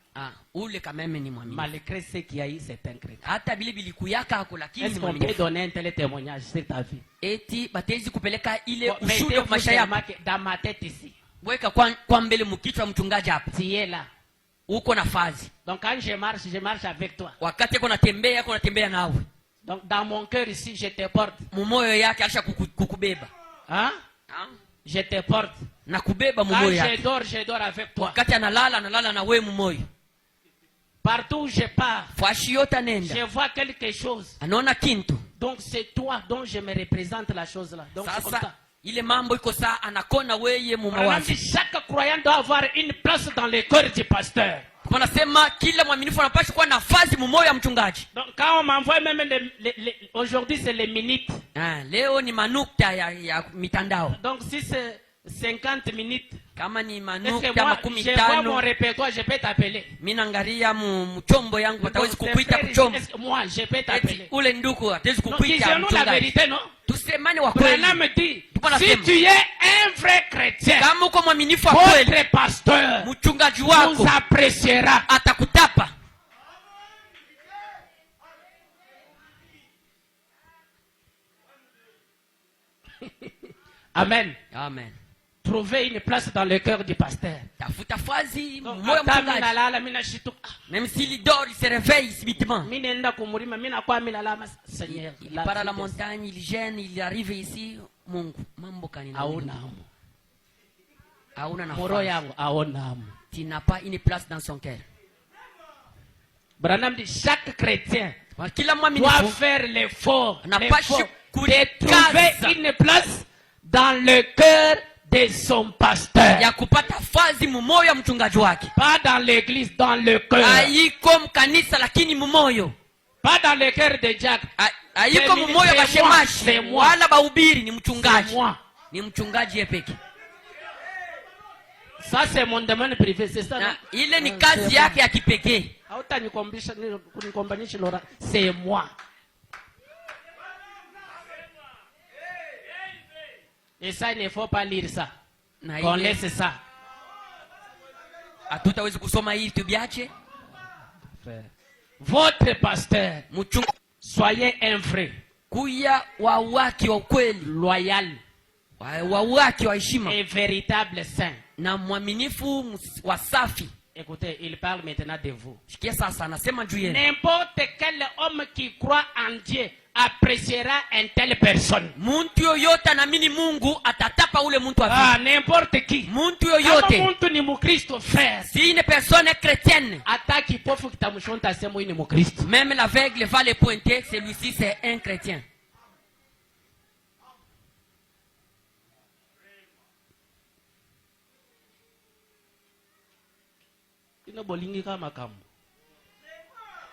Ule kama mimi ni mwaminifu. Malgré ce qu'il y a eu, c'est un chrétien. Hata bile bilikuyaka hako lakini Est-ce qu'on peut donner un tel témoignage sur ta vie? eti batezi kupeleka ile ushuhuda Mettez-vous kwa maisha yako. seulement que dans ma tête ici. Weka kwa mbele mkichwa mchungaji hapa. Tu es là. Uko na fazi. Donc quand je marche avec toi. Wakati uko natembea nawe. Donc dans mon cœur ici, je te porte. Mumoyo yake acha kukubeba. Hein? Je te porte. Na kubeba Quand mumoyo yake. je dors avec toi. Wakati analala na wewe mumoyo. Partout où je pars, Fashi yote nenda. je vois quelque chose. Anaona kintu. Donc c'est toi dont je me représente la chose là. Donc c'est comme ça. Sasa ile mambo iko saa anakona weye Branham mumawazi. dit, chaque croyant doit avoir une place dans le cœur du pasteur. Wanasema kila mwaminifu anapaswa kuwa nafasi mumoyo ya mchungaji. Donc quand on m'envoie même aujourd'hui c'est les minutes. Leo ni manukta ya mitandao. Donc si c'est 50 minutes, Kama ni est-ce manukta que moi, makumi je vois mon tano. répertoire, je peux t'appeler. Mimi naangalia mchombo yangu Donc, watawezi c'est kukuita frère, mchombo. est-ce que moi je peux Eti t'appeler. ule ndugu atawezi Donc kukuita disons-nous la mchungaji. vérité, non? Tusemane wa kweli. Branham dit, Tuko si nasema. tu es un vrai chrétien, Kama uko mwaminifu wa kweli, votre pasteur mchungaji vous wako appréciera. atakutapa. Amen. Amen. Trouvez une place dans le cœur du pasteur. Tafuta fazi Donc, moyo ata mchungaji. minalala, minashituka. Même s'il dort, il se réveille subitement. Minenda kumurima, minakuwa milala, Seigneur. Il part à la montagne, il gêne, il arrive ici. Mungu, mambo kanina. Hauna hamu. Hauna Moro nafasi. yangu haona hamu. Tu n'as pas une place dans son cœur. Branham dit, chaque chrétien Kila doit mwaminifu faire l'effort Anapashi de kujikaza. trouver une place dans le cœur de son pasteur. ya kupata fazi mumoyo ya mchungaji wake. Pas dans l'église, dans le cœur. Haiko mkanisa lakini mumoyo. Pas dans le cœur de Jack. Haiko mumoyo wa shemashi wala bahubiri, ni mchungaji. Ni mchungaji yepeke. Ça c'est mon domaine privé, c'est ça. Ile ni kazi yake ya kipekee. Hautanikombanisha Lora. C'est moi. Et ça, il ne faut pas lire ça. Na Qu'on ile laisse ça. hatutawezi kusoma hii tubiache. Votre pasteur, Mchungaji soyez un vrai, kuya wa waki wa ukweli, loyal wa waki wa heshima et véritable saint. na mwaminifu wa safi. Écoutez, il parle maintenant de vous. Sikia sasa anasema juu yenu. N'importe quel homme qui croit en Dieu appréciera une telle personne. Muntu yoyote anaamini Mungu atatapa ule muntu wa Ah, n'importe qui. muntu Kama yoyote. mtu ni Mkristo, frère, Si une personne chrétienne, hata kipofu kitamshonta sema huyu ni Mkristo. même l'aveugle va le pointer, celui-ci c'est un chrétien. Ino bolingi kama kambo.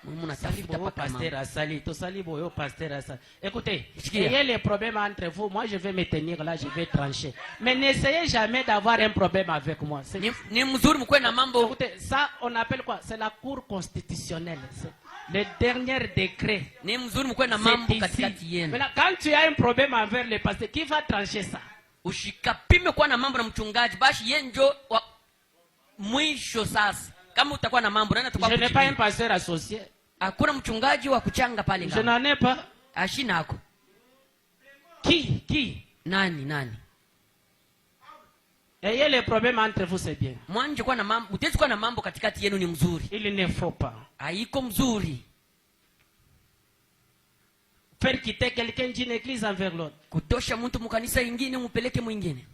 Mungu Sali natafuta boyo paka pasteur mama. asali, to sali boyo pasteur asali. Écoutez, Sikia. ayez les problèmes entre vous, moi je vais me tenir là, je vais trancher. Mais n'essayez jamais d'avoir un problème avec moi. Ni mzuri mkwe na mambo. Écoutez, ça on appelle quoi? C'est la cour constitutionnelle. C'est le dernier décret. Ni mzuri mkwe na C'est mambo ici. katikati yenu. Maintenant, quand tu as un problème envers le pasteur, qui va trancher ça? Ushikapime kuwa na mambo na mchungaji, basi yenjo wa mwisho sasa. Kama utakuwa na mambo nani atakuwa Je n'ai pas un kujibu? pasteur associé. Hakuna mchungaji wa kuchanga pale Je ngamo. n'en ai pas. Ashina ako. Qui? Nani? Ayez les problèmes entre vous, c'est bien. Mwanje kuwa na mambo, utezi kuwa na mambo katikati yenu ni mzuri. Il ne faut pas Haiko mzuri. faire quitter quelqu'un d'une église envers l'autre. Kutosha mtu mkanisa ingine mupeleke mwingine.